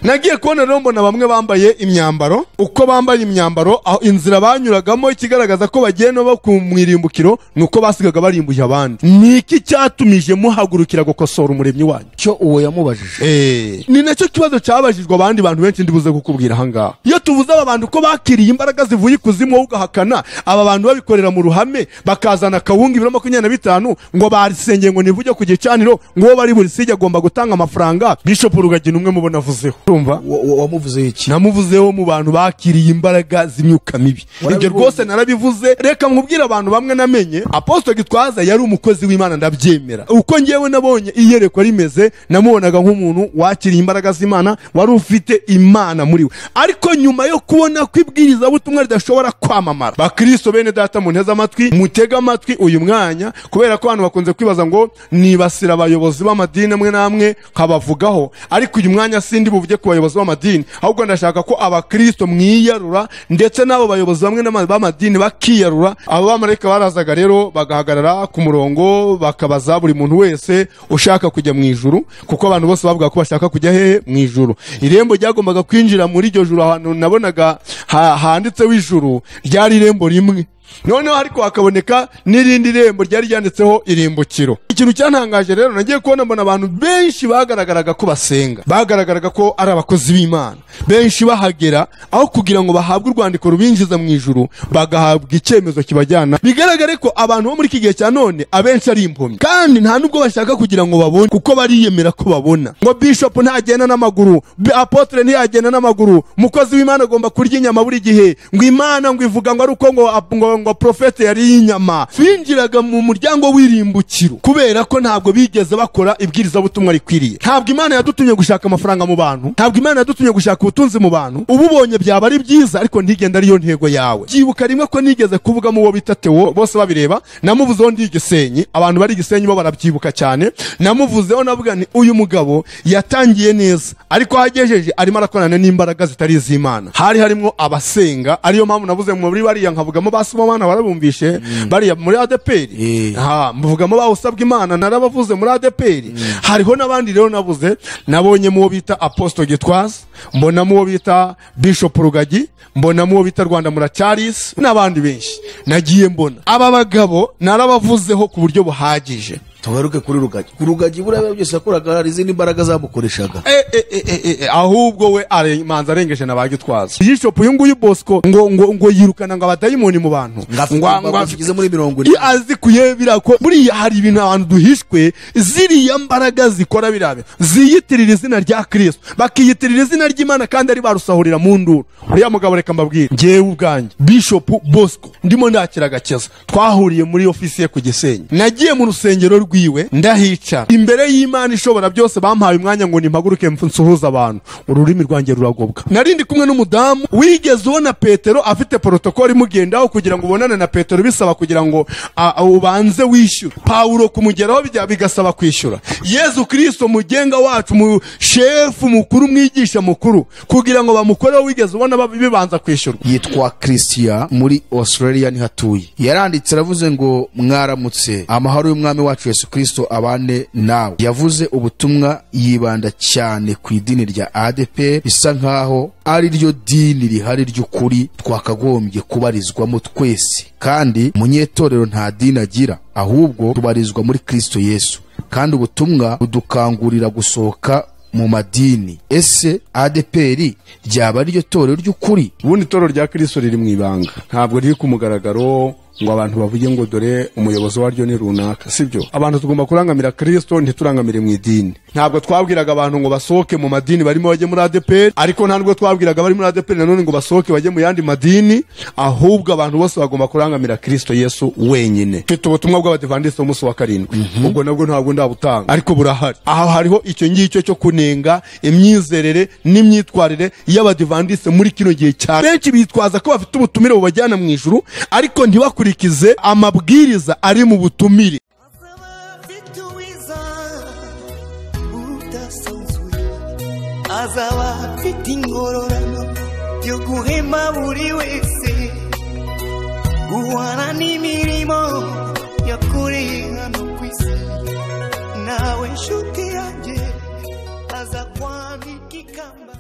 nagiye kubona rero mbona bamwe bambaye imyambaro, uko bambaye imyambaro aho inzira banyuragamo ikigaragaza ko bagiye no ku mwirimbukiro nuko basigaga barimbuje abandi. Niki cyatumije muhagurukira gukosora umuremyi wanyu? Cyo uwo yamubajije. Ni nacyo kibazo cyabajijwe abandi bantu benshi ndibuze kukubwira ahangaha. Iyo tuvuze aba bantu ko bakiriye imbaraga zivuye ikuzimu wowe ugahakana, aba bantu babikorera mu ruhame bakazana kawunga 25 ngo barisengeye ngo nivuge ku gicaniro ngo bari buri sijya agomba gutanga amafaranga. Bishop Rugagi numwe mubona avuzeho. Urumva? Wamuvuze iki? Namuvuzeho mu bantu bakiriye imbaraga z'imyuka mibi. Ibyo rwose narabivuze. Reka nkubwira abantu bamwe namenye Apostle Gitwaza yari umukozi w'Imana ndabyemera. Uko ngewe nabonye iyerekwa rimeze namubonaga nk'umuntu wakiriye imbaraga z'Imana wari ufite Imana muri we. Ariko nyuma yo kubona kwibwiriza butumwa ridashobora kwamamara, bakristo bene data mu nteza amatwi mutega amatwi uyu mwanya, kubera ko abantu bakunze kwibaza ngo nibasira abayobozi b'amadini amwe namwe kabavugaho. Ariko uyu mwanya sindi buvuge ku bayobozi b'amadini, ahubwo ndashaka ko abakristo mwiyarura ndetse n'abo bayobozi bamwe b'amadini bakiyarura. Abo bamarayika barazaga rero bagahagarara ku murongo bakabaza buri muntu wese ushaka kujya mw'Ijuru, kuko abantu bose bavuga ko bashaka kujya hehe? Mw'Ijuru. Irembo ryagombaga kwinjira muri iryo juru ahantu nabonaga handitse w'Ijuru ryari irembo rimwe. Noneho ariko hakaboneka n'irindi rembo ryari ryanditseho irimbukiro. Ikintu cyantangaje rero nagiye kubona mbona abantu benshi bagaragaraga ko basenga, bagaragaraga ko ari abakozi b'Imana, benshi bahagera aho kugira ngo bahabwe urwandiko rubinjiza mw'Ijuru bagahabwa icyemezo kibajyana. Bigaragare ko abantu bo muri iki gihe cya none abenshi ari impumyi, kandi nta nubwo bashaka kugira ngo babone, kuko bariyemera ko babona. Ngo bishop ntagenda n'amaguru, apotre ntiyagenda n'amaguru, mukozi w'Imana agomba kurya inyama buri gihe, ngo Imana ngo ivuga ngo ari uko ngo profete yari inyama. Binjiraga mu muryango w'irimbukiro kubera ko ntabwo bigeze bakora ibwiriza butumwa rikwiriye. Ntabwo Imana yadutumye gushaka amafaranga mu bantu, ntabwo Imana yadutumye gushaka ubutunzi mu bantu. Ububonye byaba ari byiza, ariko ntigenda ariyo ntego yawe. Byibuka rimwe ko nigeze kuvuga mu bo bita Theo, bose babireba, namuvuzeho ndi Gisenyi, abantu bari Gisenyi bo barabyibuka cyane. Namuvuzeho navuga nti uyu mugabo yatangiye neza, ariko hagejeje arimo arakorana n'imbaraga zitari iz'Imana. Hari harimo abasenga, ariyo mpamvu navuze mu bari bariya nkavugamo basimo Imana barabumvishe bariya muri ADPR. Mvugamo bawusabwa Imana narabavuze muri ADPR. Hariho nabandi rero navuze, nabonye mu bita Apostle Gitwaza, mbona mu bita Bishop Rugagi, mbona mu bita Rwanda Muracharis n'abandi benshi nagiye mbona. Aba bagabo narabavuzeho ku buryo buhagije. Tugaruke kuri Rugagi. Rugagi buraba byose yakoraga hari izindi mbaraga zamukoreshaga. Ahubwo we manza arengeje na Bagitwaza. Bishop uyu nguyu Bosco ngo yirukana ngo abadayimoni mu bantu. Ngo afikize muri 40. Azi kuyebira ko muri hari ibintu abantu duhishwe, ziriya mbaraga zikora birabe. Ziyitirira izina rya Kristo, bakiyitirira izina ry'Imana kandi ari barusahurira mu nduru. Uriya mugabo reka mbabwire, ngewe ubwanjye Bishop Bosco ndimo ndakira Agakiza. Twahuriye muri ofisi ye ku Gisenyi. Nagiye mu rusengero rwiwe ndahicara imbere y'Imana ishobora byose, bampaye umwanya ngo nimpaguruke nsuhuza abantu. Ururimi rwanjye ruragobwa. Narindi kumwe n'umudamu wigeze ubona Petero afite protokoli mugendaho kugira ngo ubonane na Petero bisaba kugira ngo ubanze wishyura. Paulo kumugeraho bigasaba kwishyura. Yesu Kristo mugenga wacu, mu chef mukuru, mwigisha mukuru, kugira ngo bamukoreho wigeze ubona bibanza kwishyura. Yitwa Christian, muri Australia ni hatuye. Yaranditse aravuze ngo mwaramutse, amahoro y'umwami wacu Yesu Kristo abane nawe. Yavuze ubutumwa yibanda cyane ku idini rya ADPR, bisa nkaho ari ryo dini rihari ry'ukuri twakagombye kubarizwamo twese, kandi munyetorero nta dini agira, ahubwo tubarizwa muri Kristo Yesu, kandi ubutumwa budukangurira gusohoka mu madini. Ese ADPR ryaba ari ryo torero ry'ukuri? Ubundi torero rya Kristo riri mu ibanga, ntabwo riri ku mugaragaro ngo abantu bavuge ngo dore umuyobozi waryo ni runaka, sibyo? Abantu tugomba kurangamira Kristo, ntiturangamire mu idini. Ntabwo twabwiraga abantu ngo basohoke mu madini barimo bajye muri ADPR, ariko ntabwo twabwiraga bari muri ADPR nanone ngo basohoke bajye mu yandi madini, ahubwo abantu bose bagomba kurangamira Kristo Yesu wenyine. Mfite ubutumwa bw'abadivandiste umunsi wa 7, ubwo nabwo ntabwo ndabutanga, ariko burahari. Aho hariho icyo ngicyo cyo kunenga imyizerere n'imyitwarire y'abadivandiste muri kino gihe cyane. Benshi bitwaza ko bafite ubutumire bubajyana mu ijuru, ariko ntibakurikize amabwiriza ari mu butumire. Azaba afite ingororano yo guhema buri wese, guhana n'imirimo yakoreye hano ku isi. Nawe nshuti yanjye aza kwambika ikamba.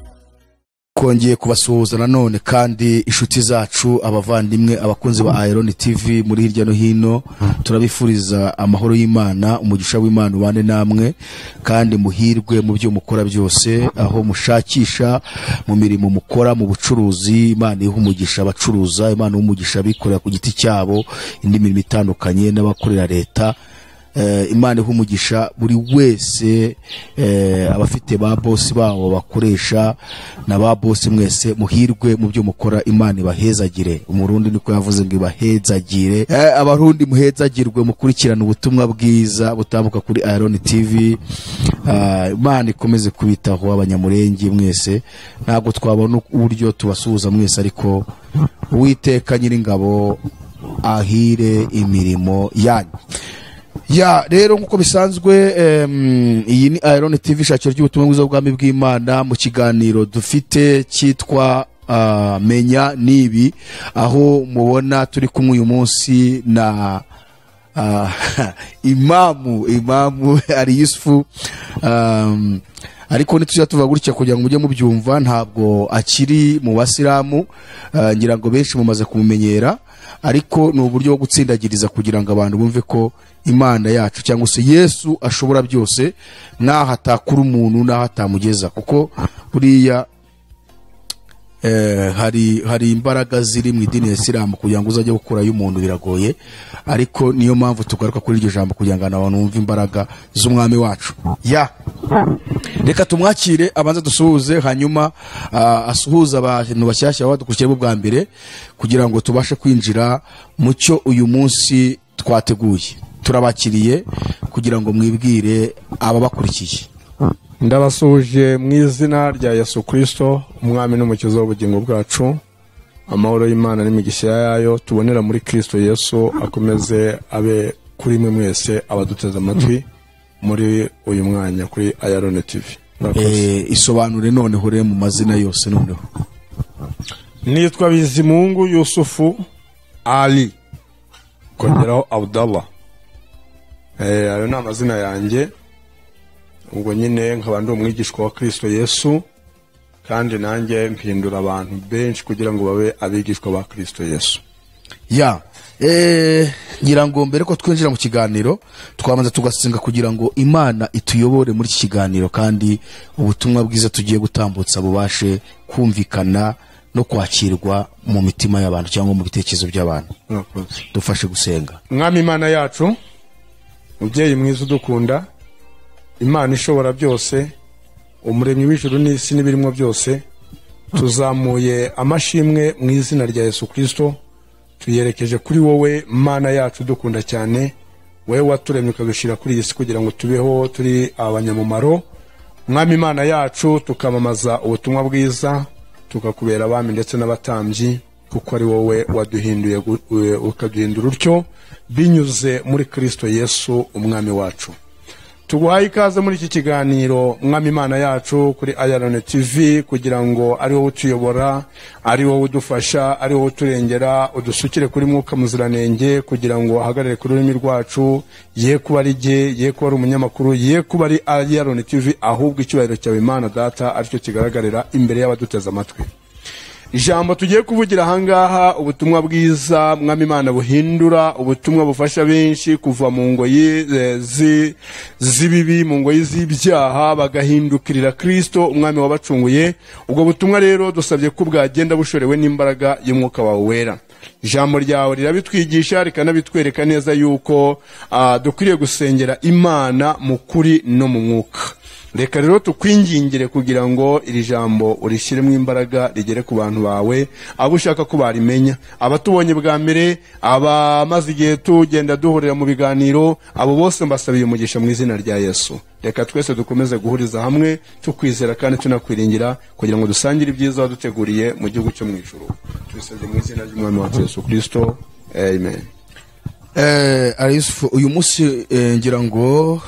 twongeye kubasuhuza nanone kandi inshuti zacu abavandimwe abakunzi ba AYALONI TV muri hirya no hino turabifuriza amahoro y'Imana umugisha w'Imana ubane namwe kandi muhirwe mu byo mukora byose aho mushakisha mu mirimo mukora mu bucuruzi Imana iha umugisha abacuruza Imana umugisha bikorera ku giti cyabo indi mirimo itandukanye n'abakorera leta Imana iha umugisha buri wese abafite ba boss babo bakoresha na ba boss mwese muhirwe mu byo mukora Imana ibahezagire umurundi niko yavuze ngo ibahezagire abarundi muhezagirwe mukurikirana ubutumwa bwiza butambuka kuri AYALONI TV Imana ikomeze kubitaho abanyamurenge mwese ntabwo twabona uburyo tubasuhuza mwese ariko Uwiteka Nyiringabo ahire imirimo yanyu ya rero nkuko bisanzwe iyi ni AYALONI TV shakira ry'ubutumwa bwiza bw'ami bw'Imana mu kiganiro dufite cyitwa menya nibi aho mubona turi kumwe uyu munsi na imamu ari Yusufu ariko nitujya tuvuga gutya kugira ngo mujye mubyumva ntabwo akiri mu basilamu ngira ngo benshi mumaze kumumenyera ariko ni uburyo bwo gutsindagiriza kugira ngo abantu bumve ko Imana yacu cyangwa se Yesu ashobora byose naho atakura umuntu naho atamugeza kuko buriya hari imbaraga ziri mu idini ya Islam kugira ngo uzajye gukura y'umuntu biragoye ariko niyo mpamvu tugaruka kuri iryo jambo kugira ngo abantu bumve imbaraga z'umwami wacu ya reka tumwakire abanza dusuhuze hanyuma asuhuza abantu bashyashya badukurikira bwa mbere kugira ngo tubashe kwinjira mu cyo uyu munsi twateguye turabakiriye kugira ngo mwibwire ababakurikiye ndabasuhuje mu izina rya Yesu Kristo umwami n'umukiza w'ubugingo bwacu amahoro y'Imana n'imigisha yayo tubonera muri Kristo Yesu akomeze abe kuri mwe mwese abaduteza amatwi muri uyu mwanya kuri AYALONI TV isobanure noneho re mu mazina yose noneho nitwa Bizimungu Yusufu Ali kongeraho Abdallah ayo ni amazina yanjye ubwo nyine nkaba ndi umwigishwa wa Kristo Yesu kandi nanjye mpindura abantu benshi kugira ngo babe abigishwa ba Kristo Yesu ya ngira ngo mbere ko twinjira mu kiganiro twabanza tugasenga kugira ngo Imana ituyobore muri iki kiganiro kandi ubutumwa bwiza tugiye gutambutsa bubashe kumvikana no kwakirwa mu mitima y'abantu cyangwa mu bitekerezo by'abantu dufashe gusenga mwami Imana yacu mubyeyi mwiza udukunda Imana ishobora byose umuremyi w'ijuru n'isi n'ibirimo byose tuzamuye amashimwe mu izina rya Yesu Kristo tuyerekeje kuri wowe Mana yacu dukunda cyane wewe waturemye ukadushira kuri iyi si kugira ngo tubeho turi abanyamumaro mwami Imana yacu tukamamaza ubutumwa bwiza tukakubera abami ndetse n'abatambyi kuko ari wowe waduhinduye ukaduhindura utyo binyuze muri Kristo Yesu umwami wacu tuguhaye ikaze muri iki kiganiro mwami Imana yacu kuri AYALONI TV kugira ngo ari wowe utuyobora ari wowe udufasha ari wowe uturengera udusukire kuri mwuka muziranenge kugira ngo ahagarare kuri ururimi rwacu ye kuba ari jye ye kuba ari umunyamakuru ye kuba ari AYALONI TV ahubwo icyubahiro cyawe Imana data aricyo kigaragarira imbere y'abaduteza amatwi ijambo tugiye kuvugira hangaha ubutumwa bwiza mwami Imana buhindura ubutumwa bufasha benshi kuva mu ngoyi zibibi mu ngoyi z'ibyaha bagahindukirira Kristo umwami wabacunguye ubwo butumwa rero dusabye ko bwagenda bushorewe n'imbaraga y'umwuka wawe wera ijambo ryawe rirabitwigisha rikanabitwereka neza yuko dukwiriye gusengera Imana mu kuri no mu mwuka reka rero tukwingingire kugira ngo iri jambo urishyiremo imbaraga rigere ku bantu bawe abo ushaka ko barimenya abatubonye bwa mbere abamaze igihe tugenda duhurira mu biganiro abo bose mbasabiye umugisha mu izina rya Yesu reka twese dukomeze guhuriza hamwe tukwizera kandi tunakwiringira kugira ngo dusangire ibyiza waduteguriye mu gihugu cyo mw'Ijuru tubisabye mu izina ry'umwami wacu Yesu Kristo amen Yusufu uyu munsi ngira ngo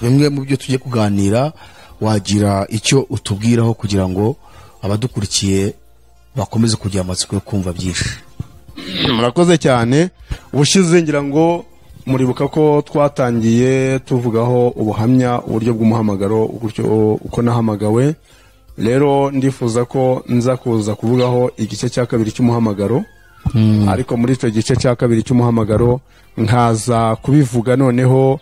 bimwe mu byo tugiye kuganira wagira icyo utubwiraho kugira ngo abadukurikiye bakomeze kugira amatsiko yo kumva byinshi murakoze cyane ubushize ngira ngo muribuka ko twatangiye tuvugaho ubuhamya uburyo bw'umuhamagaro uko nahamagawe rero ndifuza ko nza kuza kuvugaho igice cya kabiri cy'umuhamagaro ariko muri icyo gice cya kabiri cy'umuhamagaro nkaza kubivuga noneho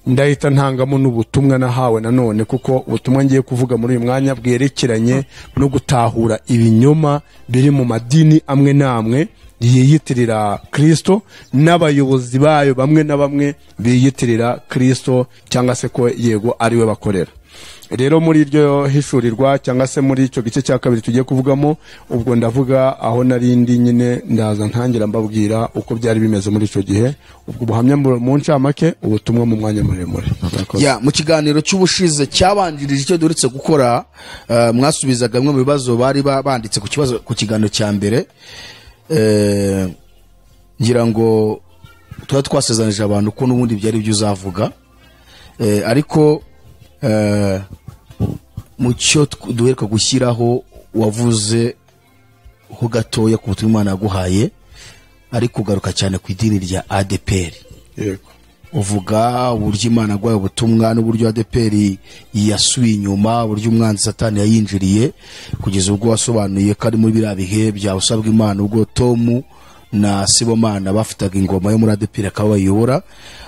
ndahita ntangamo n'ubutumwa nahawe nanone kuko ubutumwa ngiye kuvuga muri uyu mwanya bwerekeranye no gutahura ibinyoma biri mu madini amwe n'amwe yiyitirira Kristo n'abayobozi bayo bamwe na bamwe biyitirira Kristo cyangwa se ko yego ari we bakorera. Rero muri iryo hishurirwa cyangwa se muri icyo gice cya kabiri tugiye kuvugamo ubwo ndavuga aho narindi nyine ndaza ntangira mbabwira uko byari bimeze muri icyo gihe ubwo buhamya mu ncamake ubutumwa mu mwanya muremure. Ya mu kiganiro cy'ubushize cyabanjirije icyo duretse gukora mwasubizaga bimwe mu bibazo bari banditse ku kiganiro cya mbere ngira ngo tuba twasezanije abantu ko n'ubundi byari byo uzavuga ariko mucyo duheruka gushyiraho wavuze ho gatoya ku butumwa Imana yaguhaye ariko ugaruka cyane ku idini rya ADPR. Yego. Uvuga uburyo Imana yaguhaye ubutumwa n'uburyo ADPR yasubiye inyuma, uburyo umwanzi Satani yayinjiriye kugeza ubwo wasobanuye ko ari muri biriya bihe bya usabwa Imana ubwo Tomu na Sibomana bafitaga ingoma yo muri ADPR akaba bayobora,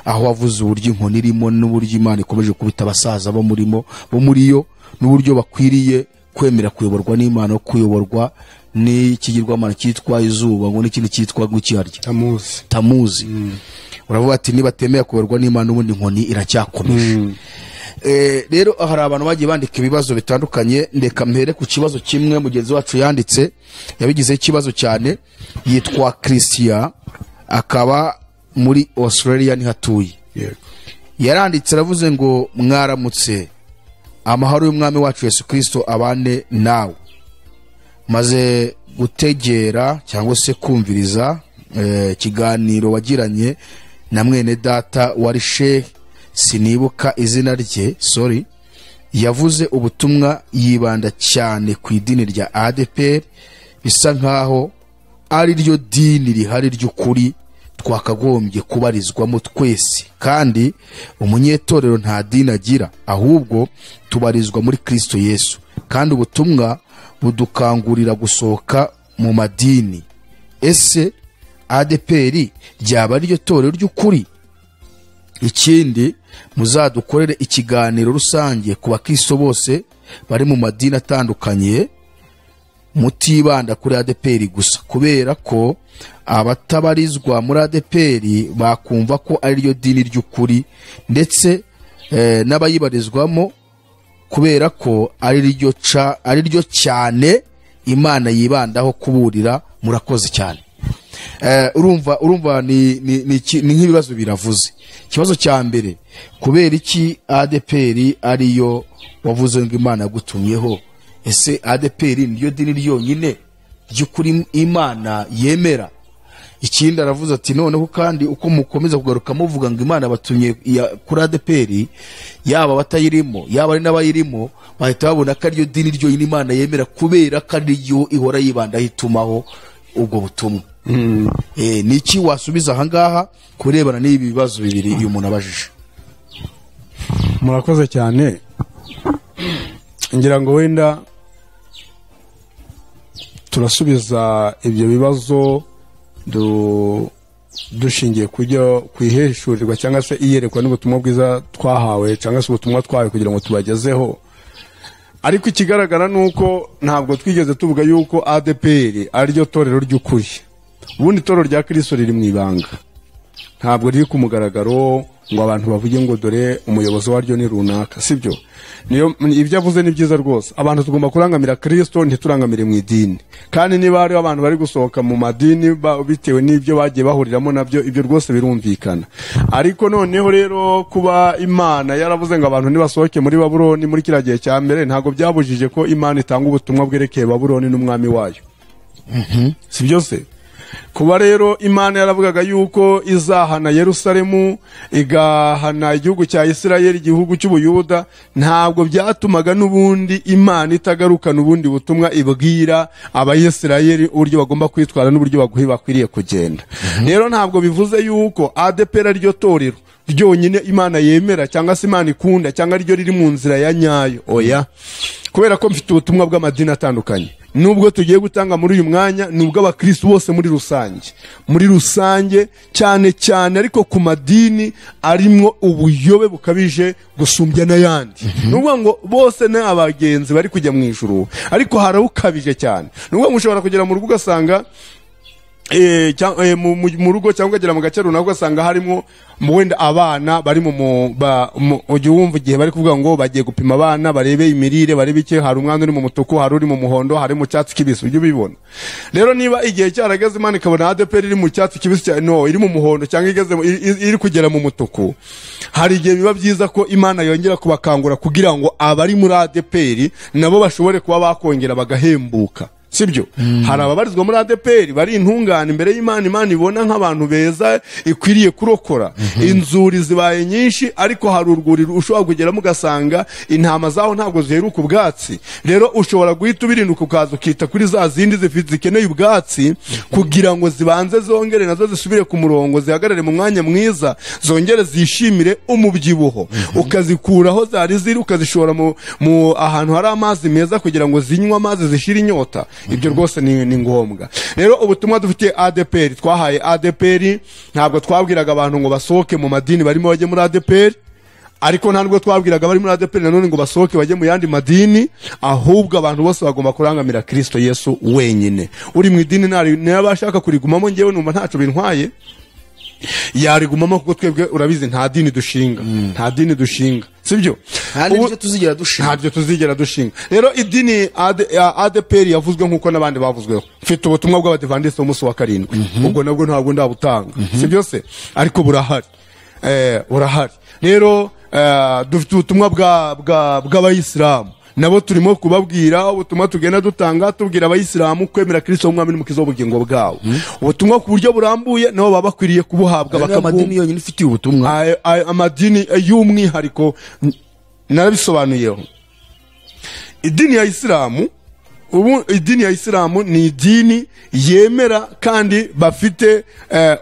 aho wavuze uburyo inkoni irimo n'uburyo Imana ikomeje kubita abasaza bo muri yo n'uburyo bakwiriye kwemera kuyoborwa n'Imana, kuyoborwa n'ikigirwamana cyitwa izuba ngo n'ikindi cyitwa gucyarya tamuzi. Uravuga ati niba temera kuyoborwa n'Imana ubundi inkoni iracyakomeje. Rero hari abantu bagiye bandika ibibazo bitandukanye, ndeka mpere ku kibazo kimwe mugenzi wacu yanditse yabigize ikibazo cyane, yitwa Christian akaba muri Australia ni hatuye. Yego. Yaranditse aravuze ngo mwaramutse, amahoro y'umwami wacu Yesu Kristo abane nawe. Maze gutegera cyangwa se kumviriza kiganiro wagiranye na mwene data wari Sheikh sinibuka izina rye yavuze ubutumwa yibanda cyane ku idini rya ADPR bisa nkaho ari ryo dini rihari ry'ukuri twakagombye kubarizwamo twese, kandi umunyetorero nta dini agira ahubwo tubarizwa muri Kristo Yesu, kandi ubutumwa budukangurira gusohoka mu madini. Ese ADPR ryaba ryo torero ry'ukuri? Ikindi muzadukorere ikiganiro rusange ku bakristo bose bari mu madini atandukanye, mutibanda kuri ADPR gusa, kubera ko abatabarizwa muri ADPR bakumva ko ari ryo dini ry'ukuri, ndetse n'abayibarizwamo kubera ko ari ryo cyane Imana yibandaho kuburira. Murakoze cyane. Urumva ni nk'ibibazo biravuze. Ikibazo cya mbere, kubera iki ADPR ariyo wavuze ngo Imana yagutumyeho? Ese ADPR niyo dini ryonyine ry'ukuri Imana yemera? Ikindi aravuze ati noneho kandi uko mukomeza kugaruka muvuga ngo Imana batumye kuri ADPR, yaba batayirimo yaba ari n'abayirimo bahita babona ko ariyo dini ryonyine Imana yemera, kubera ko ariyo ihora yibanda hitumaho ubwo butumwa. Niki wasubiza ahangaha kurebana n'ibi bibazo bibiri uyu muntu abajije? Murakoze cyane. Ngira ngo wenda turasubiza ibyo bibazo dushingiye kujya kwiheshurirwa cyangwa se iyerekwa n'ubutumwa bwiza twahawe cyangwa se ubutumwa twahawe kugira ngo tubagezeho. Ariko ikigaragara nuko ntabwo twigeze tuvuga yuko ADPR ari ryo torero ry'ukuri. Ubundi torero rya Kristo riri mu ibanga, ntabwo riri ku mugaragaro ngo abantu bavuge ngo dore umuyobozi waryo ni runaka, sibyo? Niyo ibyo avuze ni byiza rwose. Abantu tugomba kurangamira Kristo, ntiturangamire mu idini. Kandi niba hari abantu bari gusohoka mu madini bitewe n'ibyo bagiye bahuriramo nabyo, ibyo rwose birumvikana. Ariko noneho rero kuba Imana yaravuze ngo abantu nibasohoke muri Babuloni muri kiriya gihe cya mbere, ntabwo byabujije ko Imana itanga ubutumwa bwerekeye Babuloni n'umwami wayo. Si byose? Kuba rero Imana yaravugaga yuko izahana Yerusalemu, igahana igihugu cya Isirayeli, igihugu cy'Ubuyuda, ntabwo byatumaga n'ubundi Imana itagaruka n'ubundi butumwa ibwira abayisirayeli uburyo bagomba kwitwara n'uburyo bakwiriye kugenda. Rero ntabwo bivuze yuko ADPR ryo torero ryonyine Imana yemera cyangwa se Imana ikunda cyangwa ryo riri mu nzira ya nyayo. Oya, kubera ko mfite ubutumwa bw'amadini atandukanye, nubwo tugiye gutanga muri uyu mwanya nubwo abakristo bose muri rusange cyane cyane, ariko ku madini arimwo ubuyobe bukabije gusumbya n'ayandi. Nubwo ngo bose ni abagenzi bari kujya mu ijuru, ariko harawukabije cyane. Nubwo mushobora kugera mu rugo ugasanga mu rugo cyangwa ugera mu gace runaka ugasanga harimo wenda abana bari ujya wumva igihe bari kuvuga ngo bagiye gupima abana barebe imirire barebe iki, hari umwana uri mu mutuku, hari uri mu muhondo, hari mu cyatsi kibisi, ujye ubibona. Rero niba igihe cyarageze Imana ikabona ADPR iri mu cyatsi kibisi iri mu muhondo cyangwa iri kugera mu mutuku, hari igihe biba byiza ko Imana yongera kubakangura kugira ngo abari muri ADPR nabo bashobore kuba bakongera bagahembuka. Sibyo? Hari ababarizwa muri ADPR bari intungane imbere y'Imana, Imana ibona nk'abantu beza ikwiriye kurokora. Inzuri zibaye nyinshi, ariko hari urwuri ushobora kugeramo ugasanga intama zaho ntabwo ziheruka ubwatsi. Rero ushobora guhita ubirinduka ukaza ukita kuri za zindi zikeneye ubwatsi kugira ngo zibanze zongere nazo zisubire ku murongo, zihagarare mu mwanya mwiza, zongere zishimire umubyibuho. Ukazikuraho zari ziri ukazishora mu ahantu hari amazi meza kugira ngo zinywe amazi zishira inyota. Ibyo rwose ni ngombwa. Rero ubutumwa dufite ADPR, twahaye ADPR, ntabwo twabwiraga abantu ngo basohoke mu madini barimo bajye muri ADPR, ariko ntabwo twabwiraga bari muri ADPR nanone ngo basohoke bajye mu yandi madini, ahubwo abantu bose bagomba kurangamira Kristo Yesu wenyine. Uri mu idini n'abashaka kurigumamo, ngewe numva ntaco bintwaye, yarigumamo kuko twebwe urabizi nta dini dushinga, sibyo? Ntabyo tuzigera dushinga. Rero idini ADPR yavuzwe nkuko nabandi bavuzweho. Mfite ubutumwa bw'abadivandiste umunsi wa 7, ubwo nabwo ntabwo ndabutanga, sibyo se? Ariko burahari. Rero dufite ubutumwa bw'abayisilamu, nabo turimo kubabwira ubutumwa tugenda dutanga tubwira abayisilamu kwemera Kristo umwami n'umukiza w'ubugingo bwabo. Ubutumwa ku buryo burambuye nabo baba bakwiriye kubuhabwa bakabumva. Amadini yonyine ufitiye ubutumwa, amadini y'umwihariko narabisobanuyeho. Idini ya Isilamu ni idini yemera kandi bafite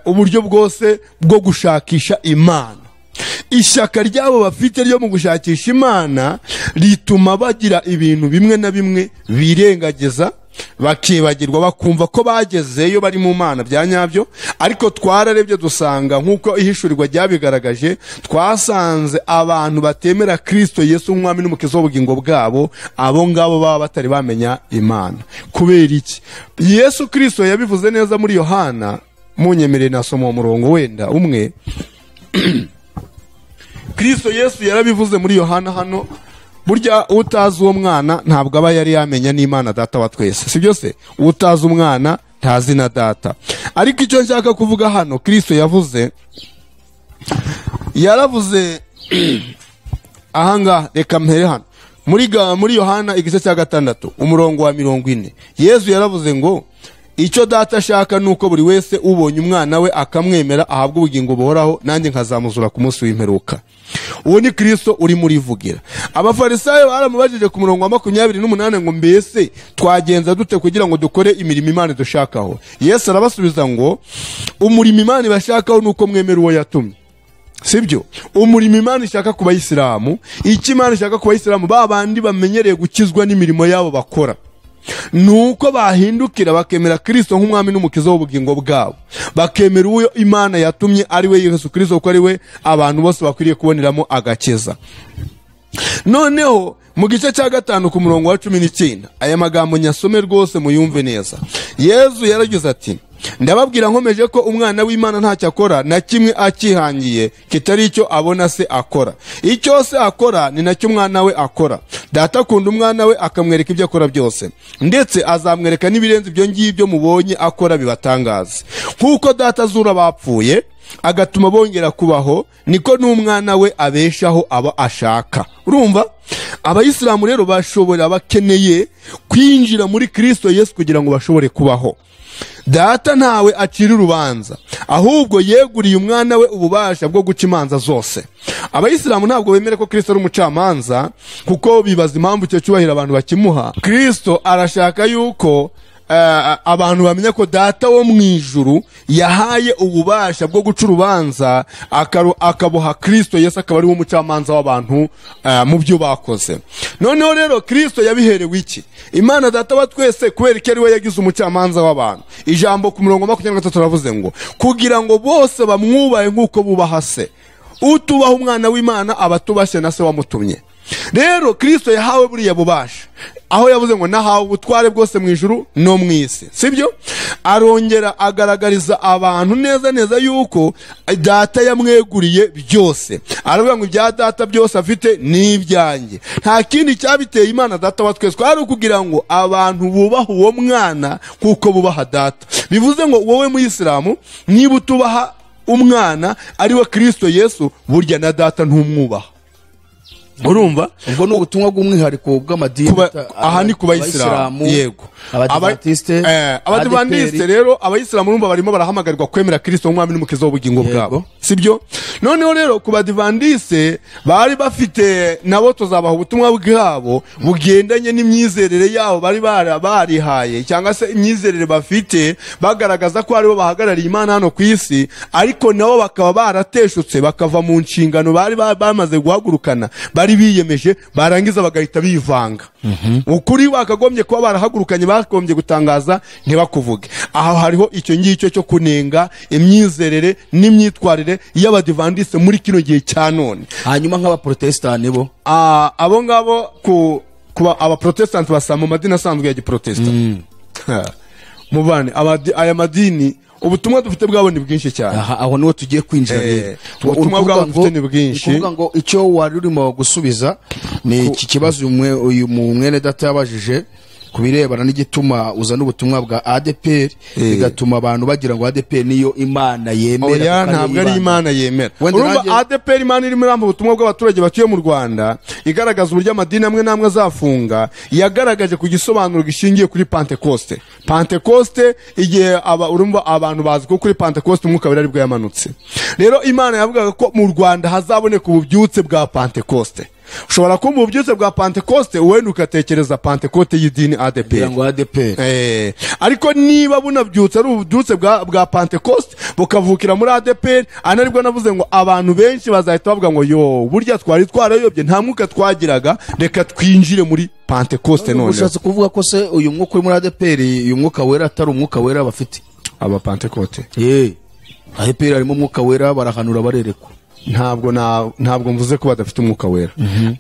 uburyo bwose bwo gushakisha Imana. Ishyaka ryabo bafite ryo mu gushakisha Imana rituma bagira ibintu bimwe na bimwe birengagiza, bakibagirwa, bakumva ko bagezeyo bari mu Mana bya nyabyo. Ariko twararebye dusanga nkuko ihishurirwa ryabigaragaje, twasanze abantu batemera Kristo Yesu umwami n'umukiza w'ubugingo bwabo, abo ngabo baba batari bamenya Imana. Kubera iki? Yesu Kristo yabivuze neza muri Yohana, munyemerere nasoma umurongo wenda umwe. Kristo Yesu yarabivuze muri Yohana hano, burya utazi uwo mwana ntabwo aba yari yamenya n'Imana data wa twese, sibyo se? Utazi umwana ntazi na data. Ariko icyo nshaka kuvuga hano, Kristo yaravuze ahanga, reka mpere hano muri Yohana igice cya 6 umurongo wa 40. Yesu yaravuze ngo icyo data ashaka nuko buri wese ubonye umwana we akamwemera ahabwa ubugingo buhoraho, nanjye nkazamuzura ku munsi w'imperuka. Uwo ni Kristo uri muri vugira. Abafarisayo baramubajije ku murongo wa 28 ngo mbese twagenza dute kugira ngo dukore imirimo Imana dushakaho? Yesu arabasubiza ngo umurimo Imana bashakaho nuko mwemera uwo yatumye. Sibyo? Umurimo Imana ishaka ku bayisilamu, icyo Imana ishaka ku bayisilamu babandi bamenyereye gukizwa n'imirimo yabo bakora, nuko bahindukira bakemera Kristo nk'umwami n'umukiza w'ubugingo bwabo, bakemera uwo Imana yatumye ari we Yesu Kristo, ko ari we abantu bose bakwiriye kuboneramo agakiza. Noneho mu gice cya 5 ku murongo wa 19, aya magambo nyasome rwose muyumve neza. Yesu yaragize ati, ndababwira nkomeje ko umwana w'Imana ntacyo akora na kimwe akihangiye kitari icyo abona se akora. Icyo se akora ni nacyo umwana we akora. Data akunda umwana we akamwereka ibyo akora byose, ndetse azamwereka n'ibirenze ibyo ngibyo mubonye akora bibatangaza. Nkuko data azura abapfuye agatuma bongera kubaho, niko n'umwana we abeshaho aba ashaka. Urumva? Abayisilamu rero bakeneye kwinjira muri Kristo Yesu kugira ngo bashobore kubaho. Data ntawe acira urubanza, ahubwo yeguriye umwana we ububasha bwo guca imanza zose. Abayisilamu ntabwo bemere ko Kristo ari umucamanza, kuko bibaza impamvu icyo cyubahiro abantu bakimuha. Kristo arashaka yuko abantu bamenya ko data wo mw'Ijuru yahaye ububasha bwo guca urubanza akaboha Kristo Yesu akaba ari umucamanza w'abantu mu byo bakoze. Noneho rero Kristo yabiherewe iki? Imana data wa twese kubera ko ari we yagize umucamanza w'abantu. Ijambo ku murongo 23 ravuze ngo kugira ngo bose bamwubahe nk'uko bubaha se. Utubaha umwana w'Imana abatubashye na se wamutumye. Rero Kristo yahawe buriya bubasha, aho yavuze ngo nahawe ubutware bwose mw'Ijuru no mw'isi, sibyo? Arongera agaragariza abantu neza neza yuko data yamweguriye byose. Aravuga ngo ibya data byose afite ni ibyanjye. Nta kindi cyabiteye Imana data wa twese ari ukugira ngo abantu bubaha uwo mwana kuko bubaha data. Bivuze ngo wowe mu Isilamu niba utubaha umwana ari we Kristo Yesu, burya na data ntumwubaha. Urumva? Ubwo ni ubutumwa bw'umwihariko bw'amadini aha ni ku Bayisilamu. Yego. Abadivantiste rero Abayisilamu urumva barimo barahamagarirwa kwemera Kristo umwami n'umukiza w'ubugingo bwabo, sibyo? Noneho rero ku badivantiste bari bafite nabo tuzabaha ubutumwa bwabo bugendanye n'imyizerere yabo bari barihaye cyangwa se imyizerere bafite, bagaragaza ko aribo bahagarariye Imana hano ku isi, ariko nabo bakaba barateshutse bakava mu nshingano bari bamaze guhagurukana bari biyemeje, barangiza bagahita bivanga. Ukuri bakagombye kuba barahagurukanye, bagombye gutangaza ntibakuvuge. Aha hariho icyo ngicyo cyo kunenga imyizerere n'imyitwarire y'abadivantiste muri kino gihe cya none. Hanyuma nk'abaprotestani bo abo ngabo kuba abaprotestanti basa mu madini asanzwe ya giprotestant. Mubane aya madini ubutumwa dufite bwabo ni bwinshi cyane. Aho niwo tugiye kwinjira. Ubutumwa bwabo dufite ni bwinshi. Kuvuga ngo icyo wari urimo gusubiza ni iki kibazo uyu mwene data yabajije kubirebana n'igituma uzana ubutumwa bwa ADPR bigatuma abantu bagira ngo ADPR niyo Imana yemera. Oya, ntabwo ari Imana yemera. Urumva ADPR Imana iri muri ubutumwa bw'abaturage batuye mu Rwanda igaragaza uburyo amadini amwe namwe azafunga, yagaragaje ku gisobanuro gishingiye kuri Pentecoste. Pentecoste igihe urumva abantu bazi ko kuri Pentecoste umwuka wera aribwo yamanutse. Rero Imana yavugaga ko mu Rwanda hazaboneka ububyutse bwa Pentecoste. Ushobora ko mu bubyutse bwa Pentecoste wenda ugatekereza Pentecoste y'idini ADPR. Ariko niba bunabyutse ari ububyutse bwa Pentecoste bukavukira muri ADPR, anaribwo navuze ngo abantu benshi bazahita bavuga ngo yo burya twari twarayobye nta mwuka twagiraga, reka twinjire muri Pentecoste none. Ushatse kuvuga ko se uyu mwuka uri muri ADPR uyu mwuka wera atari umwuka wera bafite aba Pentecoste? ADPR harimo umwuka wera, barahanura barerekwa. Ntabwo mvuze ko badafite umwuka wera,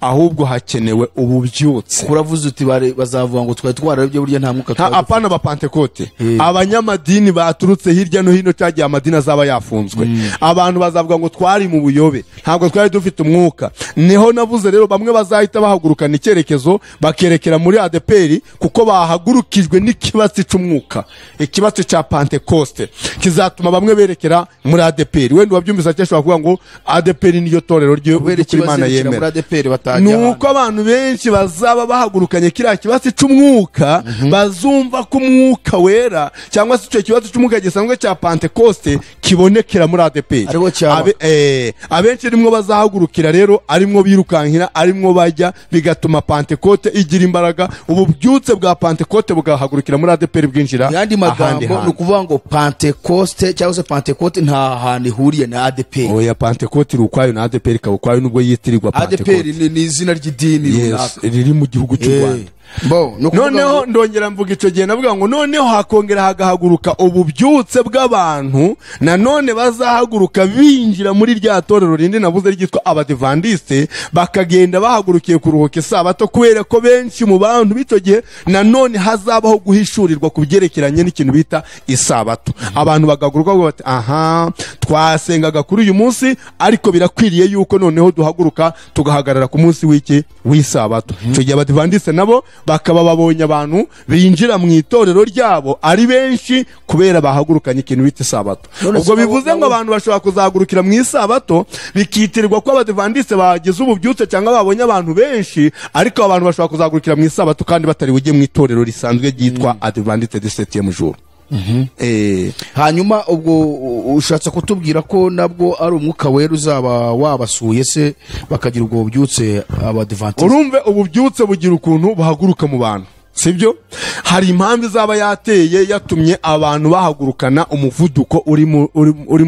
ahubwo hakenewe ububyutse. Kuravuze uti bazavuga ngo twari twarabye burya nta mwuka twari. Apana ba Pentecoste, abanyamadini baturutse hirya no hino cyagiye amadini azaba yafunzwe. Abantu bazavuga ngo twari mu buyobe, ntabwo twari dufite umwuka. Niho navuze rero bamwe bazahita bahagurukana icyerekezo bakerekera muri ADPR kuko bahagurukijwe n'ikibatsi cy'umwuka. Ikibatsi cya Pentecoste kizatuma bamwe berekera muri ADPR. Wenda wabyumvise cyashobora kuvuga ngo ADPR niyo torero ry'Imana yemera. Nuko abantu benshi bazaba bahagurukanye kiriya kibatsi cy'umwuka, bazumva ko umwuka wera cyangwa se icyo kibatsi cy'umwuka gisanzwe cya Pentecoste kibonekera muri ADPR. Abenshi rimwe bazahagurukira rero arimwo birukankira, arimwo bajya, bigatuma Pentecoste igira imbaraga, ububyutse bwa Pentecoste bugahagurukira muri ADPR bwinjira. Yandi magambo nukuvuga ngo Pentecoste cyangwa se Pentecoste nta hantu ihuriye na ADPR. Oya, Pentecoste iri ukwayo na ADPR ikaba ukwayo nubwo yitirirwa Pentecoste. ADPR ni izina ry'idini riri mu gihugu cy'u Rwanda. Noneho ndongera mvuga icyo gihe navuga ngo noneho hakongera hagahaguruka ububyutse bw'abantu nanone bazahaguruka binjira muri rya torero rindi navuze ryitwa abadivantiste, bakagenda bahagurukiye kuruhuka isabato, kubera ko benshi mu bantu b'icyo gihe nanone hazabaho guhishurirwa ku byerekeranye n'ikintu bita isabato. Abantu bagahaguruka bati aha twasengaga kuri uyu munsi, ariko birakwiriye yuko noneho duhaguruka tugahagarara ku munsi w'isabato. Icyo gihe abadivantiste nabo bakaba babonye abantu binjira mu itorero ryabo ari benshi kubera bahagurukanye ikintu bita isabato. Ubwo bivuze ngo abantu bashobora kuzahagurukira mu isabato bikitirirwa ko abadivantiste bagize ububyutse cyangwa babonye abantu benshi, ariko abantu bashobora kuzahagurukira mu isabato kandi batari bujye mu itorero risanzwe ryitwa Adventiste du 7e jour. Hanyuma ubwo ushatse kutubwira ko nabwo ari umwuka wera uzaba wabasuye se bakagira ubwo bubyutse abadivantiste? Urumve ububyutse bugira ukuntu bahaguruka mu bantu. sibyo hari impamvu izaba yateye yatumye abantu bahagurukana umuvuduko uri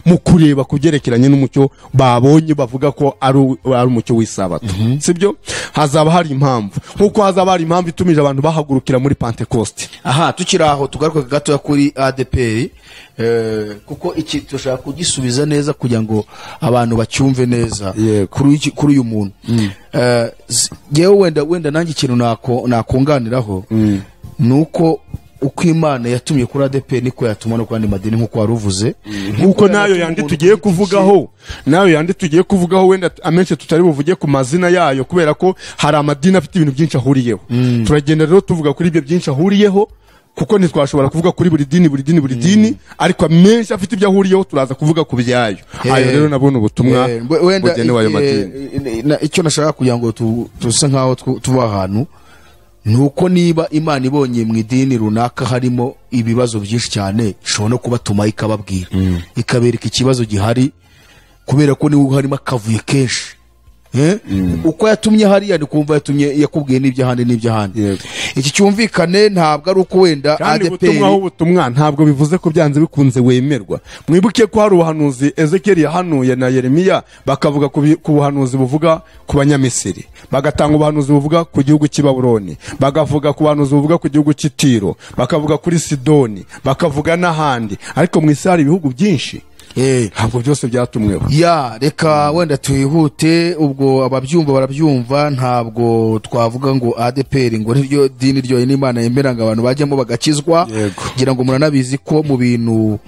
mu kureba kubyerekeranye n'umucyo babonye bavuga ko ari umucyo w'isabato sibyo hazaba hari impamvu nkuko hazaba hari impamvu itumije abantu bahagurukira muri Pentecost. Aha tukiri aho tugaruka gato kuri ADPR kuko iki tushaka kugisubiza neza kugira ngo abantu bacyumve neza kuri uyu muntu. Yewe wenda nanjye ikintu nakunganiraho nuko uko Imana yatumye kuri ADPR niko yatuma no kwandi madini nkuko waruvuze nkuko nayo yandi tugiye kuvugaho wenda amenshi tutari buvuge ku mazina yayo kubera ko hari amadini afite ibintu byinshi ahuriyeho. Turagenda rero tuvuga kuri ibyo byinshi ahuriyeho kuko ntitwashobora kuvuga kuri buri dini ariko amenshi afite ibyo ahuriyeho turaza kuvuga ku byayo. Ayo rero nabona ubutumwa bugenewe ayo madini. Icyo nashaka kugira ngo tusa nkaho tuba ahantu nuko niba Imana ibonye mu idini runaka harimo ibibazo byinshi cyane ishobora no kubatuma ikababwira ikabereka ikibazo gihari kubera ko niwe harimo akavuye kenshi. Uko yatumye hariya ni kumva yatumye yakubwiye n'iby'ahandi. Iki cyumvikane ntabwo ari uko wenda ubutumwa ntabwo bivuze ko byanze bikunze wemerwa. Mwibuke ko hari ubuhanuzi Ezekiel yahanuye na Yeremiya bakavuga ku buhanuzi buvuga ku banyamisiri, bagatanga ubuhanuzi buvuga ku gihugu cy'i Babuloni, bagavuga ku buhanuzi buvuga ku gihugu cy'i Tiro, bakavuga kuri Sidoni, bakavuga n'ahandi. Ariko mu isi hari ibihugu byinshi ntabwo byose byatumweho. Reka wenda twihute ubwo ababyumva barabyumva. Ntabwo twavuga ngo ADPR ngo niryo dini ryo n'Imana yemeranga abantu bajyamo bagakizwa. Ngira ngo muranabizi ko mu bintu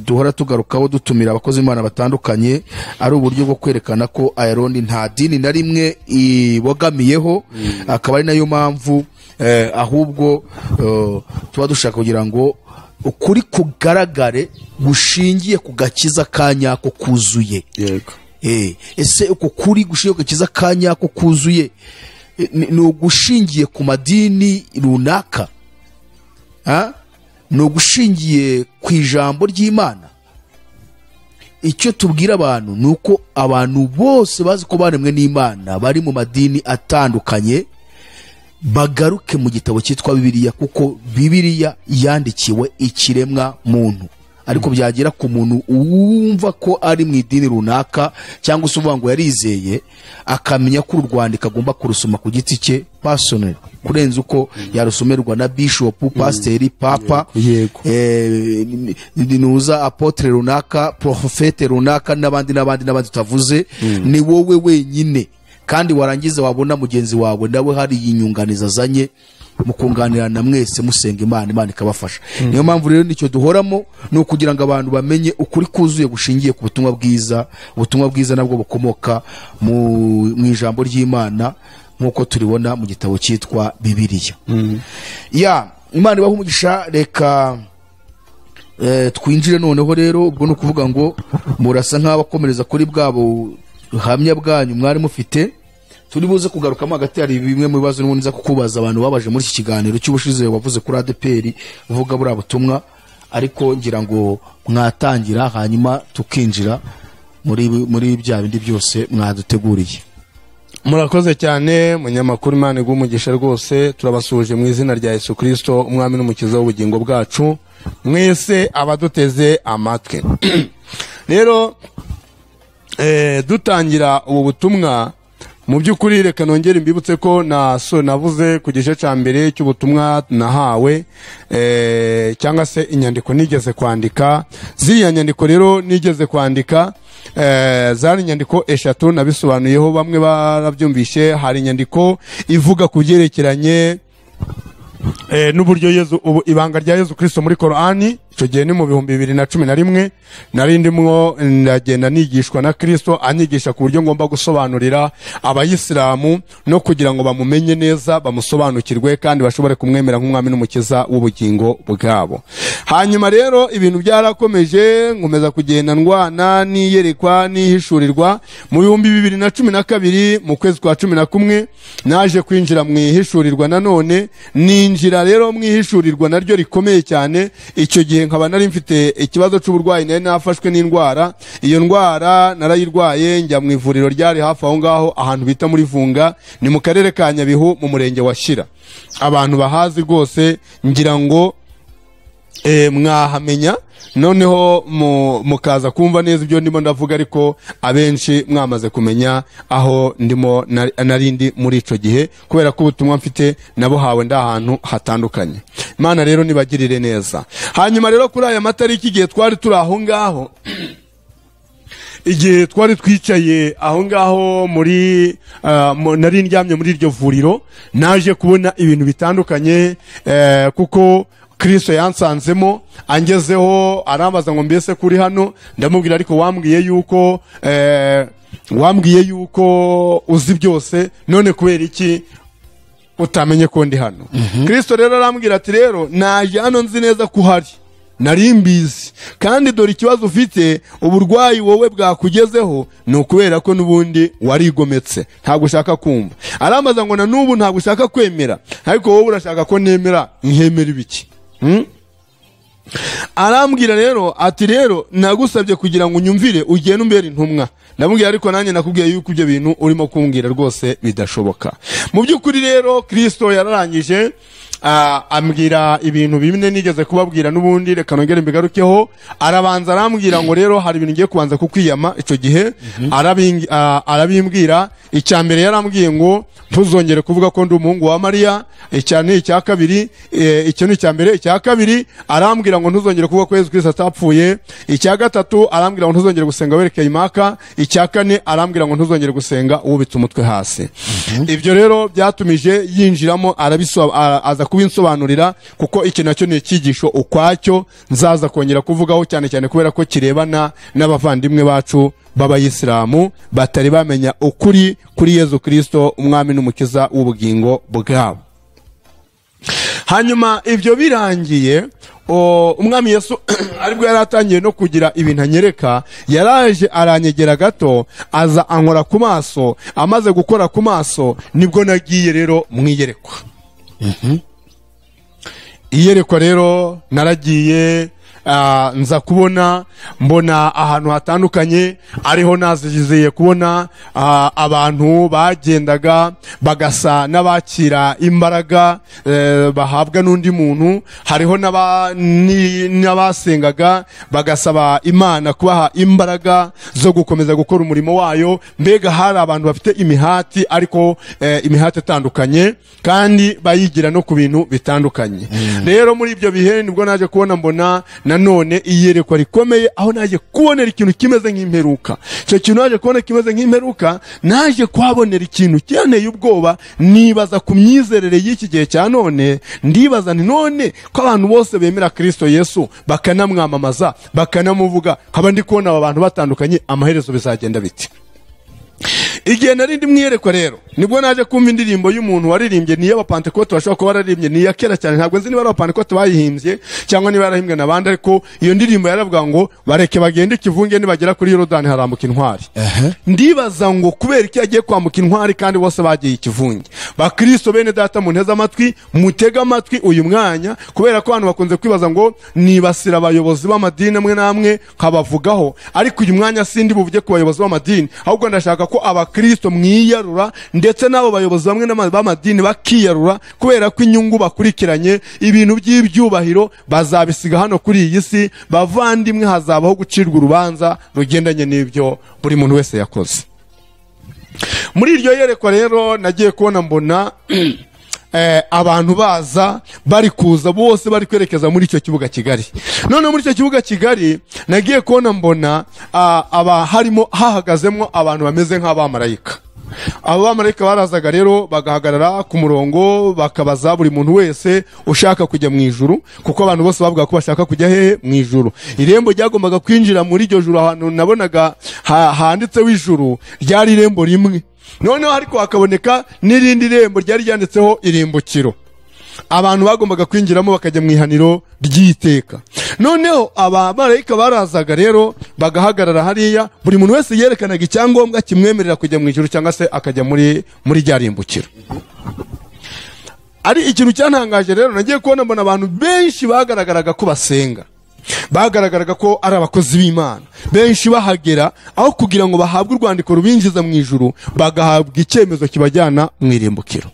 duhora tugarukaho dutumira abakozi Imana batandukanye ari uburyo bwo kwerekana ko AYALONI nta dini na rimwe ibogamiyeho. Akaba ari nayo mpamvu ahubwo tuba dushaka kugira ngo ukuri kugaragare gushingiye ku gakiza kanyako kuzuye. Ese uko kuri gushingiye ku gakiza kanyako kuzuye ni ugushingiye ku madini runaka? Ni ugushingiye ku ijambo ry'Imana? Icyo tubwira abantu ni uko abantu bose bazi ko baremwe n'Imana bari mu madini atandukanye bagaruke mu gitabo cyitwa Bibiliya, kuko Bibiliya yandikiwe ikiremwa muntu. Ariko byagera ku muntu wumva ko ari mu idini runaka cyangwa se uvuga ngo yarizeye akamenya ko urwandiko agomba kurusoma ku giti cye personal kurenza uko yarusomerwa na bishop, pasteur, papa, nuza apotre runaka, profete runaka n'abandi tutavuze. Ni wowe wenyine, kandi warangiza wabona mugenzi wawe nawe hari inyunganiza azanye mukunganirana mwese musenga Imana ikabafasha. Niyo mpamvu rero nicyo duhoramo no kugira ngo abantu bamenye ukuri kuzuye gushingiye ku butumwa bwiza. Ubutumwa bwiza nabwo bukomoka mu ijambo ry'Imana nkuko turibona mu gitabo cyitwa Bibiliya. Imana ibaha umugisha. Reka twinjire noneho rero. Ubwo no kuvuga ngo murasa nk'abakomereza kuri bwabo hamya bwanyu mwari mufite. Turi buze kugarukamo hagati hari bimwe mu bibazo n'ubundi kukubaza abantu babaje muri iki kiganiro cy'ubushize wavuze kuri ADPR uvuga buri butumwa, ariko ngira ngo mwatangira hanyuma tukinjira muri bya bindi byose mwaduteguriye. Murakoze cyane munyamakuru. Imana igumugisha rwose. Turabasuje mu izina rya Yesu Kristo umwami n'umukiza w'ubugingo bwacu, mwese abaduteze amatwi. Rero dutangira ubu butumwa, mu by'ukuri reka nongere imbibutse ko navuze ku gice cya mbere cy'ubutumwa nahawe cyangwa se inyandiko nigeze kwandika. Ziriya nyandiko rero nigeze kwandika zari inyandiko eshatu nabisobanuyeho, bamwe barabyumvishe. Hari inyandiko ivuga ku byerekeranye n'uburyo ibanga rya Yesu Kristo muri Korani. Icyo gihe ni mu 2011 nari ndimwo ndagenda nigishwa na Kristo, anyigisha ku buryo ngomba gusobanurira abayisilamu no kugira ngo bamumenye neza, bamusobanukirwe kandi bashobore kumwemera nk'umwami n'umukiza w'ubugingo bwabo. Hanyuma rero ibintu byarakomeje, nkomeza kugenda ndwana niyerekwa nihishurirwa. Mu 2012 mu kwezi kwa 11 naje kwinjira mu ihishurirwa nanone. Ninjira rero mu ihishurirwa naryo rikomeye cyane. Icyo gihe gihe nkaba nari mfite ikibazo cy'uburwayi nari nafashwe n'indwara. Iyo ndwara narayirwaye njya mu ivuriro ryari hafi aho ngaho ahantu bita muri Vunga, ni mu karere ka Nyabihu mu murenge wa Shira. Abantu bahazi rwose ngira ngo mwahamenya, noneho mukaza kumva neza ibyo ndimo ndavuga, ariko abenshi mwamaze kumenya aho ndimo narindi muri ico gihe, kubera ko ubutumwa mfite nabuhawe ndahantu hatandukanye. Imana rero nibagirire neza. Hanyuma rero kuri aya matariki igihe twari turi aho ngaho, igihe twari twicaye aho ngaho muri nari ndyamye muri iryo vuriro, naje kubona ibintu bitandukanye kuko Kristo yansanzemo angezeho arambaza ngo mbese kuri hano, ndamubwira ariko wambwiye yuko uzi byose, none kubera iki utamenye ko ndi hano? Kristo rero arambwira ati rero naje hano nzi neza ko uhari, nari mbizi, kandi dore ikibazo ufite, uburwayi wowe bwakugezeho ni ukubera ko n'ubundi warigometse, ntabwo ushaka kumva. Arambaza ngo na n'ubu ntabwo ushaka kwemera, ariko wowe urashaka ko nemera, nkemera ibiki? Arambwira rero ati rero nagusabye kugira ngo unyumvire ugende umbere intumwa. Ndamubwira ariko nanjye nakubwiye yuko ibyo bintu urimo kumbwira rwose bidashoboka. Mu by'ukuri rero Kristo yararangije ambwira ibintu bimwe nigeze kubabwira n'ubundi, reka nongere mbigarukeho. Arabanza arambwira ngo rero hari ibintu ngiye kubanza kukwiyama. Ico gihe arabimbwira. Icya mbere yarambwiye ngo ntuzongere kuvuga ko ndi umuhungu wa Mariya. Icya kabiri, icyo ni icya mbere. Icya kabiri arambwira ngo ntuzongere kuvuga ko Yesu Kristo atapfuye. Icya gatatu arambwira ngo ntuzongere gusenga werekeye Imaka. Icya kane arambwira ngo ntuzongere gusenga wubitse umutwe hasi. Ibyo rero byatumije yinjiramo aza kubinsobanurira, kuko iki nacyo ni ikigisho ukwacyo nzaza kongera kuvugaho, cyane cyane kubera ko kirebana n'abavandimwe bacu b'Abayisilamu batari bamenya ukuri kuri Yesu Kristo umwami n'umukiza w'ubugingo bwabo. Hanyuma ibyo birangiye, umwami Yesu aribwo yaratangiye no kugira ibintu anyereka. Yaraje aranyegera gato, aza ankora ku maso. Amaze gukora ku maso nibwo nagiye rero mwiyerekwa. Iyerekwa rero naragiye nza kubona, mbona ahantu hatandukanye, ariho nazizeye kubona abantu bagendaga bagasa n'abakira imbaraga bahabwa n'undi muntu. Hariho n'abasengaga bagasaba Imana kubaha imbaraga zo gukomeza gukora umurimo wayo. Mbega hari abantu bafite imihati, ariko imihati itandukanye, kandi bayigira no ku bintu bitandukanye. Rero muri ibyo bihe nibwo naje kubona, mbona nanone iyerekwa rikomeye, aho naje kubonera ikintu kimeze nk'imperuka. Icyo kintu naje kubona kimeze nk'imperuka, naje kuhabonera ikintu cyanteye ubwoba. Nibaza ku myizerere y'iki gihe cya none, ndibaza nti none ko abantu bose bemera Kristo Yesu bakanamwamamaza bakanamuvuga, nkaba ndi kubona aba bantu batandukanye, amaherezo bizagenda biti? Igihe narindi mwiyerekwa rero nibwo naje kumva indirimbo y'umuntu waririmbye, niyo abapantekote bashobora kuba bararimbye, niya kera cyane. Ntabwo nzi niba ari abapantekote bayihimbye cyangwa niba yarahimbwe n'abandi, ariko iyo ndirimbo yaravuga ngo bareke bagende ikivunge, nibagera kuri Yorodani harambuka intwari. Ndibaza ngo kubera iki yagiye kwambuka intwari kandi bose bagiye ikivunge? Bakristo bene data munteze amatwi, mutega amatwi uyu mwanya, kubera ko abantu bakunze kwibaza ngo nibasira abayobozi b'amadini amwe namwe kabavugaho, ariko uyu mwanya sindi buvuge ku bayobozi b'amadini, ahubwo ndashaka ko Abakristo mwiyarura, ndetse n'abo bayobozi bamwe b'amadini bakiyarura, kubera ko inyungu bakurikiranye, ibintu by'ibyubahiro bazabisiga hano kuri iyi si. Bavandimwe, hazabaho gucirwa urubanza rugendanye n'ibyo buri muntu wese yakoze. Muri iryo yerekwa rero nagiye kubona, mbona abantu baza bari kuza bose bari kwerekeza muri icyo kibuga Kigali. None muri icyo kibuga Kigali nagiye kubona, mbona harimo hahagazemo abantu bameze nk'abamarayika. Abo bamarayika barazaga rero bagahagarara ku murongo, bakabaza buri muntu wese ushaka kujya mu ijuru, kuko abantu bose bavuga ko bashaka kujya hehe? Mu ijuru. Irembo ryagombaga kwinjira muri iryo juru, ahantu nabonaga handitseho ijuru ryari irembo rimwe. Noneho ariko hakaboneka n'irindi rembo ryari ryanditseho irimbukiro. Abantu bagombaga kwinjiramo bakajya mu ihaniro ry'iteka. Noneho abamarayika barazaga rero bagahagarara hariya, buri muntu wese yerekanaga icyangombwa kimwemerera kujya mu ijuru cyangwa se akajya muri rya rimbukiro. Ari ikintu cyantangaje rero, nagiye kubona mbona abantu benshi bagaragaraga ko basenga. bagaragaraga ko ari abakozi b'Imana. Benshi bahagera aho kugira ngo bahabwe urwandiko rubinjiza mu ijuru, bagahabwa icyemezo kibajyana mu irimbukiro.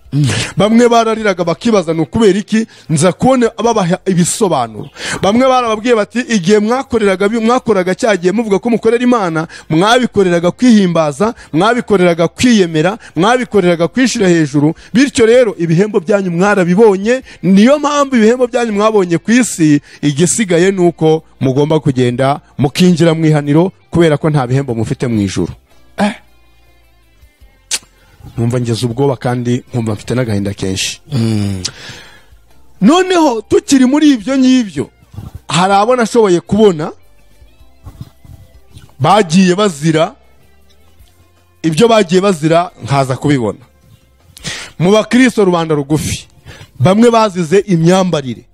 Bamwe barariraga bakibaza ni ukubera iki, nza kubona babaha ibisobanuro. Bamwe barababwiye bati igihe mwakoraga cyagiye muvuga ko mukorera Imana, mwabikoreraga kwihimbaza, mwabikoreraga kwiyemera, mwabikoreraga kwishira hejuru, bityo rero ibihembo byanyu mwarabibonye, niyo mpamvu ibihembo byanyu mwabonye ku isi, igisigaye nuko mugomba kugenda mukinjira mu ihaniro kubera ko nta bihembo mufite mu ijuru. Numva ngeze ubwoba kandi nkumva mfite n'agahinda kenshi. Noneho tukiri muri ibyo ngibyo, hari abo nashoboye kubona bagiye bazira ibyo bagiye bazira, nkaza kubibona mu bakristo rubanda rugufi. Bamwe bazize imyambarire.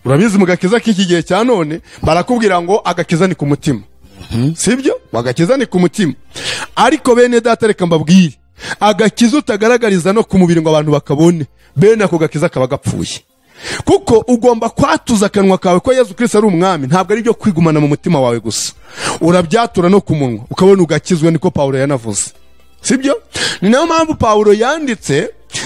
Urabizi mu gakiza k'iki gihe cya none barakubwira ngo agakiza ni ku mutima. Sibyo? Agakiza ni ku mutima. Ariko bene data reka mbabwire, agakiza utagaragariza no ku mubiri ngo abantu bakabone, bene ako gakiza kaba gapfuye. Kuko ugomba kwatuza akanwa kawe ko Yesu Kristo ari umwami, ntabwo ari byo kwigumana mu mutima wawe gusa. Urabyatura no ku munwa ukabona ugakizwa, niko Paulo yanavuze. Sibyo? Ni nayo mpamvu Paulo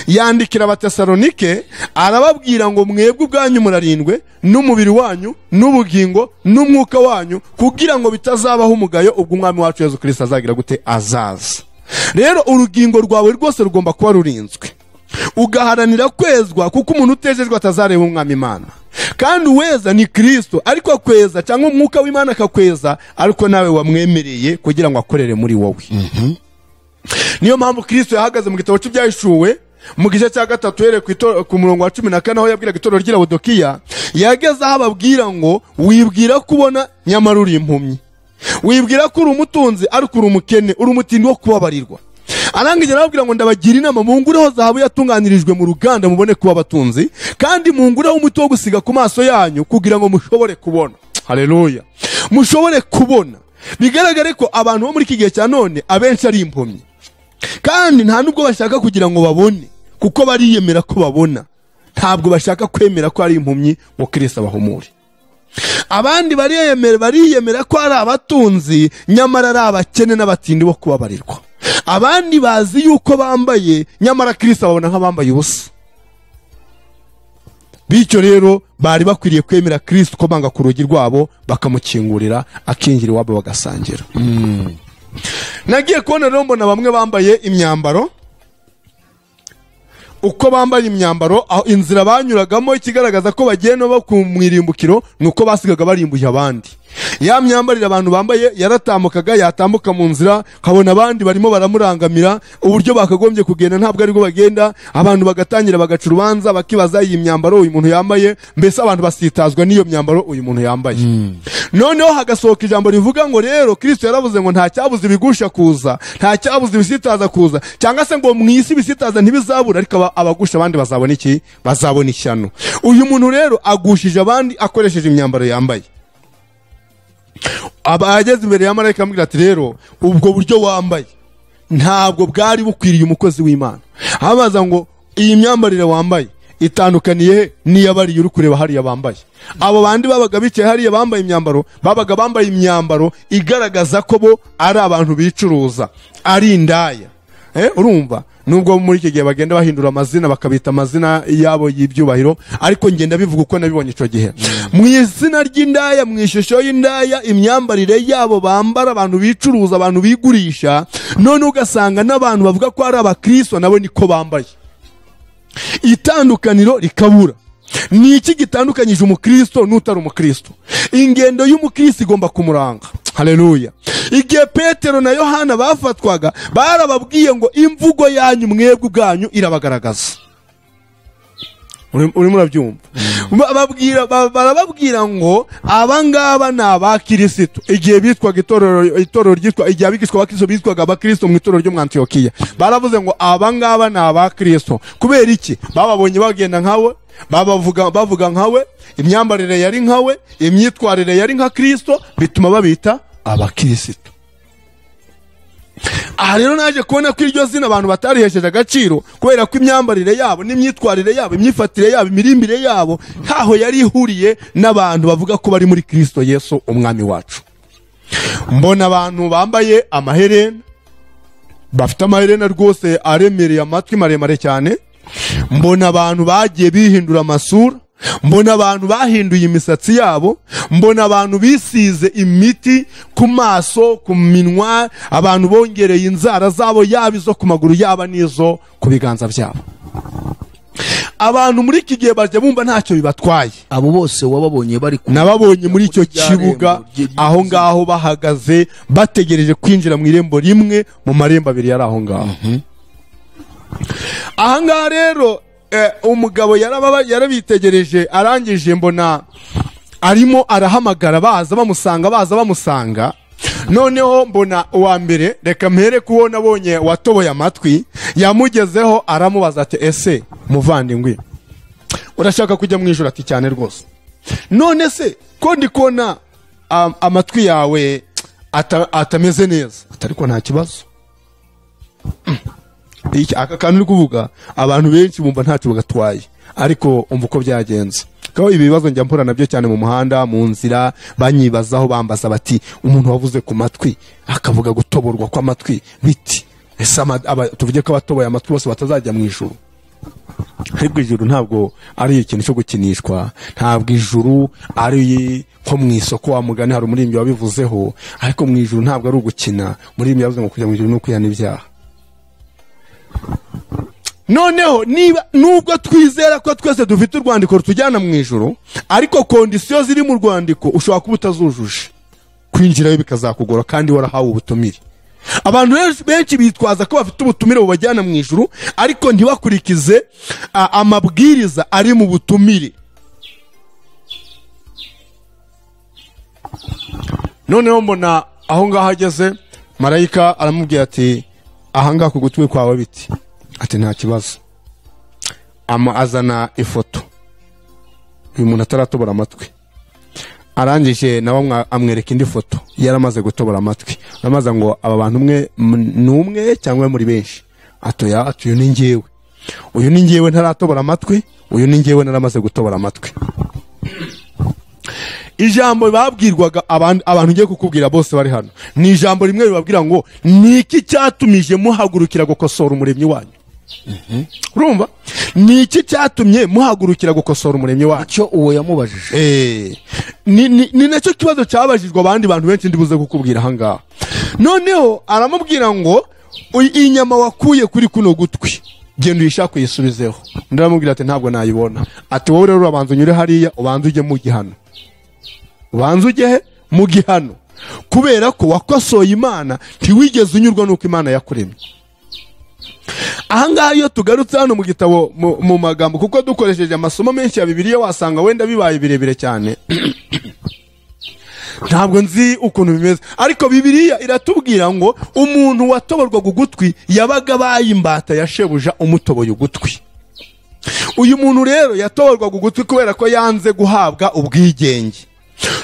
yandikira Abatesalonike arababwira ngo mwebwe ubwanyu murarindwe n'umubiri wanyu n'ubugingo n'umwuka wanyu, kugira ngo bitazabaho umugayo ubwo umwami wacu Yesu Kristo azagira gute, azaza. Rero urugingo rwawe rwose rugomba kuba rurinzwe, ugaharanira kwezwa, kuko umuntu utejejwe atazareba umwami Imana. Kandi uweza ni Kristo, ariko akweza cyangwa umwuka w'Imana akakweza, ariko nawe wamwemereye kugira ngo akorere muri wowe. Niyo mpamvu Kristo yahagaze mu gitabo cy'Ibyahishuwe mu gice cya 3 here ku murongo wa 14 aho yabwiraga itorero ry'i Laodikiya, yageze aho ababwira ngo wibwira kubona nyamara uri impumyi, wibwira ko uri umutunzi ariko uri umukene, uri umutindi wo kubabarirwa. Arangije arababwira ngo ndabagira inama, mungureho zahabu yatunganirijwe mu ruganda mubone kuba abatunzi, kandi mungureho umuti wo gusiga ku maso yanyu kugira ngo mushobore kubona. Haleluya! Mushobore kubona. Bigaragare ko abantu bo muri iki gihe cya none abenshi ari impumyi, kandi nta nubwo bashaka kugira ngo babone, kuko bariyemera ko babona, ntabwo bashaka kwemera ko ari impumyi ngo Kristo abahumure. Abandi bariyemera ko ari abatunzi, nyamara ari abakene n'abatindi bo kubabarirwa. Abandi bazi yuko bambaye, nyamara Kristo ababona nk'abambaye ubusa. Bityo rero bari bakwiriye kwemera Kristo ko banga ku rugi rwabo bakamukingurira, akinjira iwabo bagasangira. Nagiye kubona rero mbona bamwe bambaye imyambaro, uko bambaye imyambaro aho inzira banyuragamo ikigaragaza ko bagiye no ku mwirimbukiro, nuko basigaga barimbuye abandi. Ya myambarire abantu bambaye yaratambukaga, yatambuka mu nzira, kabona abandi barimo baramurangamira, uburyo bakagombye kugenda ntabwo ari bwo bagenda. Abantu bagatangira bagaca urubanza bakibaza iyi myambaro uyu muntu yambaye, mbese abantu basitazwa n'iyo myambaro uyu muntu yambaye. Noneho hagasohoka ijambo rivuga ngo rero Kristo yaravuze ngo nta cyabuze ibigusha kuza, nta cyabuze ibisitaza kuza, cyangwa se ngo mu isi ibisitaza ntibizabura, ariko abagusha abandi bazabona iki? Bazabona ishyano. Uyu muntu rero agushije abandi akoresheje imyambaro yambaye. Abageze imbere ya marayika amubwira ati rero ubwo buryo wambaye ntabwo bwari bukwiriye umukozi w'Imana. Abaza ngo iyi myambarire wambaye itandukaniye n'iyabariye uri kureba hariya bambaye. Abo bandi babaga bicaye hariya bambaye imyambaro, babaga bambaye imyambaro igaragaza ko bo ari abantu bicuruza, ari indaya. Urumva? Nubwo muri iki gihe bagenda bahindura amazina bakabita amazina yabo y'ibyubahiro, ariko ngenda bivuga uko nabibonye ico gihe. Mu izina ry'indaya, mu ishusho y'indaya, imyambarire yabo bambara, abantu bicuruza, abantu bigurisha, none ugasanga n'abantu bavuga ko ari abakristo nabo niko bambaye. Itandukaniro rikabura. Ni iki gitandukanyije umukristo n'utari umukristo? Ingendo y'umukristo igomba kumuranga. Haleluya! Igihe Petero na Yohana bafatwaga, barababwiye ngo imvugo yanyu mwebwe ubwanyu irabagaragaza. Uri murabyumva? Barababwira ngo abangaba ni abakristo. Igihe bitwaga itorero ryitwa, igihe abigishwa bakristo bitwaga abakristo mu itorero ryo mu Antiokiya, baravuze ngo abangaba ni abakristo. Kubera iki? Bababonye bagenda nkawe, bavuga nkawe, imyambarire yari nkawe, imyitwarire yari nka Kristo, bituma babita abakristo. aha rero naje kubona ko iryo zina abantu batarihesheje agaciro kubera ko imyambarire yabo n'imyitwarire yabo imyifatire yabo imirimbire yabo ntaho yari ihuriye n'abantu bavuga ko bari muri Kristo Yesu umwami wacu. Mbona abantu bambaye amaherena, bafite amaherena rwose aremereye amatwi maremare cyane. Mbona abantu bagiye bihindura amasura, mbona abantu bahinduye imisatsi yabo, mbona abantu bisize imiti ku maso, ku minwa, abantu bongereye inzara zabo yaba izo ku maguru yaba n'izo ku biganza byabo. Abantu muri iki gihe baje bumva ntacyo bibatwaye. Abo bose wababonye bari nababonye muri icyo kibuga aho ngaho bahagaze bategereje kwinjira mu irembo rimwe mu marembo abiri yari aho ngaho. Aha ngaha rero umugabo yarabitegereje arangije mbona arimo arahamagara baza bamusanga. Noneho mbona uwa mbere reka mpere kuwo nabonye watoboye amatwi yamugezeho aramubaza ati ese muvandingwe urashaka kujya mu ijuru? Ati cyane rwose. None se ko ndi kona amatwi yawe atameze neza? Atariko nta kibazo. Aka kantu uri kuvuga abantu benshi bumva ntacyo bagatwaye, ariko umva uko byagenze. Kaho ibi bibazo njya mpura nabyo cyane mu muhanda, mu nzira, banyibazaho bambaza bati umuntu wavuze ku matwi akavuga gutoborwa kw'amatwi biti, ese tuvuge ko abatoboye amatwi bose batazajya mu ijuru? Ariko ijuru ntabwo ari ikintu cyo gukinishwa, ntabwo ijuru ari nko mu isoko wa mugani hari umurimbyi wabivuzeho, ariko mu ijuru ntabwo ari ugukina. Umurimbyi yavuze ngo kujya mu ijuru no kwihana ibyaha. Noneho nubwo twizera ko twese dufite urwandiko rutujyana mu ijuru, ariko kondisiyo ziri mu rwandiko ushobora kuba utazujuje, kwinjirayo bikazakugora kandi warahawe ubutumire. Abantu benshi bitwaza ko bafite ubutumire bubajyana mu ijuru, ariko ntibakurikize amabwiriza ari mu butumire. Noneho mbona aho ngaho ageze, marayika aramubwira ati aha ngaha ku gutwi kwawe biti? Ati nta kibazo. Azana ifoto uyu muntu ataratobora amatwi. Arangije nawe amwereka indi foto yaramaze gutobora amatwi. Amaza ngo aba bantu umwe cyangwa muri benshi? Atoya, atuyo ni njyewe. Uyu ni njyewe ntaratobora amatwi, uyu ni njyewe naramaze gutobora amatwi. Ijambo babwirwaga abantu ngiye kukubwira bose bari hano ni ijambo rimwe ribabwira ngo niki cyatumije muhagurukira gukosora umuremyi wanyu. Urumva? Niki cyatumye muhagurukira gukosora umuremyi wanyu? Cyo uwo yamubajije. Ni nacyo kibazo cyabajijwe abandi bantu benshi ndibuze kukubwira aha ngaha. Noneho aramubwira ngo inyama wakuye kuri kuno gutwi genda uyishaka uyisubizeho. Ndaramubwira ati ntabwo nayibona. Ati wowe rero urabanza unyure hariya ubanza ujye mu gihano. Ubanza ujye mu gihano kubera ko wakosoye Imana ntiwigeze unyurwa nuko Imana yakuremye. Aha ngaha iyo tugarutse hano mu gitabo mu magambo, kuko dukoresheje amasomo menshi ya Bibiliya wasanga wenda bibaye birebire cyane ntabwo nzi ukuntu bimeze, ariko Bibiliya iratubwira ngo umuntu watoborwaga ugutwi yabaga bayimbata yashebuja umutoboye ugutwi. Uyu muntu rero yatoborwaga ugutwi kubera ko yanze guhabwa ubwigenge.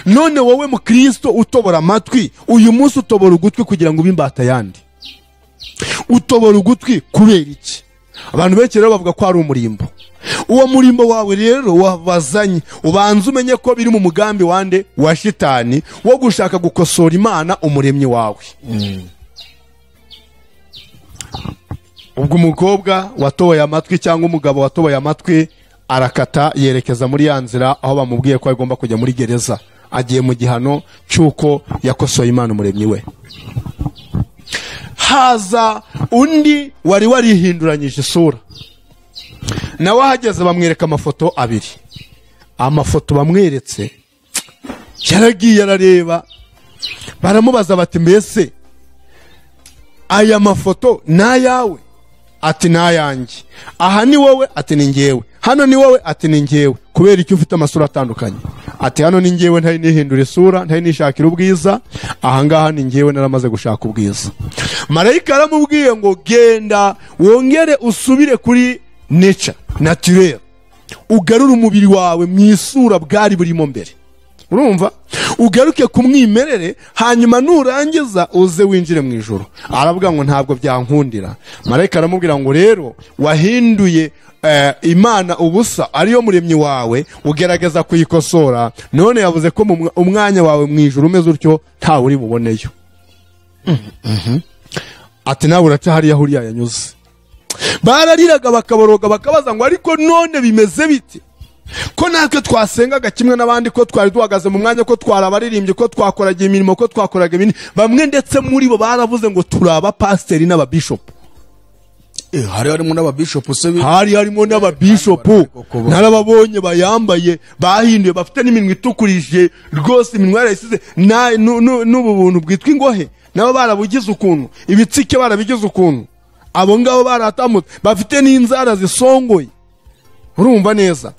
None wowe mu Kristo utobora amatwi, uyu munsi utobora ugutwi kugira ngo ubimbata yandi. Utobora ugutwi kubera iki? Abantu benshi rero bavuga ko ari umurimbo. Uwo murimbo wawe rero wabazanye, ubanza umenye ko biri mu mugambi wande wa shitani wo gushaka gukosora Imana umuremyi wawe. Ubwo umukobwa watoboye amatwi cyangwa umugabo watoboye amatwi arakata yerekeza muri ya nzira aho bamubwiye ko agomba kujya muri gereza. Agiye mu gihano cyuko yakosoye Imana umuremyi we. Haza undi wari warihinduranyije isura, nawe ahageze bamwereka amafoto abiri. Amafoto bamweretse yaragiye arareba, baramubaza bati mbese aya mafoto nayawe? Ati nayanjye. Aha ni wowe? Ati ni njyewe. Hano ni wowe? Ati ni njyewe. Kubera icyo ufite amasura atandukanye? Ati hano ni njyewe ntari nihindura isura, ntari nishakira ubwiza, aha ngaha ni njyewe naramaze gushaka ubwiza. Marayika aramubwiye ngo genda wongere usubire kuri nature, naturel, ugarure umubiri wawe mu isura bwari burimo mbere. urumva, ugaruke ku mwimerere, hanyuma nurangiza uze winjire mu ijuru. Aravuga ngo ntabwo byankundira. Marayika aramubwira ngo rero wahinduye Imana ubusa ariyo muremyi wawe, ugerageza kuyikosora, none yavuze ko umwanya wawe mu ijuru umeze utyo ntawe uri buboneyo. Ati nawe uraca hariya huriya yanyuze. Barariraga bakaboroga bakabaza ngo ariko none bimeze bite, ko natwe twasengaga kimwe n'abandi, ko twari duhagaze mu mwanya, ko twarabaririmbye, ko twakoraga imirimo, ko twakoraga ibindi. Bamwe ndetse muri bo baravuze ngo turaba pasiteri n'ababishopu. Hari harimo n'ababishopu se? Hari harimo n'ababishopu, narababonye bayambaye, bahinduye, bafite n'iminwa itukurije rwose, iminwa yarayisize n'ubu buntu bwitwa ingohe, nabo barabugize ukuntu, ibitsike barabigize ukuntu, abo ngabo baratamutse, bafite n'inzara zisongoye. Urumva neza.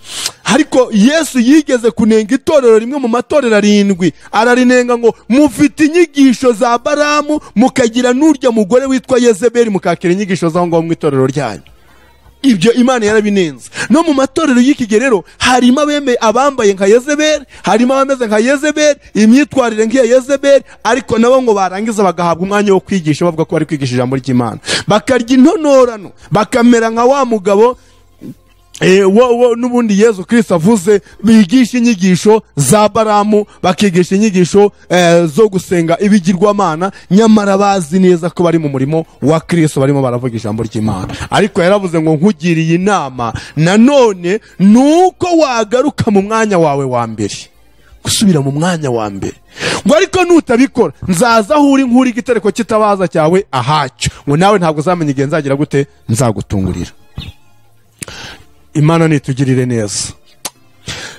Ariko Yesu yigeze kunenga itorero rimwe mu matorero 7, ararinenga ngo mufite inyigisho za Baramu, mukagira n'urya mugore witwa Yezebeli, mukakira inyigisho zaho ngo mu itorero ryanyu. Ibyo Imana yarabinenze. No mu matorero y'iki rero harimo abambaye nka Yezebeli, harimo abameze nka Yezebeli, imyitwarire nk'iya Yezebeli, ariko nabo ngo barangiza bagahabwa umwanya wo kwigisha, bavuga ko bari kwigisha ijambo ry'Imana, bakarya intonorano, bakamera nka wa mugabo n'ubundi Yesu Kristo avuze, bigisha inyigisho za Baramu, bakigisha inyigisho zo gusenga ibigirwamana, nyamara bazi neza ko bari mu murimo wa Kristo, barimo baravuga ijambo ry'Imana. Ariko yaravuze ngo nkugiriye inama nanone nuko wagaruka mu mwanya wawe wa mbere, gusubira mu mwanya wa mbere. Ngo ariko nutabikora nzaza aho uri nk'uri igitereko kitabaza cyawe ahacyo, ngo nawe ntabwo uzamenya igihe nzagira gute nzagutungurira. Imana nitugirire neza.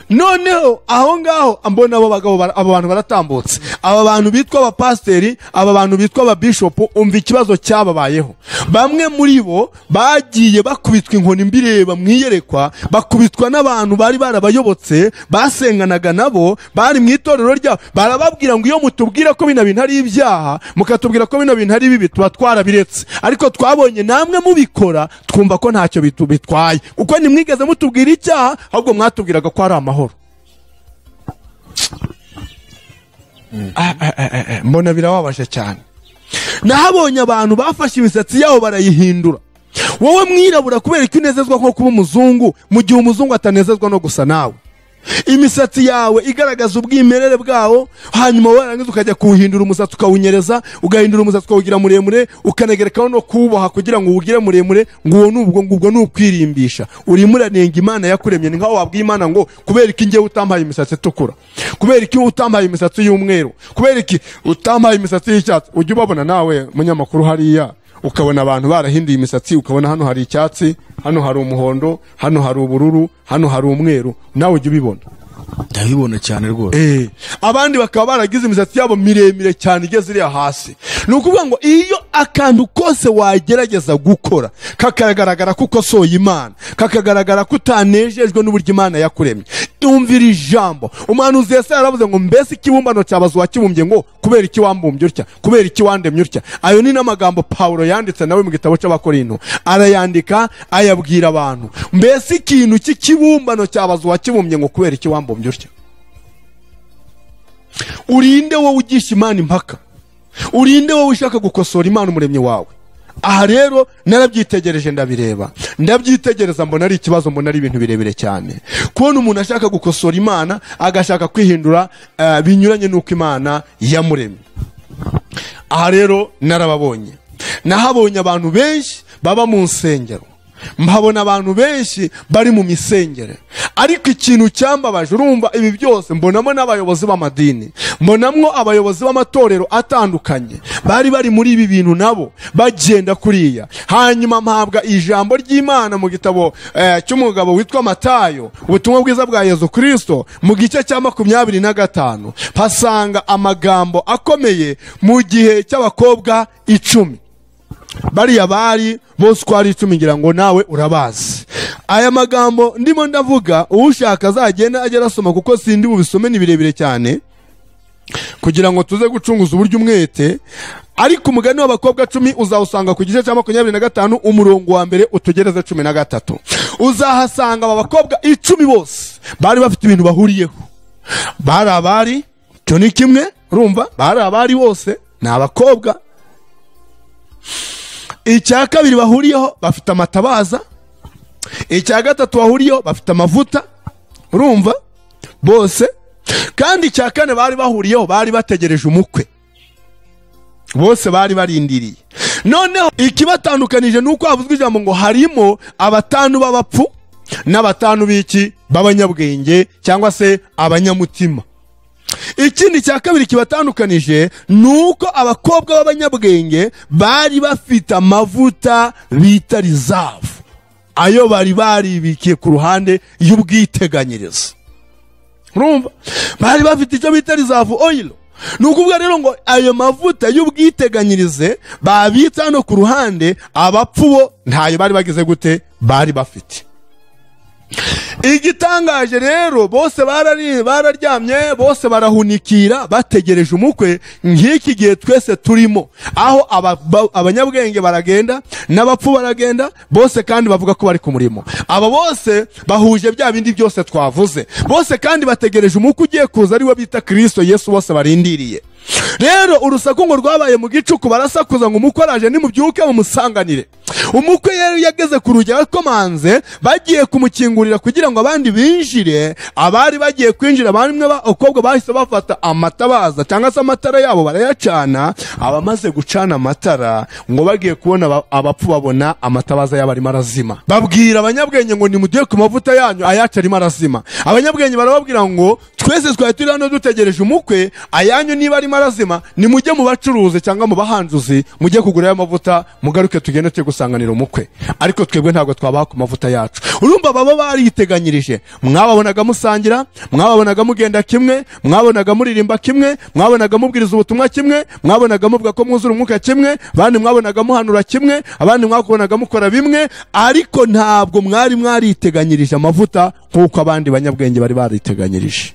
Noneho aho ngaho ambona abo bantu baratambutse, aba bantu bitwa abapasiteri, aba bantu bitwa ababishopu. Umva ikibazo cyababayeho. Bamwe muri bo bagiye bakubitwa inkoni mbireba mwiyerekwa, bakubitwa n'abantu bari barabayobotse, basenganaga nabo, bari mu itorero ryabo. Barababwira ngo iyo mutubwira ko bino bintu ari ibyaha, mukatubwira ko bino bintu ari bibi, tuba twarabiretse, ariko twabonye namwe mubikora, twumva ko ntacyo bitwaye, kuko nimwigeze mutubwira icyaha, ahubwo mwatubwiraga ko ari amahoro. Mbona birababaje cyane. Nahabonye abantu bafashe imisatsi yabo barayihindura. Wowe mwirabura kubera ko unezezwa nko kuba umuzungu, mu gihe umuzungu atanezezwa no gusa nawe. Imisatsi yawe igaragaza ubwimerere bwawo, hanyuma warangiza ukajya kuhindura umusatsi ukawunyereza, ugahindura umusatsi ukawugira muremure, ukanegerekaho no kubaha kugira ngo uwugire muremure, ngo ngubwo nukwirimbisha. Urimo uranenga Imana yakuremye. Ni nkaho wabwiye Imana ngo kubera iki ngiye utampaye imisatsi itukura, kubera iki utampaye imisatsi y'umweru, kubera iki utampaye imisatsi y'icyatsi. Ujye ubabona nawe munyamakuru hariya, ukabona abantu barahinduye imisatsi, ukabona hano hari icyatsi, hano hari umuhondo, hano hari ubururu, hano hari umweru, nawe ujye ubibona. Ndabibona cyane rwose. Abandi bakaba baragize imisatsi yabo miremire cyane igeze iriya hasi. Ni ukuvuga ngo iyo akantu kose wagerageza gukora kakagaragara ko ukosoye Imana, kakagaragara ko utanejejwe n'uburyo Imana yakuremye, umvira ijambo. Umuhanuzi Yesaya yaravuze ngo mbese ikibumbano cyabaza uwakibumbye ngo kubera iki wambumbye utya, kubera iki wandemye utya. Ayo ni n'amagambo Pawulo yanditse nawe mu gitabo cy'Abakorinto, arayandika ayabwira abantu. Mbese ikintu cy'ikibumbano cyabaza uwakibumbye ngo kubera iki wambumbye utya. Urinde wowe ugisha Imana impaka, urinde wowe ushaka gukosora Imana umuremyi wawe. Aha rero narabyitegereje ndabireba, ndabyitegereza mbona ari ikibazo, mbona ari ibintu birebire cyane. Kubona umuntu ashaka gukosora Imana, agashaka kwihindura binyuranye n'uko Imana yamuremye. Aha rero narababonye. Nahabonye abantu benshi baba mu nsengero, mbabona abantu benshi bari mu misengere. Ariko ikintu cyambabaje, urumva ibi byose mbonamo n'abayobozi b'amadini, mbonamwo abayobozi b'amatorero atandukanye, bari muri ibi bintu nabo bagenda kuriya. Hanyuma mpabwa ijambo ry'Imana mu gitabo cy'umugabo witwa Matayo, ubutumwa bwiza bwa Yesu Kristo, mu gice cya 25, pasanga amagambo akomeye mu gihe cy'abakobwa 10. Bariya bari bose ko ari 10, ngira ngo nawe urabazi. Aya magambo ndimo ndavuga, ushaka azagenda agera asoma, kuko sindi bubisome ni birebire cyane, kugira ngo tuze gucunguza uburyo umwete. Ariko umugani w'abakobwa 10 uzawusanga ku gice cya 25 umurongo wa mbere utugereze 13. Uzahasanga aba bakobwa 10 bose bari bafite ibintu bahuriyeho. bari abari, cyo ni kimwe, urumva bari abari bose ni abakobwa. Icya kabiri bahuriyeho bafite amatabaza. Icya gatatu bahuriyeho bafite amavuta, urumva bose. Kandi icya kane bari bahuriyeho bari bategereje umukwe, bose bari barindiriye. Noneho ikibatandukanije nuko havuzwe ijambo ngo harimo abatanu b'abapfu n'abatanu b'iki b'abanyabwenge cyangwa se abanyamutima. Ikindi cya kabiri kibatandukanije nuko abakobwa b'abanyabwenge bari bafite amavuta bita reserve, ayo bari baribikiye ku ruhande y'ubwiteganyirize. Urumva bari bafite icyo bita reserve oil. Nukuvuga rero ngo ayo mavuta y'ubwiteganyirize babitsa no ku ruhande, abapfu bo ntayo bari bagize gute bari bafite. Igitangaje rero bose bararyamye, bose barahunikira bategereje umukwe. Nk'iki gihe twese turimo, aho abanyabwenge baragenda n'abapfu baragenda, bose kandi bavuga ko bari ku murimo. Aba bose bahuje bya bindi byose twavuze, bose kandi bategereje umukwe ugiye kuza ari we bita Kristo Yesu, bose barindiriye. Rero urusaku ngo rwabaye mu gicuku, barasakuza ngo umukwe araje, nimubyuke mumusanganire. Umukwe yari yageze ku rugi akomanze, bagiye kumukingurira kugira ngo abandi binjire. Abari bagiye kwinjira bamwe bakobwa bahise bafata amatabaza cyangwa se amatara yabo barayacana. Abamaze gucana amatara ngo bagiye kubona abapfu babona amatabaza yabo arimo arazima. Babwira abanyabwenge ngo nimugiye ku mavuta yanyu ayacu arimo arazima. Abanyabwenge barababwira ngo twese twari turi hano dutegereje umukwe, ayanyu niba arimo arazima nimujye mu bacuruzi cyangwa mu bahanjuzi mujye kugura amavuta, mugaruke tugende tuje gusanganira umukwe, ariko twebwe ntabwo twabaha ku mavuta yacu. Urumva baba bariteganyirije. Mwababonaga musangira, mwababonaga mugenda kimwe, mwabonaga muririmba kimwe, mwabonaga mubwiriza ubutumwa kimwe, mwabonaga muvuga ko mwuzura umwuka kimwe, abandi mwabonaga muhanura kimwe, abandi mwabonaga mukora bimwe, ariko ntabwo mwariteganyirije amavuta nk'uko abandi banyabwenge bari bariteganyirije.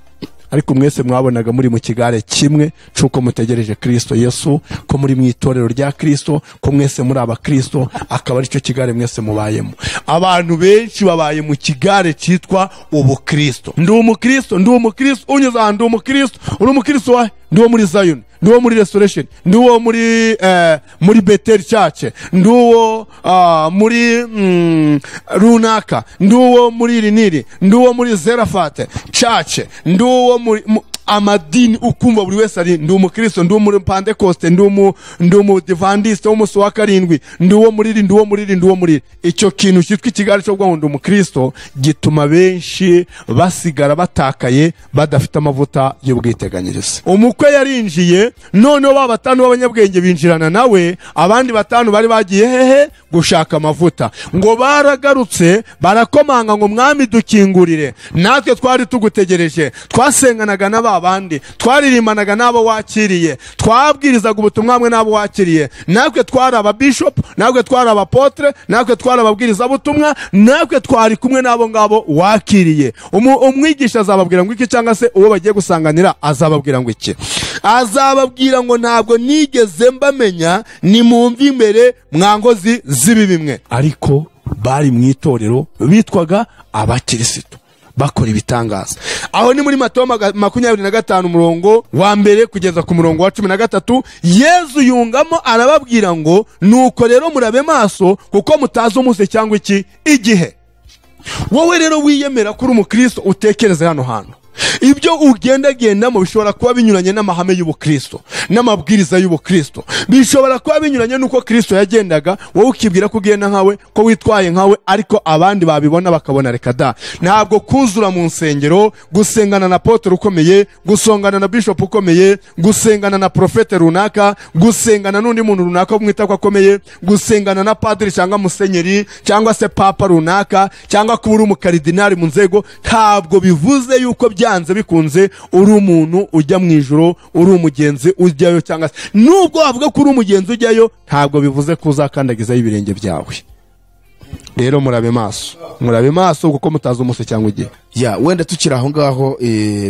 Ariko mwese mwabonaga muri mu kigare kimwe cyuko mutegereje Kristo Yesu, ko muri mu itorero rya Kristo, ko mwese muri aba Kristo, akaba ari cyo kigare mwese mubayemo. Abantu benshi babaye mu kigare cyitwa ubukristo. Ndi umukristo, unyuze aha ndi umukristo. Uri umukristo wa ndi wo muri Zion, ndi wo muri Restoration, ndi wo muri Bethel Church, ndi wo muri runaka, ndi wo muri Riniri, ndi wo muri Zerafate Church, ndi wo muri amadini ukumva buri wese ari ndi umukristo, ndi muri Pentecost, ndi mu Adventist wo musi wa karindwi, ndi wo muri icyo kintu cyitwa ikigare cyo gwa ndi umukristo gituma benshi basigara batakaye badafite amavuta y'ubwiteganyirize. Umukwe yarinjiye, noneho babatanu b'abanyabwenge binjirana nawe, abandi batanu bari bagiye hehe gushaka amavuta. Ngo baragarutse barakomanga ngo mwami dukingurire, natwe twari tugutegereje, twasenganaga n'abandi, twaririmbanaga n'abo wakiriye, twabwirizaga ubutumwa hamwe n'abo wakiriye, natwe twari aba bishop, natwe twari aba apotre, natwe twari ababwiriza butumwa, natwe twari kumwe n'abo ngabo wakiriye. Umwigisha azababwira ngo iki, cyangwa se uwo bagiye gusanganira azababwira ngo iki? Azababwira ngo ntabwo nigeze mbamenya, nimumve imbere mwangozi zibi bimwe. Ariko bari mu itorero bitwaga abakirisitu, bakora ibitangaza. Aho ni muri Matayo 25 umurongo wa mbere kugeza ku murongo wa 13, Yesu yungamo arababwira ngo nuko rero murabe maso, kuko mutazi umunsi cyangwa iki igihe. Wowe rero wiyemera kuri umukristo, utekereze hano hantu. Ibyo ugendagendamo bishobora kuba binyuranye n'amahame y'ubukristo n'amabwiriza y'ubukristo, bishobora kuba binyuranye nuko Kristo yagendaga, wowe ukibwira ko ugenda nkawe, ko witwaye nkawe, ariko abandi babibona bakabona reka da. Ntabwo kuzura mu nsengero, gusengana na apotre ukomeye, gusongana na bishop ukomeye, gusengana na profete runaka, gusengana n'undi muntu runaka umwita ko akomeye, gusengana na padiri cyangwa musenyeri cyangwa se papa runaka, cyangwa kuba uri umukardinali mu nzego, ntabwo bivuze yuko byanze bikunze uri umuntu ujya mu ijuru, uri umugenzi ujyayo. Cyangwa nubwo wavuga ko uri umugenzi ujyayo, ntabwo bivuze ko uzakandagizayo ibirenge byawe. Rero murabe maso kuko mutazi umunsi cyangwa igihe. Wenda tukiri aho ngaho,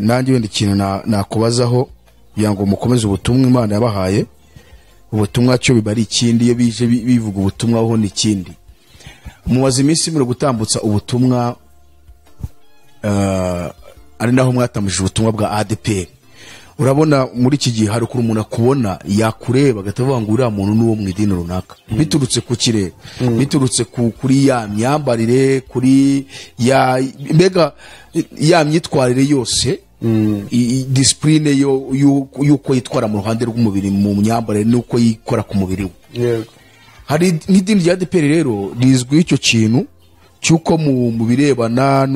nanjye wenda ikintu nakubazaho kugira ngo mukomeze ubutumwa Imana yabahaye. Ubutumwa cyo biba ari ikindi, iyo bije bivuga ubutumwa ho ni ikindi. Mubaze iminsi muri gutambutsa ubutumwa, ari naho mwatamije ubutumwa bwa ADPR. Urabona muri iki gihe hari ukuntu umuntu akubona yakureba agatavuga ngo uriya muntu n'uwo mu idini runaka, biturutse ku kirere, biturutse kuri ya myambarire, kuri ya mbega ya myitwarire yose, discipline yuko yitwara mu ruhande rw'umubiri, mu myambarire nuko yikora ku mubiri we. Hari n'idini rya ADPR rero rizwi icyo kintu cyuko mu birebana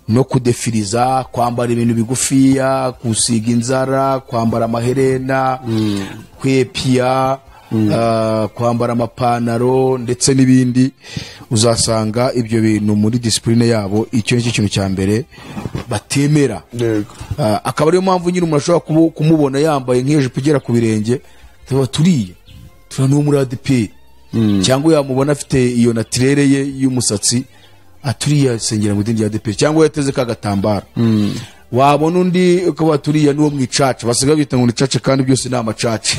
no kudefiriza, kwambara ibintu bigufiya, gusiga inzara, kwambara amaherena, kwepia, kwambara amapantaro ndetse n'ibindi, uzasanga ibyo bintu muri discipline yabo icyo nicyo kintu cya mbere batemera. Akaba ariyo mpamvu nyine umuntu ashobora kumubona yambaye nk'ejipo igera ku birenge, turiya n'uwo muri ADPR, cyangwa yamubona afite iyo natirere ye y'umusatsi, aturiya sengera mu idini rya ADPR, cyangwa yateze kagatambara. Wabona undi ukaba turiya n'uwo mwicaca, basigaye bita ngo ni caca kandi byose ni amacaca.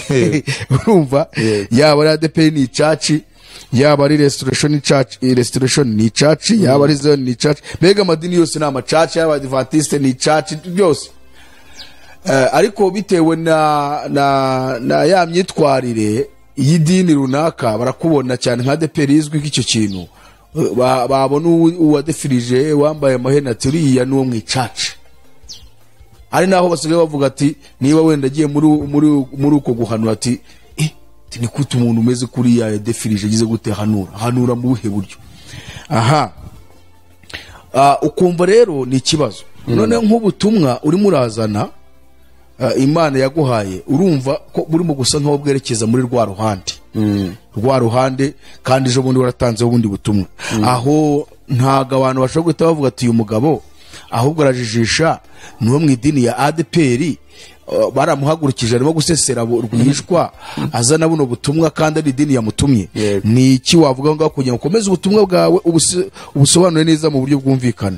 Urumva, yaba ari ADPR ni icaci, yaba ari restoration ni icaci, yaba ari zone ni icaci, mbega amadini yose ni amacaca, yaba Adventiste ni icaci byose. Ariko bitewe na ya myitwarire y'idini runaka, barakubona cyane nka ADPR izwi nk'icyo kintu, babona uwadefirije wambaye amahena turiya n'uwo mwicaca. Ari naho basigaye bavuga ati niba wenda agiye muri uko guhanura ati ni kutu umuntu umeze kuri ya defirije gize gute hanura mu buhe buryo. Ukumva rero ni ikibazo. None nk'ubutumwa uri murazana Imana yaguhaye, urumva ko burimo gusa nkaho bwerekeza muri rwa ruhande kandi ejo bundi waratanzeho ubundi butumwa. Aho ntago abantu bashobora guhita bavuga ati uyu mugabo ahubwo arajijisha n'uwo mu idini ya ADPR, baramuhagurukije arimo gusesera rwihishwa azana buno butumwa kandi ari idini yamutumye. Ni iki wavuga ngo kugira ngo ukomeze ubutumwa bwawe ubusobanure neza mu buryo bwumvikana?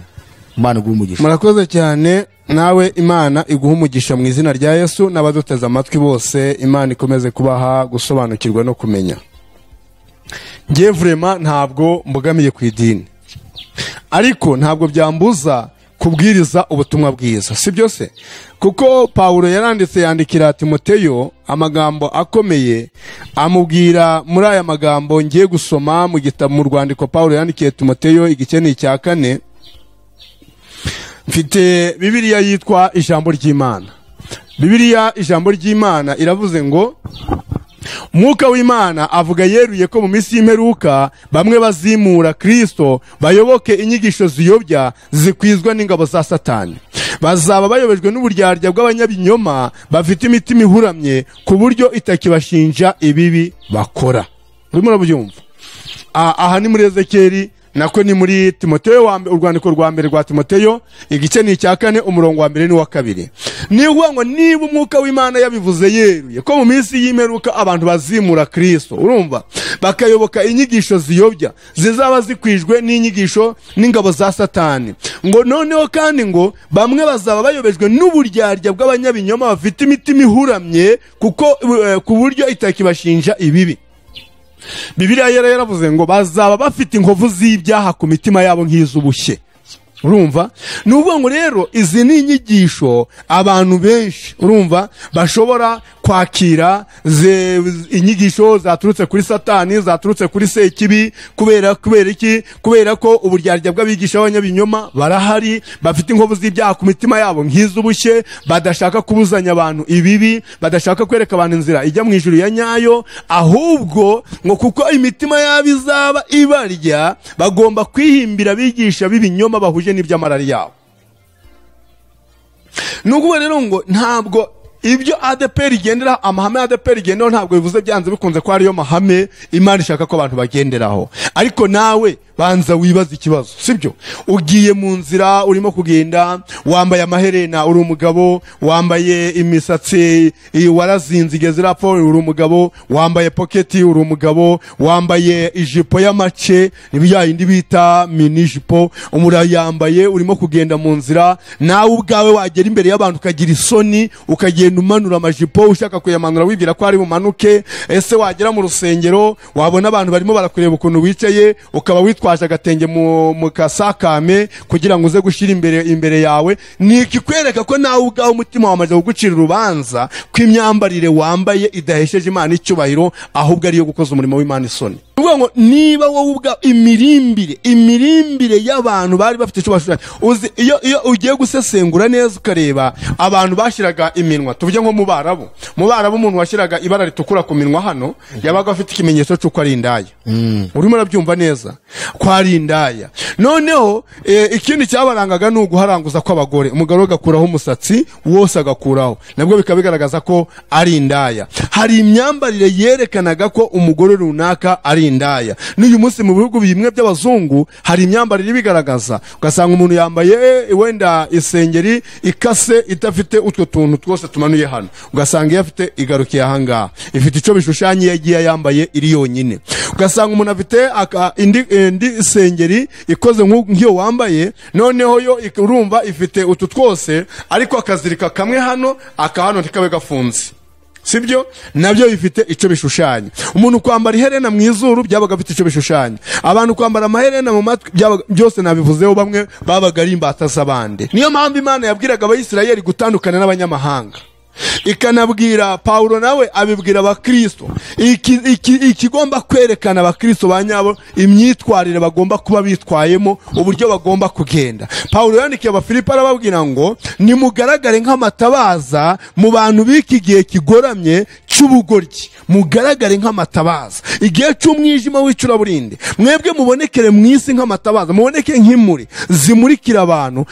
Imana iguhe umugisha. Murakoze cyane, nawe Imana iguhe umugisha mu izina rya Yesu, n'abaduteze amatwi bose Imana ikomeze kubaha gusobanukirwa no kumenya. Ngiye vraiment ntabwo mbogamiye ku idini, ariko ntabwo byambuza kubwiriza ubutumwa bwiza, si byose? Kuko Paulo yandikira Timoteyo amagambo akomeye, amubwira muri aya magambo ngiye gusoma mu gitabo, mu rwandiko Paulo yandikiye Timoteyo igice cya 4. Mfite Bibiliya yitwa ijambo ry'Imana. Bibiliya ijambo ry'Imana iravuze ngo Umwuka w'Imana avuga yeruye ko mu minsi y'imperuka bamwe bazimura Kristo bayoboke inyigisho ziyobya zikwizwa n'ingabo za Satani. Bazaba bayobejwe n'uburyarya bw'abanyabinyoma bafite imitima ihuramye ku buryo itakibashinja ibibi bakora. Urimo urabyumva? Aha ni muri Ezekeri, nako ni muri Timoteyo urwandiko rwa mbere rwa Timoteyo igice cya 4 umurongo wa 1 n'uwa 2. Niba ngo niba Umwuka w'Imana yabivuze yeruye ko mu minsi y'imperuka abantu bazimura Kristo, urumva, bakayoboka inyigisho ziyobya zizaba zikwijwe n'inyigisho n'ingabo za Satani, ngo noneho kandi ngo bamwe bazaba bayobejwe n'uburyarya bw'abanyabinyoma bafite imitima ihuramye kuko ku buryo itakibashinja ibibi. Bibiliya yaravuze ngo bazaba bafite inkovu z'ibyaha ku mitima yabo nk'iz'ubushye. Urumva, nuvuga ngo rero izi ni inyigisho abantu benshi, urumva, bashobora kwakira inyigisho zaturutse kuri Satani, zaturutse kuri Sekibi, kubera iki? Kubera ko uburyarya bw'abigisha b'abanyabinyoma barahari, bafite inkovu z'ibyaha ku mitima yabo nk'iz'ubushye, badashaka kubuzanya abantu ibibi, badashaka kwereka abantu inzira ijya mu ijuru ya nyayo, ahubwo ngo kuko imitima yabo izaba ibarya bagomba kwihimbira abigisha b'ibinyoma bahuje n'iby'amarari yabo. Nuko rero ngo ntabwo ibyo ADPR igendera, amahame ADPR igenderaho ntabwo bivuze byanze bikunze ko ariyo mahame Imana ishaka ko abantu bagenderaho. Ariko nawe banza wibaza ikibazo, sibyo? Ugiye mu nzira urimo kugenda, wambaye amaherena uri umugabo, wambaye imisatsi warazinze igeze rapfo uri umugabo, wambaye pocket uri umugabo, wambaye ijipo y'amace n'ibiyindi bita mini jipo, umurayambaye urimo kugenda mu nzira, nawe ubwawe wagera imbere y'abantu ukagira isoni, ukagenda umanura amajipo ushaka kuyamanura wibwira ko ari bumanuke. Ese wagera mu rusengero wabona abantu barimo barakureba ukuntu wicaye, ukaba witwa witwaje agatenge mu kasakame kugira ngo uze gushira imbere yawe, ni ikikwereka ko nawe ubwawe umutima wamaze kugucira urubanza ko imyambarire wambaye idahesheje Imana icyubahiro, ahubwo ariyo gukoza umurimo w'Imana isoni. Uvuga ngo niba wowe ubwawe imirimbire y'abantu bari bafite icyo bashushanya, uzi iyo ugiye gusesengura neza ukareba abantu bashiraga iminwa, tuvuge nko mu Barabu umuntu washiraga ibara ritukura ku minwa hano yabaga afite ikimenyetso cy'uko ari indaya. Urimo urabyumva neza ko ari indaya. Noneho ikindi cyabarangaga ni uguharanguza kw'abagore, umugabo agakuraho umusatsi wose agakuraho, nabwo bikaba bigaragaza ko ari indaya. Hari imyambarire yerekanaga ko umugore runaka ari indaya. N'uyu munsi mu bihugu bimwe by'abazungu hari imyambarire bigaragaza, ugasanga umuntu yambaye wenda isengeri ikase idafite utwo tuntu twose tumanuye hano, ugasanga iyo afite igarukiye ahangaha, ifite icyo bishushanye yagiye yambaye iri yonyine. Ugasanga umuntu afite indi sengeri ikoze nk'iyo wambaye, noneho yo urumva ifite utu twose ariko akazirika kamwe hano akahano ntikabe gafunze, sibyo? Nabyo bifite icyo bishushanya. Umuntu kwambara iherena mu izuru byabaga bifite icyo bishushanya. Abantu kwambara amaherena mu matwi byose nabivuzeho, bamwe babaga ari imbata z'abandi. Niyo mpamvu Imana yabwiraga Abayisirayeli gutandukana n'abanyamahanga, ikanabwira Paulo nawe abibwira abakristo ikigomba kwerekana abakristo banyabo imyitwarire bagomba kuba bitwayemo, uburyo bagomba kugenda. Paulo yandikiye Abafilipi arababwira ngo nimugaragare nk'amatabaza mu bantu b'iki gihe kigoramye cy'ubugoryi, mugaragare nk'amatabaza igihe cy'umwijima w'icuraburindi, mwebwe mubonekere mu isi nk'amatabaza, muboneke nk'imuri zimurikira abantu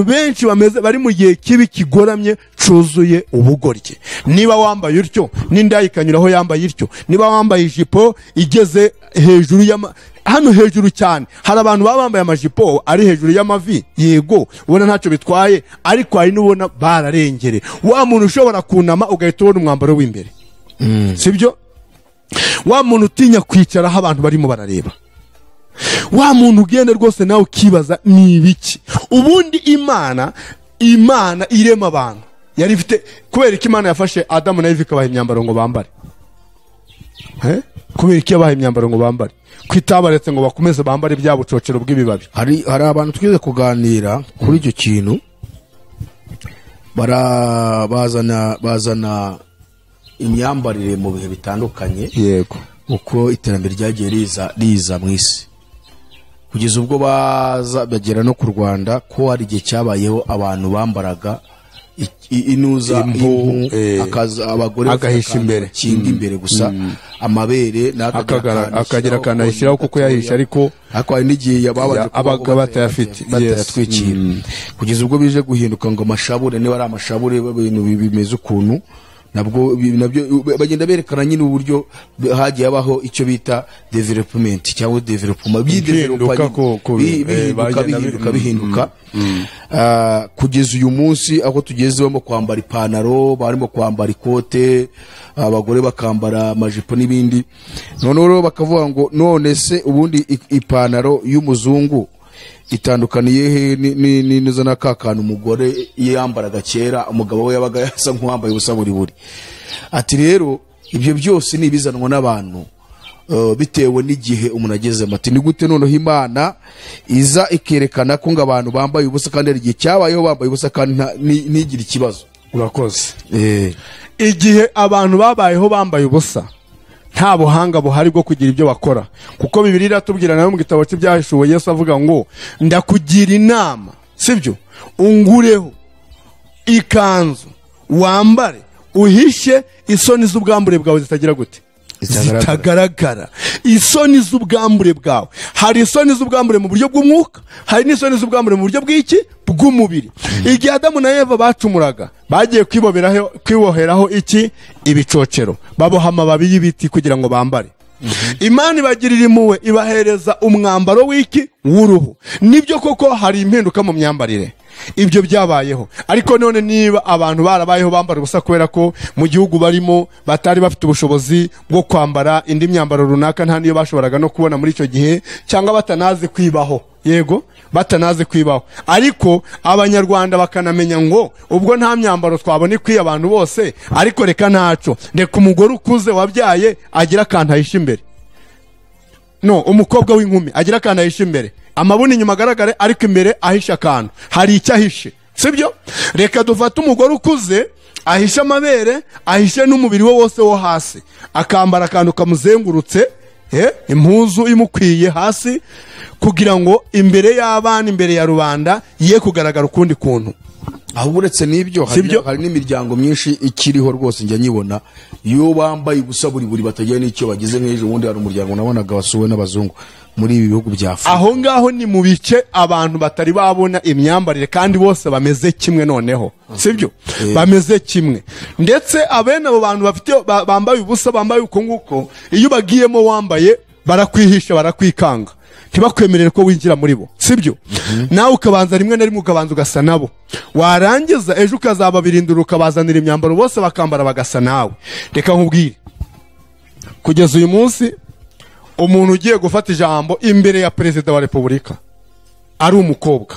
benshi bari mu gihe kibi kigoramye cuzuye ubugoryi. Niba wambaye utyo n'indaya ikanyuraho yambaye ityo, niba wambaye ijipo igeze hejuru hano hejuru cyane, hari abantu baba bambaye amajipo ari hejuru y'amavi, yego ubona ntacyo bitwaye, ariko hari n'ubona bararengere. Wa muntu ushobora kunama ugahita ubona umwambaro w'imbere, sibyo? Wa muntu utinya kwicara aho abantu barimo barareba, wa muntu ugenda rwose nawe ukibaza ni ibiki. Ubundi Imana irema abantu yari ifite, kubera ko Imana yafashe Adamu na Eva ikabaha imyambaro ngo bambare, kubera ko yabaha imyambaro ngo bambare, kwitabaretse ngo bakomeze bambare bya bucocero bw'ibibabi. Hari abantu twize kuganira kuri icyo kintu, bazana imyambarire mu bihe bitandukanye, yego, uko iterambere ryagiye riza mu isi, kugeza ubwo bagera no ku Rwanda ko hari igihe cyabayeho abantu bambaraga inuza impu, abagore agahisha imbere, kinga imbere gusa amabere akagira kanayishyiraho kuko yahisha, ariko hari n'igihe abaga batayatwikira, kugeza ubwo bije guhinduka ngo amashabure, niba ari amashabure ibintu bimeze ukuntu, nabwo bagenda berekana nyine uburyo hagiye abaho icyo bita development cyangwa development bihinduka kugeza uyu munsi aho tugeze barimo kwambara ipantaro, barimo kwambara ikote, abagore bakambara amajipo n'ibindi. Noneho bakavuga ngo none se ubundi ipantaro y'umuzungu itandukaniye he n'izo n'akakantu umugore yambaraga kera, umugabo we yabaga yasa nk'uwambaye ubusa buri. Ati rero ibyo byose ni ibizanwa n'abantu bitewe n'igihe umuntu agezemo. Ati ni gute noneho Imana iza ikerekana ko ngo abantu bambaye ubusa kandi hari igihe cyabayeho bambaye ubusa kandi ntigire ikibazo? Urakoze. Igihe abantu babayeho bambaye ubusa nta buhanga buhari bwo kugira ibyo bakora, kuko Bibiliya iratubwira nayo mu gitabo cy'Ibyahishuwe Yesu avuga ngo ndakugira inama, sibyo, ungureho ikanzu wambare uhishe isoni z'ubwambure bwawe zitagira gute, zitagaragara. Isoni z'ubwambure bwawe, hari isoni z'ubwambure mu buryo bw'umwuka, hari n'isoni z'ubwambure mu buryo bw'iki, bw'umubiri. Igihe Adamu na Eva bacumuraga bagiye kwiboheraho iki, ibicocero, baboha amababi y'ibiti kugira ngo bambare. Imana ibagirira impuhwe ibahereza umwambaro w'iki, w'uruhu. Nibyo koko hari impinduka mu myambarire, ibyo byabayeho, ariko none niba abantu barabayeho bambara ubusa kubera ko mu gihugu barimo batari bafite ubushobozi bwo kwambara indi myambaro runaka, nta niyo bashoboraga no kubona muri icyo gihe, cyangwa batanazi kwibaho, yego batanazi kwibaho, ariko Abanyarwanda bakanamenya ngo ubwo nta myambaro twabona ikwiye abantu bose, ariko reka ntaco, reka umugore ukuze wabyaye agira akantu ahisha imbere, no umukobwa w'inkumi agira akantu ahisha imbere, amabuni inyuma agaragare ariko imbere ahisha akantu, hari icyo ahishe, sibyo? Reka dufate umugore ukuze ahisha amabere, ahishe n'umubiri we wose wo hasi, akambara akantu kamuzengurutse, impuzu imukwiye hasi, kugira ngo imbere y'abana, imbere ya rubanda ye kugaragara ukundi kuntu. ahubwo uretse n'ibyo hari n'imiryango myinshi ikiriho rwose njya nyibona, iyo bambaye ubusa buri batagira n'icyo bagize. nk'ejo bundi hari umuryango nabonaga wasuwe n'abazungu muri ibi bihugu bya Afurika. Aho ngaho ni mu bice abantu batari babona imyambarire kandi bose bameze kimwe, noneho sibyo? Bameze kimwe, ndetse abene abo bantu bafite bambaye ubusa, bambaye uko nguko, iyo bagiyemo wambaye barakwihisha, barakwikanga, ntibakwemerere ko winjira muri bo, sibyo? Nawe ukabanza rimwe na rimwe ukabanza ugasa nabo, warangiza ejo ukazababirindura ukabazanira imyambaro bose bakambara bagasa nawe. Reka nkubwire, kugeza uyu munsi umuntu ugiye gufata ijambo imbere ya perezida wa repubulika ari umukobwa,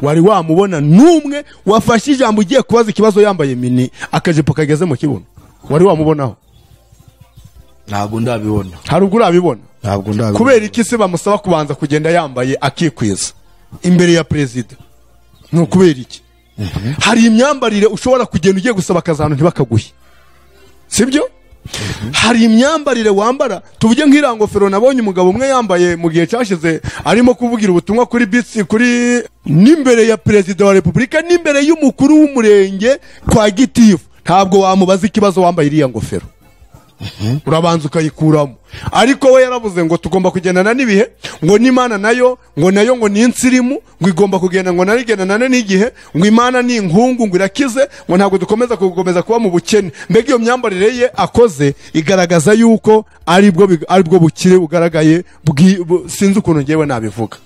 wari wamubona n'umwe wafashe ijambo ugiye kubaza ikibazo yambaye mini akajipo kageze mu kibuno? Wari wamubonaho? Ntabwo ndabibona. Hari ubwo urabibona? Ntabwo ndabibona. Kubera iki se bamusaba kubanza kugenda yambaye akikwiza imbere ya perezida? Ni ukubera iki? Hari imyambarire ushobora kugenda ugiye gusaba akazano ntibakaguhe, sibyo? Hari imyambarire wambara, tuvuge nk'irangofero nabonye umugabo umwe yambaye mu gihe cyashize arimo kuvugira ubutumwa kuri bitsi, kuri n'imbere ya perezida wa repubulika, n'imbere y'umukuru w'umurenge kwa gitifu. Ntabwo wamubaza ikibazo wambaye iriya ngofero, urabanza ukayikuramo. Ariko we yaravuze ngo tugomba kugendana n'ibihe, ngo n'Imana nayo ngo ni insirimu, ngo igomba kugenda ngo narigendana n'igihe, ngo Imana ni inkungu, ngo irakize, ngo ntabwo dukomeza kuba mu bukene. Mbega iyo myambarire ye akoze igaragaza yuko aribwo bukire bugaragaye, sinzi ukuntu ngewe nabivuga.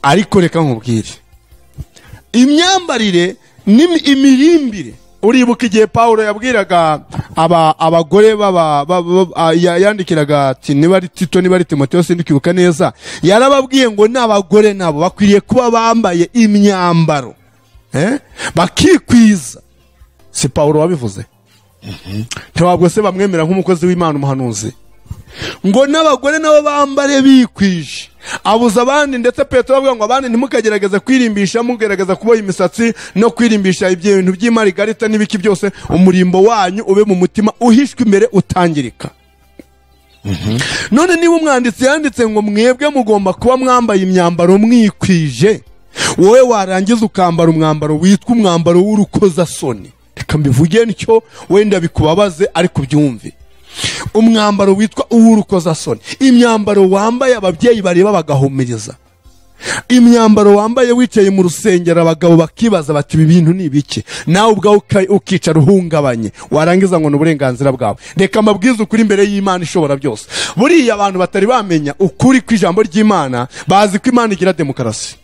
Ariko reka nkubwire, imyambarire imirimbire. Uribuka igihe Paulo yabwiraga abagore yandikiraga ati niba ari Tito niba ari Timoteyo sindikibuka neza, yarababwiye ngo n'abagore nabo bakwiriye kuba bambaye imyambaro bakikwiza. Si Paulo wabivuze? Ntabwo se bamwemera nk'umukozi w'Imana, umuhanuzi? Ngo n'abagore nabo bambare bikwije. Abuza abandi, ndetse Petero avuga ngo abandi ntimukagerageze kwirimbisha, mugerageza kuboha imisatsi no kwirimbisha ibintu by'imarigarita n'ibiki byose, umurimbo wanyu ube mu mutima uhishwe imbere utangirika. None niba umwanditsi yanditse ngo mwebwe mugomba kuba mwambaye imyambaro mwikwije, wowe warangiza ukambara umwambaro witwa umwambaro w'urukozasoni. Reka mbivuge nicyo wenda bikubabaze ariko byumve. Umwambaro witwa uw'urukozasoni, imyambaro wambaye ababyeyi bareba bagahumiriza, imyambaro wambaye wicaye mu rusengero abagabo bakibaza bati ibi bintu ni ibiki, nawe ubwawe ukicara uhungabanye, warangiza ngo n'uburenganzira bwawe. Reka mabwize ukuri imbere y'Imana ishobora byose. Buriya abantu batari bamenya ukuri kw'ijambo ry'Imana bazi ko Imana igira demokarasi.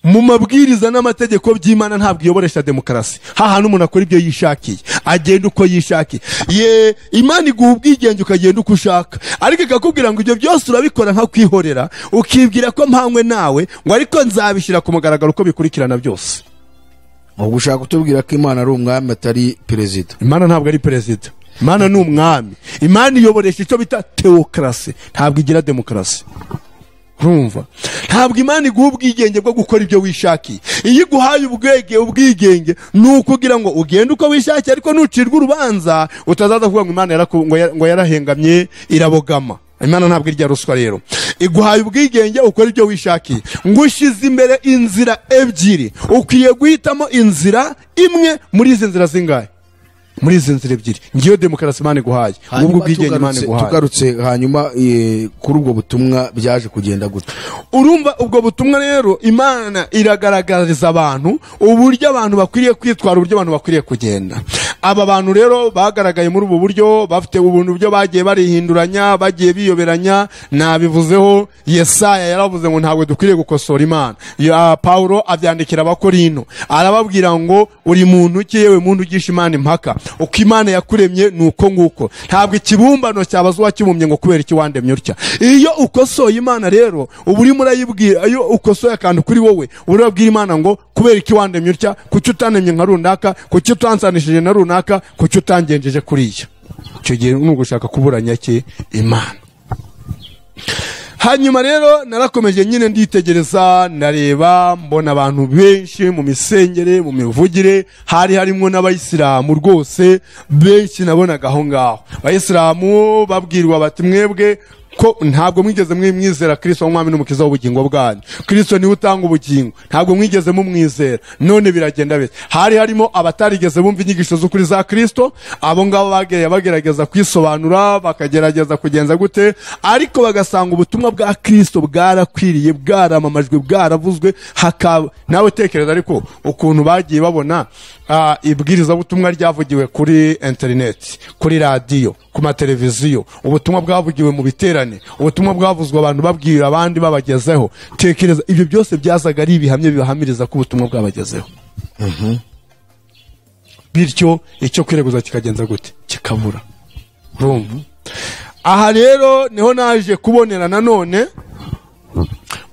Mu mabwiriza n'amategeko by'Imana ntabwo iyoboresha demokarasi. Hahana umuntu akora ibyo yishakiye, agenda uko yishakiye. Imana iguha ubwigenge ukagenda uko ushaka, ariko ikakubwira ngo ibyo byose urabikora nka kwihorera, ukibwira ko mpanywe nawe, ngo ariko nzabishyira ku mugaragaro uko bikurikirana byose. Ubwo ushaka kutubwira ko Imana ari umwami atari perezida? Imana ntabwo ari perezida, Imana ni umwami. Imana iyoboresha icyo bita teokrasi, ntabwo igira demokarasi. Urumva? Ntabwo Imana iguha ubwigenge bwo gukora ibyo wishakiye. Iyo iguhaye ubwigenge ni ukugira ngo ugende uko wishakiye, ariko nucirwa urubanza utazaza kuvuga ngo Imana ngo yarahengamye irabogama. Imana ntabwo irya ruswa rero. Iguhaye ubwigenge ukora ibyo wishakiye. Ngushize imbere inzira ebyiri, ukwiye guhitamo inzira imwe muri izi nzira zingahe? Muri izi nzira ebyiri. Ngiyo demokarasi Imana iguhaye, ubwo ubwigenge Imana iguhaye. Tugarutse hanyuma kuri ubwo butumwa byaje kugenda gute? Urumva ubwo butumwa rero Imana iragaragariza abantu uburyo abantu bakwiriye kwitwara, uburyo abantu bakwiriye kugenda. Aba bantu rero bagaragaye muri ubu buryo, bafite ubuntu byo bagiye barihinduranya, bagiye biyoberanya. Nabivuzeho, Yesaya yaravuze ngo ntabwo dukwiriye gukosora Imana. Paulo abyandikira abakorino arababwira ngo uri muntu ki yewe muntu ugisha Imana impaka, uko Imana yakuremye nuko nguko, ntabwo ikibumbano cyabazwa kimumye ngo kubera iki wandemye utya. Iyo ukosoye Imana rero uba uri murayibwira, iyo ukosoye akantu kuri wowe urabwira Imana ngo kubera iki wandemye utya, kuki utanemye nka runaka, kuki utansanishije na runaka, kuki utangenjeje kuriya. icyo gihe ni ugushaka kuburanya ki Imana. Hanyuma rero narakomeje nyine nditegereza, nareba, mbona abantu benshi mu misengere, mu mivugire, hari harimo n'abayisilamu rwose benshi nabonaga aho ngaho. Abayisilamu babwirwa bati mwebwe ko ntabwo mwigeze mwizera Kristo umwami n'umukiza w'ubugingo bwanyu. Kristo niwe utanga ubugingo, ntabwo mwigeze mumwizera. None biragenda bite? Hari harimo abatarigeze bumva inyigisho z'ukuri za Kristo, abo ngabo bagerageza kwisobanura, bakagerageza kugenza gute, ariko bagasanga ubutumwa bwa Kristo bwarakwiriye, bwaramamajwe, bwaravuzwe. Nawe tekereza ariko ukuntu bagiye babona ibwiriza butumwa ryavugiwe kuri internet, kuri radio, ku mateleviziyo, ubutumwa bwavugiwe mu biterane, ubutumwa bwavuzwe abantu babwira abandi babagezeho. Tekereza ibyo byose byazaga ari ibihamye bibahamiriza ko ubutumwa bwabagezeho. Bityo icyo kwireguza kikagenza gute? Kikabura. Aha rero niho naje kubonera nanone,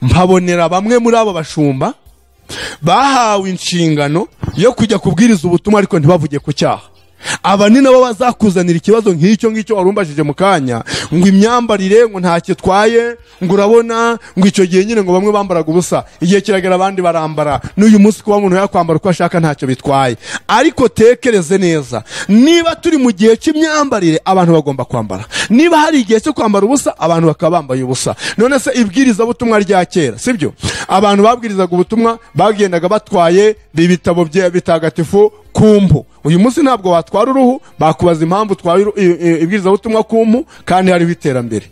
mpabonera bamwe muri abo bashumba bahawe inshingano yo kujya kubwiriza ubutumwa ariko ntibavuge ku cyaha. Aba ni nabo bazakuzanira ikibazo nk'icyo ngicyo warumbashije mu kanya, ngo imyambarire ngo ntacyo twaye, ngo urabona ngo icyo gihe nyine ngo bamwe bambaraga ubusa, igihe kiragera abandi barambara. N'uyu munsi kuba umuntu yakwambara uko ashaka ntacyo bitwaye. Ariko tekereze neza, niba turi mu gihe cy'imyambarire abantu bagomba kwambara, niba hari igihe cyo kwambara ubusa abantu bakaba bambaye ubusa. None se ibwiriza butumwa rya kera sibyo? Abantu babwirizaga ubutumwa bagendaga batwaye ibitabo bitagatifu kumpu. Uyu munsi ntabwo watwara uruhu, bakubaza impamvu twaye ibwiriza butumwa kumpu kandi hariho iterambere.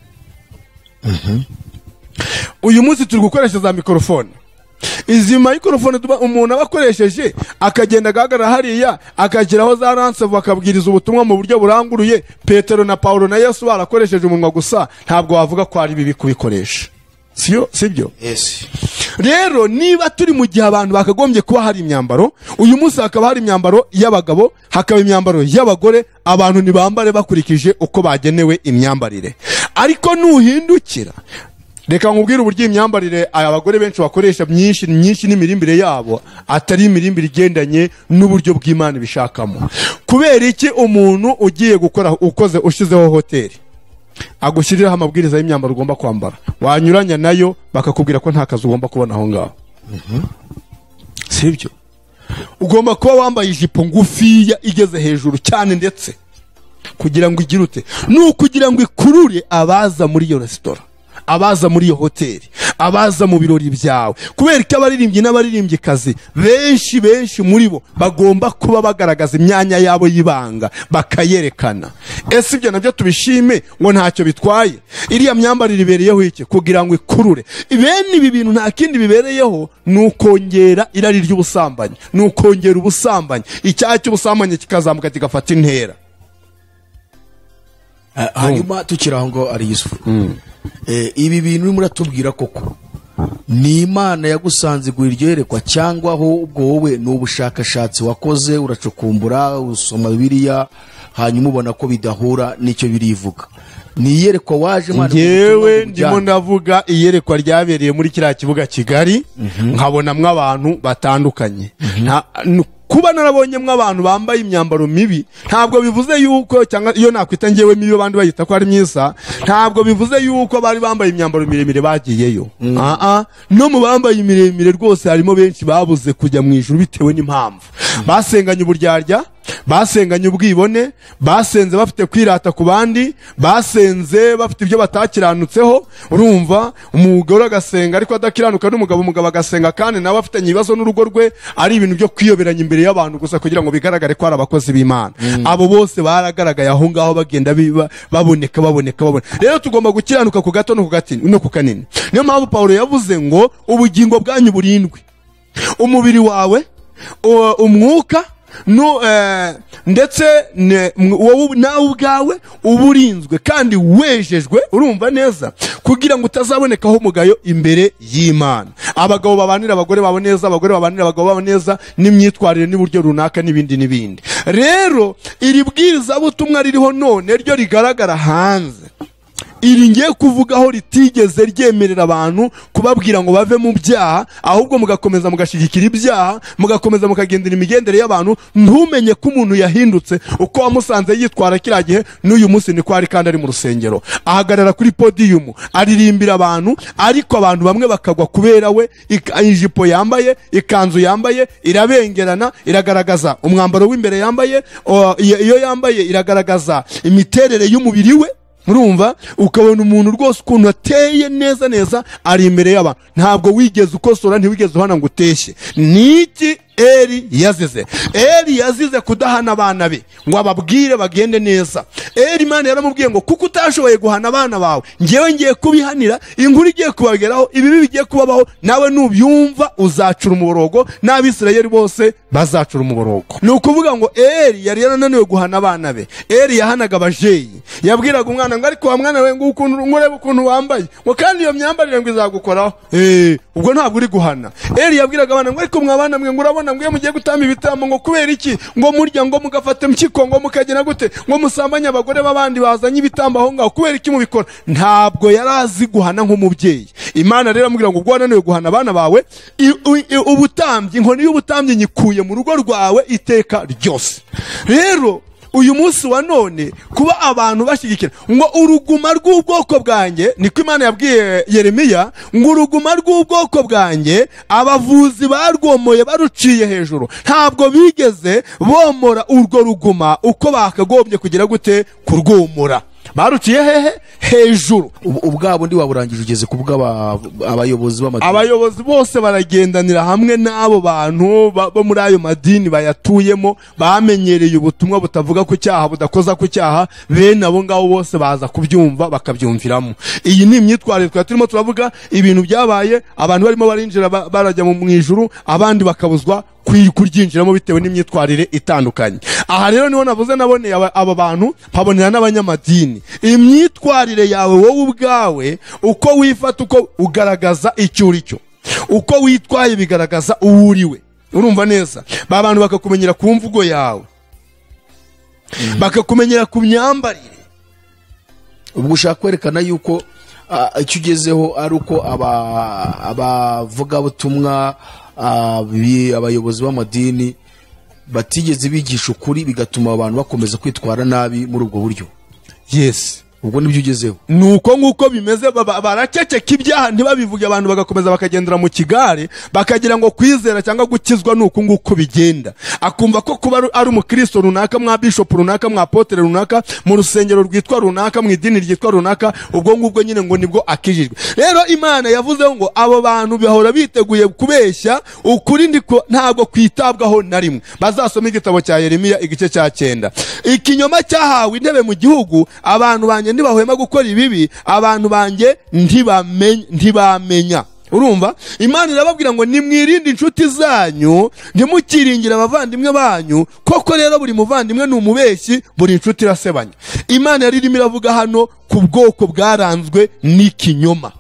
Uyu munsi turi gukoresha za mikrofone. Izi mikrofone umuntu abakoresheje akagenda agahagarara hariya akageraho za ransevu akabwiriza ubutumwa mu buryo buranguruye. Petero na Paulo na Yesu barakoresheje umunwa gusa, ntabwo wavuga ko ari bibi kubikoresha. Sibyo? Yes. Rero niba turi mu gihe abantu bakagombye kuba hari imyambaro, uyu munsi hakaba hari imyambaro y'abagabo, hakaba imyambaro y'abagore, abantu nibambare bakurikije uko bagenewe imyambarire. Ariko nuhindukira, reka nkubwire uburyo imyambarire abagore benshi bakoresha myinshi n'imirimbire yabo atari imirimbire igendanye n'uburyo bw'Imana bishakamo. Kubera iki umuntu ugiye gukora ushizeho hoteli agushyiriraho amabwiriza y'imyambaro ugomba kwambara, wanyuranya nayo bakakubwira ko nta kazi ugomba kubona aho ngaho? Sibyo? Ugomba kuba wambaye ijipo ngufiya igeze hejuru cyane, ndetse kugira ngo igire ute, kugira ngo ikurure abaza muri iyo resitora, abaza muri iyo hoteli, abaza mu birori byawe. Kubera ko abaririmbyi n'abaririmbyikazi benshi muri bo bagomba kuba bagaragaza imyanya yabo y'ibanga, bakayerekana. Ese ibyo nabyo tubishime ngo ntacyo bitwaye? Iriya myambarire ibereyeho iki? Kugira ngo ikurure. Bene ibi bintu nta kindi bibereyeho, ni ukongera irari ry'ubusambanyi, ni ukongera ubusambanyi, icyaha cy'ubusambanyi kikazamuka kigafata intera. Hanyuma tukiri aho ngo ari Yusufu, ibi bintu urimo uratubwira koko ni Imana yagusanze ngo iryerekwa, cyangwa ahubwo wowe ni ubushakashatsi wakoze, uracukumbura, usoma Bibiliya, hanyuma ubona ko bidahura n'icyo birivuga? Ni iyerekwa waje Imana? Ngewe ndimo ndavuga iyerekwa ryabereye muri kiriya kibuga Kigali, nkabonamwo abantu batandukanye. Kuba narabonyemwe abantu bambaye imyambaro mibi ntabwo bivuze yuko, cyangwa iyo nakwita ngewe mibi abandi bayita ko ari myiza, ntabwo bivuze yuko bari bambaye imyambaro miremire bagiyeyo. No mu bambaye imiremire rwose harimo benshi babuze kujya mu ijuru bitewe n'impamvu. Basenganye uburyarya, basenganye ubwibone, basenze bafite kwirata ku bandi, basenze bafite ibyo batakiranutseho. Urumva, umugore agasenga ariko adakiranuka n'umugabo, umugabo agasenga kandi nawe afite ibibazo n'urugo rwe, ari ibintu byo kwiyoberanya imbere y'abantu gusa kugira ngo bigaragare ko ari abakozi b'Imana. Abo bose baragaragaye aho ngaho bagenda baboneka. Rero tugomba gukiranuka ku gato no ku kanini. Niyo mpamvu Paulo yavuze ngo ubugingo bwanyu burindwi, umubiri wawe, umwuka ndetse wowe nawe ubwawe uburinzwe kandi wejejwe, urumva neza, kugira ngo utazabonekaho umugayo imbere y'Imana. Abagabo babanira abagore babo neza, abagore babanira abagabo babo neza, n'imyitwarire n'uburyo runaka n'ibindi. Rero iri bwiriza butumwa ririho none ryo rigaragara hanze, iri ngiye kuvugaho ritigeze ryemerera abantu kubabwira ngo bave mu byaha, ahubwo mugakomeza mugashigikira ibyaha, mugakomeza mukagendera imigendere y'abantu, ntumenye ko umuntu yahindutse uko wamusanze yitwara kiriya gihe n'uyu munsi niko ari, kandi ari mu rusengero ahagarara kuri podium aririmbira abantu, ariko abantu bamwe bakagwa kubera we. Ijipo yambaye, ikanzu yambaye irabengerana, iragaragaza umwambaro w'imbere yambaye, iyo yambaye iragaragaza imiterere y'umubiri we. Murumva, ukabona umuntu rwose ukuntu ateye neza neza ari imbere y'abantu, ntabwo wigeze ukosora, ntiwigeze uhana ngo uteshye. Niki Eli yazize? Eli yazize kudahana abana be ngo ababwire bagende neza. Eli Imana yaramubwiye ngo kuko utashoboye guhana abana bawe, ngewe ngiye kubihanira, inkuru igiye kubageraho, ibibi bigiye kubabaho, nawe nubyumva uzacura umuborogo, n'Abisirayeli bose bazacura umuborogo. Ni ukuvuga ngo Eli yari yarananiwe guhana abana be. Eli yahanaga abajeyi, yabwiraga umwana ngo ariko wa mwana we ngo ukuntu ngurebe ukuntu wambaye, ngo kandi iyo myambarire ngo izagukoraho. Ubwo ntabwo uri guhana. Eli yabwiraga abana ngo ariko mwabana mwe ngurabona mwe mugiye gutamba ibitambo, ngo kubera iki? Ngo murya, ngo mugafata mukiko, ngo mukagena gute, ngo musambanya abagore b'abandi bazanye ibitambo aho ngaho, kubera iki mubikora? Ntabwo yarazi guhana nk'umubyeyi. Imana rero amubwira ngo gwananiwe guhana abana bawe, ubutambyi, inkoni y'ubutambyi nyikuye mu rugo rwawe iteka ryose. Rero uyu munsi wa none kuba abantu bashyigikira ngo uruguma rw'ubwoko bwanjye, niko Imana yabwiye Yeremiya, ngo uruguma rw'ubwoko bwanjye abavuzi barwomoye baruciye hejuru, ntabwo bigeze bomora urwo ruguma uko bakagombye kugira gute kurwomora. Baruciye hehe? Hejuru. Ubwabo ndi waburangije ugeze kubwa abayobozi b'amadini. Abayobozi bose baragendanira hamwe n'abo bantu bo muri ayo madini bayatuyemo, bamenyereye ubutumwa butavuga ku cyaha, budakoza ku cyaha, bene abo ngabo bose baza kubyumva bakabyumviramo. Iyi ni imyitwarire twa turimo turavuga, ibintu byabaye, abantu barimo barinjira barajya mw'Ijuru, abandi bakabuzwa kuryinjiramo bitewe n'imyitwarire itandukanye. Aha rero niho navuze naboneye aba bantu, mpabonera n'abanyamadini. Imyitwarire yawe wowe ubwawe, uko wifata, uko ugaragaza icyo uri cyo, uko witwaye bigaragaza uwo uriwe. Urumva neza? Ba bantu bakakumenyera ku mvugo yawe, bakakumenyera ku myambarire. Ubwo ushaka kwerekana yuko icyo ugezeho ari uko abavugabutumwa, abayobozi b'amadini batigeze bigisha ukuri, bigatuma abantu bakomeza kwitwara nabi muri ubwo buryo. Yes. Ubwo nibyo ugezeho. Nuko nguko bimeze, baraceceka ibyaha ntibabivuge, abantu bagakomeza bakagendera mu kigare, bakagira ngo kwizera cyangwa gukizwa nuko nguko bigenda. Akumva ko kuba ari umukristo runaka, mwa bishop runaka, mwa apotre runaka, mu rusengero rwitwa runaka, mu idini ryitwa runaka, ubwo ngubwo nyine ngo nibwo akijijwe. Rero Imana yavuze ngo abo bantu bahora biteguye kubeshya, ukuri ndiko ntabwo kwitabwaho na rimwe. Bazasoma igitabo cya Yeremiya igice cya 9. Ikinyoma cyahawe intebe mu gihugu, abantu banjye ntibahwema gukora ibibi, abantu banjye ntibamenya. Urumva? Imana irababwira ngo nimwirinde inshuti zanyu, ntimukiringire abavandimwe banyu, koko rero buri muvandimwe ni umubeshyi, buri inshuti irasebanya. Imana yari irimo iravuga hano ku bwoko bwaranzwe n'ikinyoma.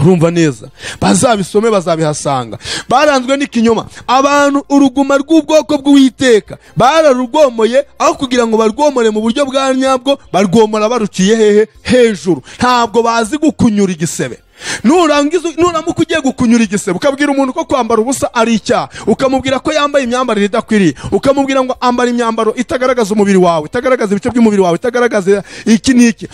Urumva neza? Bazabisome bazabihasanga. Baranzwe n'ikinyoma. Abantu uruguma rw'ubwoko bw'Uwiteka bararugwomoye, aho kugira ngo barwomore mu buryo bwa nyabwo, barwomora baruciye hehe? Hejuru. Ntabwo bazi gukunyura igisebe. Nuramuka ugiye gukunyura igisebe, ukabwira umuntu ko kwambara ubusa ari icyaha, ukamubwira ko yambaye imyambarire idakwiriye, ukamubwira ngo ambara imyambaro itagaragaza umubiri wawe, itagaragaza ibice by'umubiri wawe, itagaragaza iki n'iki,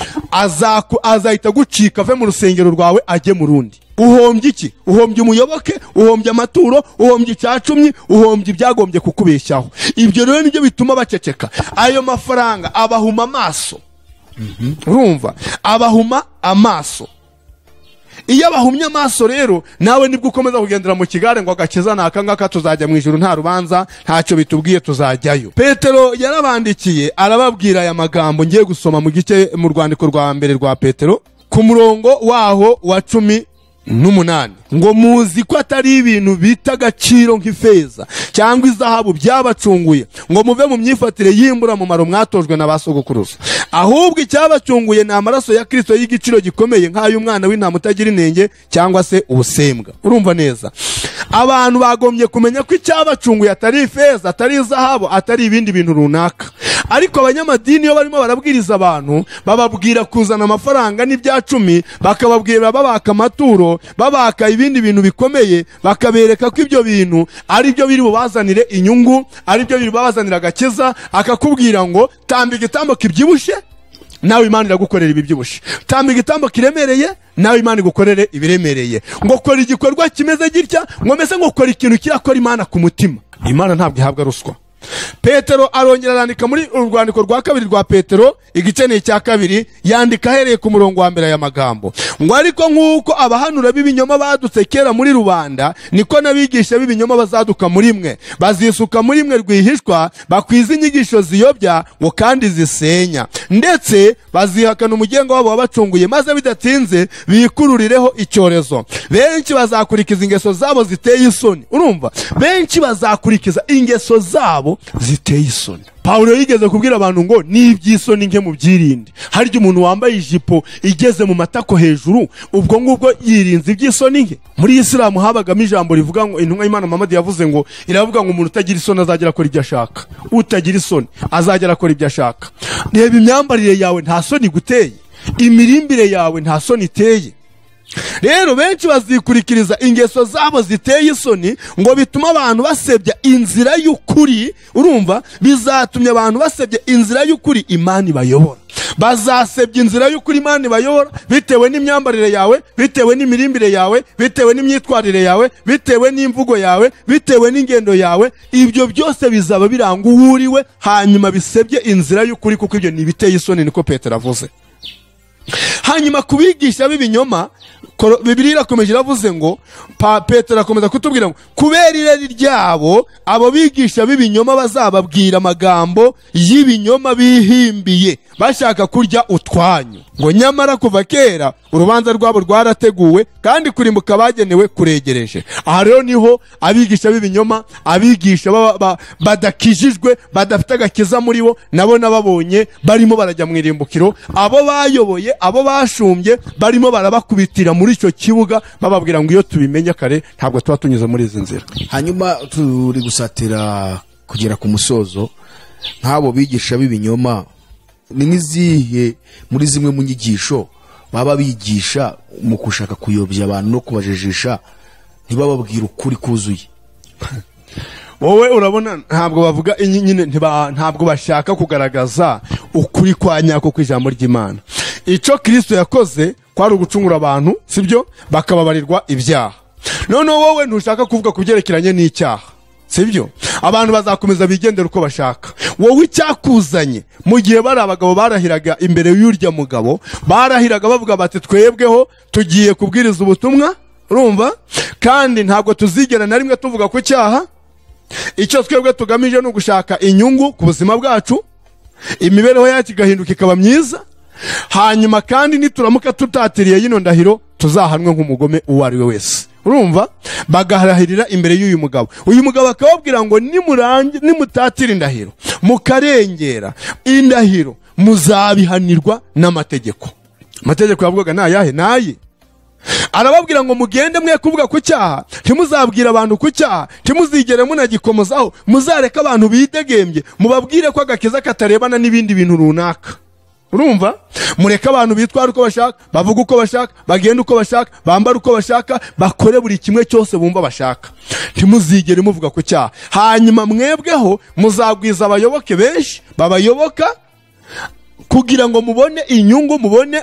azahita gucika ave mu rusengero rwawe ajye mu rundi. Uhombye iki? Uhombye umuyoboke, uhombye amaturo, uhombye icyacumyi, uhombye ibyagombye kukubeshyaho. Ibyo rero nibyo bituma baceceka. Ayo mafaranga abahuma amaso. Urumva? Abahuma amaso. Iyo bahumye amaso rero, nawe nibwo ukomeza kugendera mu kigare ngo Agakiza naka ngaka tuzajya mw'Ijuru nta rubanza, ntacyo bitubwiye tuzajyayo. Petero yarabandikiye arababwira aya magambo, ngiye gusoma mu rwandiko rwa mbere rwa Petero ku murongo waho wa 10 n'umunani ngo muzi ko atari ibintu bita agaciro nk'ifeza cyangwa izahabu byabacunguye ngo muve mu myifatire y'imbura mu maro mwatojwe na basogokuruza, ahubwo icyabacunguye ni amaraso ya Kristo y'igiciro gikomeye nk'ay'umwana w'intama utagira inenge cyangwa se ubusembwa. Urumva neza, abantu bagombye kumenya ko icyabacunguye atari ifeza, atari izahabu, atari ibindi bintu runaka. Ariko abanyamadini iyo barimo barabwiriza abantu, bababwira kuzana amafaranga n'ibyacumi, bakababwira babaka amaturo, babaka ibindi bintu bikomeye, bakabereka ko ibyo bintu ari byo biri bubazanire inyungu, ari byo biri bubazanira agakiza. Akakubwira ngo tamba igitambo kibyibushe, nawe Imana iragukorera ibibyibushe. Tamba igitambo kiremereye, nawe Imana igukorere ibiremereye. Ngo kora igikorwa kimeze gitya, ngo mese ngo kora ikintu kirakora Imana ku mutima. Imana ntabwo ihabwa ruswa. Petero arongera arandika muri urwandiko rwa kabiri rwa Petero igice cya kabiri, yandika ahereye ku murongo wa mbere aya magambo ngo ariko nk'uko abahanura b'ibinyoma badutse kera muri rubanda, niko n'abigisha b'ibinyoma bazaduka muri mwe, bazisuka muri mwe rwihishwa, bakwiza inyigisho ziyobya ngo kandi zisenya, ndetse bazihakana umugengo wabo wabacunguye, maze bidatinze bikururireho icyorezo. Benshi bazakurikiza ingeso zabo ziteye isoni. Urumva, benshi bazakurikiza ingeso zabo ziteye isoni. Pawulo yigeze kubwira abantu ngo n'iby'isoni nke mubyirinde. Harya umuntu wambaye ijipo igeze mu matako hejuru, ubwo ngubwo yirinze iby'isoni nke? Muri Isilamu habagamo ijambo rivuga ngo, intumwa y'Imana Muhammad yavuze ngo, iravuga ngo umuntu utagira isoni azagera akora ibyo ashaka, utagira isoni azagera akora ibyo ashaka. Reba imyambarire yawe nta soni guteye, imirimbire yawe nta soni iteye. Rero benshi bazikurikiriza ingeso zabo ziteye isoni, ngo bituma abantu basebya inzira y'ukuri. Urumva, bizatumye abantu basebya inzira y'ukuri Imana ibayobora. Bazasebya inzira y'ukuri Imana ibayobora bitewe n'imyambarire yawe, bitewe n'imirimbire yawe, bitewe n'imyitwarire yawe, bitewe n'imvugo yawe, bitewe n'ingendo yawe. Ibyo byose bizaba biranga uwuriwe, hanyuma bisebye inzira y'ukuri, kuko ibyo ni ibiteye isoni, niko Petero avuze. Hanyuma kubigisha b'ibinyoma, Bibiliya irakomeje iravuze ngo, Petero akomeza kutubwira ngo kubera irari ryabo abo bigisha b'ibinyoma bazababwira amagambo y'ibinyoma bihimbiye, bashaka kurya utwanyu. Ngo nyamara kuva kera urubanza rwabo rwarateguwe, kandi kurimbuka bagenewe kuregereje. Aha rero niho abigisha b'ibinyoma, abigisha badakijijwe, badafite agakiza muri bo, nabo nababonye barimo barajya mu irimbukiro. Abo bayoboye, abo bashumbye, barimo barabakubitira muri icyo kibuga, bababwira ngo iyo tubimenya kare ntabwo tuba tunyuze muri izi nzira. Hanyuma turi gusatira kugera ku musozo, nk'abo bigisha b'ibinyoma, ni nk'izihe muri zimwe mu nyigisho baba bigisha mu gushaka kuyobya abantu no kubajijisha, ntibababwira ukuri kuzuye? Wowe urabona ntabwo bavuga nyine, ntabwo bashaka kugaragaza ukuri kwa nyako kw'ijambo ry'Imana. Ico Kristo yakoze kwari ugucungura abantu, sibyo, bakababarirwa ibyaha. Noneho wowe ntushaka kuvuga kubyerekeranye n'icyaha, sibyo? Abantu bazakomeza bigendera uko bashaka. Wowe icyakuzanye, mu gihe bari abagabo barahiraga imbere y'urya mugabo, barahiraga bavuga bati twebweho tugiye kubwiriza ubutumwa. Urumva, kandi ntabwo tuzigera na rimwe tuvuga ku cyaha. Icyo twebwe tugamije ni ugushaka inyungu ku buzima bwacu, imibereho yacu igahinduka ikaba myiza. Hanyuma kandi nituramuka tutatiriye yino ndahiro, tuzahanwe nk'umugome uwo ari we wese. Urumva, bagarahirira imbere y'uyu mugabo. Uyu mugabo akababwira ngo nimutatira indahiro, mukarengera indahiro, muzabihanirwa n'amategeko. Amategeko yavugaga nayahe? Naye arababwira ngo mugende mwe kuvuga ku cyaha, ntimuzabwira abantu ku cyaha, ntimuzigere munagikomozaho, muzareka abantu bidegembye, mubabwire ko agakiza katarebana n'ibindi bintu runaka. Urumva, mureka abantu bitwara uko bashaka, bavuga uko bashaka, bagenda uko bashaka, bambara uko bashaka, bakore buri kimwe cyose bumva bashaka. Ntimuzigere muvuga ku cyaha. Hanyuma mwebweho muzagwiza abayoboke benshi babayoboka, kugira ngo mubone inyungu, mubone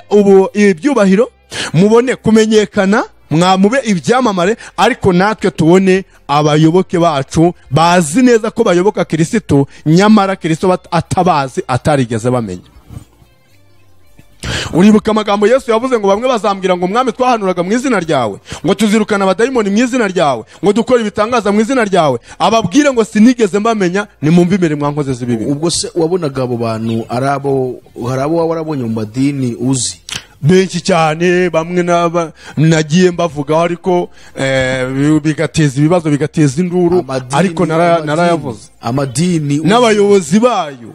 ibyubahiro, mubone kumenyekana, mwamube ibyamamare. Ariko natwe tubone abayoboke bacu bazi neza ko bayoboka Kristo, nyamara Kristo atabazi, atarigeze bamenya. Uribuka amagambo Yesu yavuze ngo bamwe bazambwira ngo mwami twahanuraga mu izina ryawe, ngo tuzirukana abadayimoni mu izina ryawe, ngo dukora ibitangaza mu izina ryawe. Ababwire ngo sinigeze mbamenya, nimumve imbere mwankoze z'ibibi. Ubwo se wabonaga abo bantu hari abo warabonye mu madini uzi? benshi cyane, bamwe nagiye mbavugaho ariko bigateza ibibazo, bigateza induru, ariko narayavuze. Amadini n'abayobozi bayo,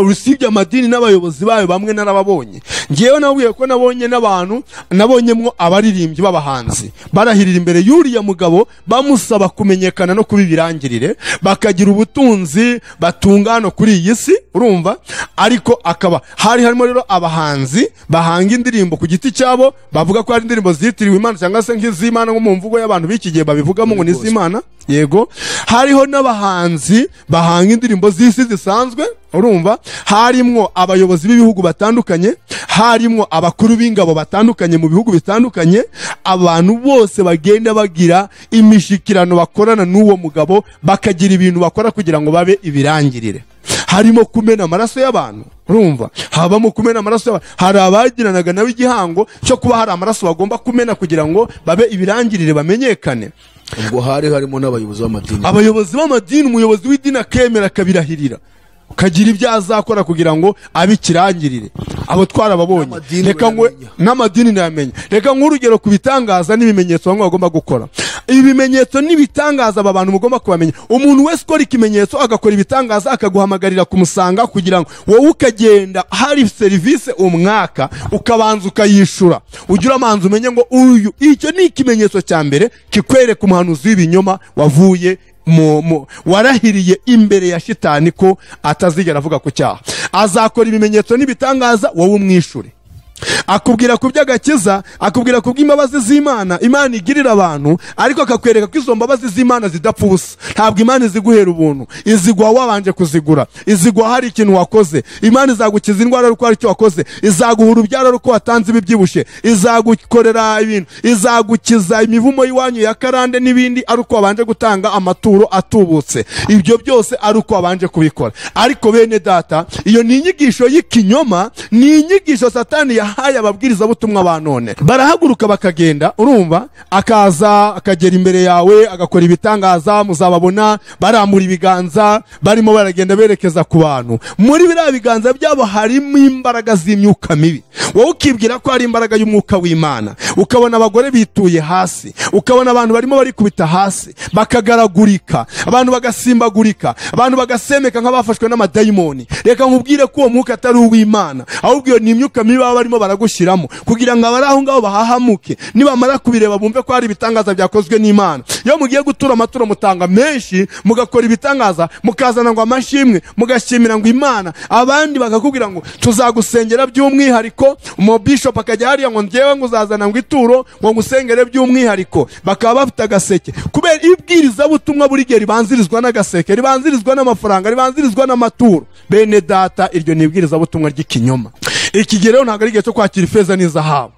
usibye amadini n'abayobozi bayo bamwe narababonye. Ngewe nabuye ko nabonye n'abantu, nabonyemwo abaririmbyi b'abahanzi barahirira imbere y'uriya mugabo bamusaba kumenyekana no kubibirangirire, bakagira ubutunzi batungano kuri iyi si, urumva. Ariko akaba harimo rero abahanzi bahanga indirimbo ku giti cyabo, bavuga ko ari indirimbo zitiriwe Imana cyangwa se nk'iz'Imana, nko mu mvugo y'abantu b'iki gihe babivugamo ngo n'iz'Imana. Yego, hariho n'abahanzi bahanga indirimbo z'isi zisanzwe, urumva. Harimwo abayobozi b'ibihugu batandukanye, harimwo abakuru b'ingabo batandukanye mu bihugu bitandukanye, abantu bose bagenda bagira imishikirano bakorana n'uwo mugabo, bakagira ibintu bakora kugira ngo babe ibirangirire. Harimo kumena amaraso y'abantu, urumva. Habamo kumena amaraso y'abantu. Hari abagiranaga nawe igihango cyo kuba hari amaraso bagomba kumena kugira ngo babe ibirangirire, bamenyekane. Ubwo harimo n'abayobozi b'amadini. Abayobozi b'amadini, umuyobozi w'idini akemera akabirahirira, kagira ibyo azakora kugira ngo abikirangirire. Abo twarababonye. Reka ngo n'amadini namenye. Reka nk'urugero ku bitangaza n'ibimenyetso bamwe bagomba gukora. Ibimenyetso n'ibitangaza aba bantu mugomba kubamenya. Umuntu wese ukora ikimenyetso agakora ibitangaza akaguhamagarira kumusanga kugira ngo wowe ukagenda hari service umwaka ukabanza ukayishura. Ugira amanzi umenye ngo uyu, icyo ni ikimenyetso cya mbere kikwereka umuhanuzi w'ibinyoma wavuye warahiriye imbere ya shitani ko atazigera avuga ku cyaha. Azakora ibimenyetso n'ibitangaza, wowe umwishure. Akubwira ku by'agakiza, akubwira ku bw'imbabazi z'Imana Imana igirira abantu, ariko akakwereka ko izo mbabazi z'Imana zidapfa ubusa. Ntabwo Imana iziguhera ubuntu, iziguha wabanje kuzigura, iziguha hari ikintu wakoze. Imana izagukiza indwara uko ari cyo wakoze, izaguha urubyaro uko watanze ibibyibushye, izagukorera ibintu, izagukiza imivumo y'iwanyu ya karande n'ibindi ari uko wabanje gutanga amaturo atubutse. Ibyo byose ari uko wabanje kubikora. Ariko bene data, iyo ni inyigisho y'ikinyoma, ni inyigisho Satani yahaye ababwiriza butumwa ba none. Barahaguruka bakagenda, urumva, akaza akagera imbere yawe agakora ibitangaza, muzababona barambura ibiganza barimo baragenda berekeza ku bantu. Muri biriya biganza byabo harimo imbaraga z'imyuka mibi. Wowe ukibwira ko ari imbaraga y'umwuka w'Imana, ukabona abagore bituye hasi, ukabona abantu barimo barikubita hasi bakagaragurika, abantu bagasimbagurika, abantu bagasemeka nk'abafashwe n'amadayimoni. Reka nkubwire ko uwo mwuka atari uw'Imana, ahubwo ni imyuka mibi baba barimo baragushyiramo kugira ngo abari aho ngaho bahahamuke. Nibamara kubireba bumve ko hari ibitangaza byakozwe n'Imana. Iyo mugiye gutura amaturo mutanga menshi, mugakora ibitangaza, mukazana ngo amashimwe, mugashimira ngo Imana, abandi bakakubwira ngo tuzagusengera by'umwihariko. Umu bishop akajya hariya ngo ngewe ngo uzazana ngo ituro ngo ngusengere by'umwihariko, bakaba bafite agaseke. Kubera ibwiriza butumwa buri gihe ribanzirizwa n'agaseke, ribanzirizwa n'amafaranga, ribanzirizwa n'amaturo. Bene data, iryo ni ibwiriza butumwa ry'ikinyoma. Iki gihe rero ntabwo ari igihe cyo kwakira ifeza n'izahabu.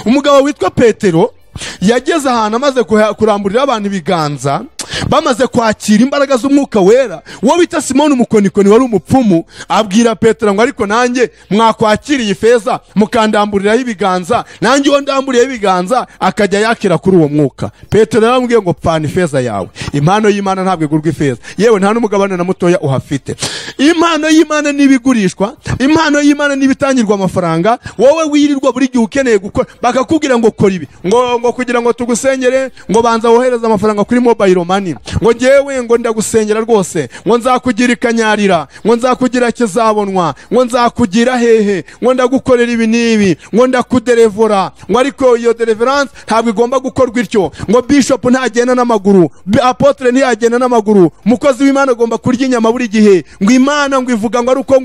Umugabo witwa Petero yageze ahantu amaze kuramburira abantu ibiganza, bamaze kwakira imbaraga z'umwuka wera. Uwo bita Simoni umukonikoni wari umupfumu abwira Petero ngo ariko nanjye mwakwakiriye ifeza mukandamburiraho ibiganza, nanjye uwo ndamburiyeho ibiganza akajya yakira kuri uwo mwuka. Petero yaramubwiye ngo pfana ifeza yawe, impano y'Imana ntabwo igurwa ifeza, yewe nta n'umugabane na mutoya uhafite. Impano y'Imana n'ibigurishwa, impano y'Imana n'ibitangirwa amafaranga. Wowe wirirwa buri gihe ukeneye gukora, bakakubwira ngo kora ibi, ngo kugira ngo tugusengere, ngo banza wohereza amafaranga kuri mobile money, ngo ngewe ngo ndagusengera rwose, ngo nzakugira ikanyarira, ngo nzakugira kizabonwa, ngo nzakugira hehe, ngo ndagukorera ibi n'ibi, ngo ndakuderevora. Ngo ariko iyo deliverance ntabwo igomba gukorwa ityo. Ngo bishop ntagenda n'amaguru, apotre ntiyagenda n'amaguru, umukozi w'Imana agomba kurya inyama buri gihe. Ngo Imana ngo ivuga ngo aruko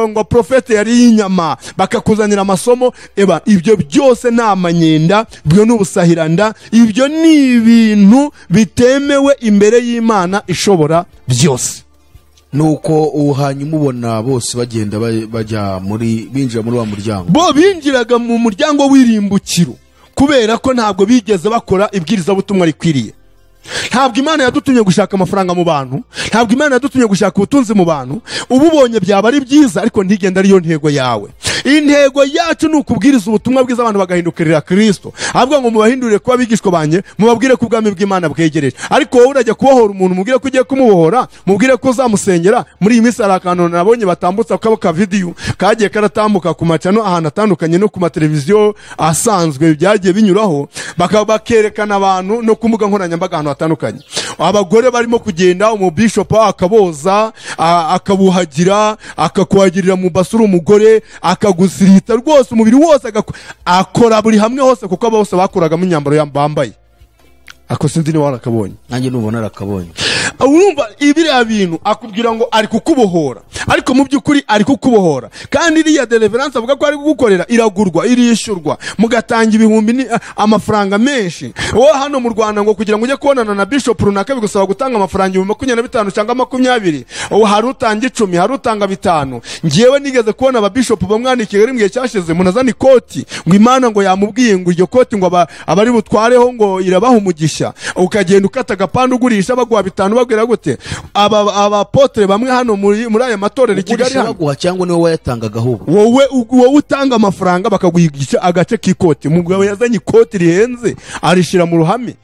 ngo profete yari inyama, bakakuzanira amasomo. Eba ibyo byose nta manyenda, byo n'ubusahiranda, ibyo ni ibintu bitemewe imbere y'Imana ishobora byose. Nuko hanyuma ubona bose bagenda bajya binjira muri wa muryango. Bo binjiraga mu muryango w'irimbukiro kubera ko ntabwo bigeze bakora ibwiriza butumwa rikwiriye. ntabwo Imana yadutumye gushaka amafaranga mu bantu, ntabwo Imana yadutumye gushaka ubutunzi mu bantu. Ububonye byaba ari byiza, ariko ntigenda ariyo ntego yawe. Intego yacu ni ukubwiriza ubutumwa bwiza abantu bagahindukirira Kristo. Avuga ngo mubahindurire kuba abigishwa banjye, mubabwire ko ubwami bw'Imana bwegereje. Ariko wowe urajya kubohora umuntu, mubwire ko ugiye kumubohora, mubwire ko uzamusengera. Muri iyi minsi hari akantu nabonye batambutsa ka video kagiye karatambuka ku macano ahantu atandukanye no ku mateleviziyo asanzwe byagiye binyuraho, bakerekana abantu no ku mbuga nkoranyambaga ahantu hatandukanye. Abagore barimo kugenda, umubishop akaboza, akabuhagira, akakuhagirira mu basura umugore, akagusirita rwose umubiri wose, akora buri hamwe hose, kuko aba bose bakuragamo imyambaro bambaye. Ako sinzi ni warakabonye. Nanjye nubona arakabonye. Urumva ibiriya bintu akubwira ngo ari kukubohora, ariko mu by'ukuri ari kukubohora. Kandi iriya deliverance avuga ko ari kugukorera iragurwa, irishurwa, mugatanga ibihumbi amafaranga menshi. Wowe hano mu Rwanda ngo kugira ngo ujye kubonana na bishop runaka bigusaba gutanga amafaranga 25 cyangwa 20. Hari utanga 10, hari utanga 5. Ngiyewe nigeze kubona aba bishop bamwandikiye rimwe gihe cyashize, munazana ikoti ngo Imana ngo yamubwiye ngo iryo koti ngo abari butwareho ngo irabaha umugisha. Ukagenda ukata agapanda ugurisha baguha 5 bagwira gute. Aba apotre bamwe hano muri aya matorero Kigali hano baguha cyangwa niwe wayatangaga ahubwo. Wowe utanga amafaranga bakaguhigisha agace k'ikoti. Umugabo yazanye ikoti rihenze arishira mu ruhame.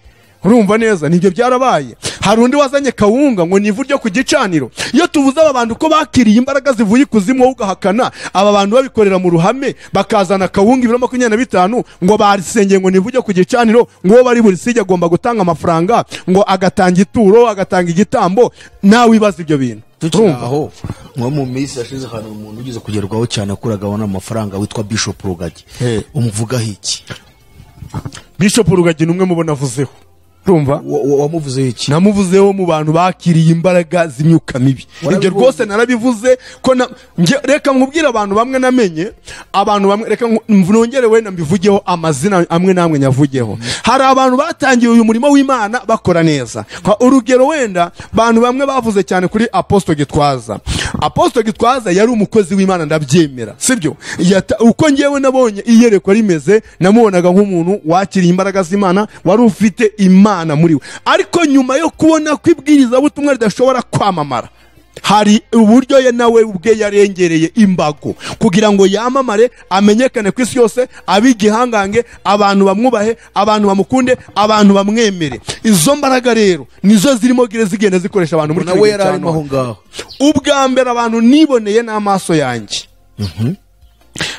Urumva neza nibyo byarabaye. Hari undi wazanye kawunga ngo ni ivu ryo ku gicaniro. Iyo tuvuze aba bantu ko bakiriye imbaraga zivuye ikuzimu, wowe ugahakana, aba bantu babikorera mu ruhame, bakazana kawunga 25 ngo barisengeye ngo ni ivu ryo ku gicaniro, ngo bari buri sijya agomba gutanga amafaranga, ngo agatanga ituro, agatanga igitambo. Nawe ibaza ibyo bintu. Turumvaho mwo mu minsi yashize hano umuntu ugize kugerwaho cyane akuraga abona amafaranga witwa Bishop Rugagi. Umuvugaho iki? Bishop Rugagi numwe mubona avuzeho. Urumva wamuvuzeho iki? Namuvuzeho mu bantu bakiriye imbaraga z'imyuka mibi. Ibyo rwose narabivuze ko reka nkubwira abantu bamwe namenye, abantu bamwe reka nongere wenda mbivugeho amazina amwe namwe nyavugeho. Hari abantu batangiye uyu murimo w'Imana bakora neza. Urugero wenda abantu bamwe bavuze cyane kuri Apostle Gitwaza. Apostle Gitwaza yari umukozi w'Imana ndabyemera, sibyo? Uko ngiyewe nabonye iyerekwa rimeze, namubonaga nk'umuntu wakiriye imbaraga z'Imana, wari ufite Imana muri we. Ariko nyuma yo kubona kwibwiriza butumwa ridashobora kwamamara, hari uburyo ye nawe ubwe yarengereye imbago kugira ngo yamamare, amenyekane ku isi yose, abigihangange, abantu bamwubahe, abantu bamukunde, abantu bamwemere. Izo mbaraga rero nizo zirimo zigenda zikoresha abantu muri nawe yararimo aho ngaho. Ubwa mbere abantu niboneye n'amaso yanjye,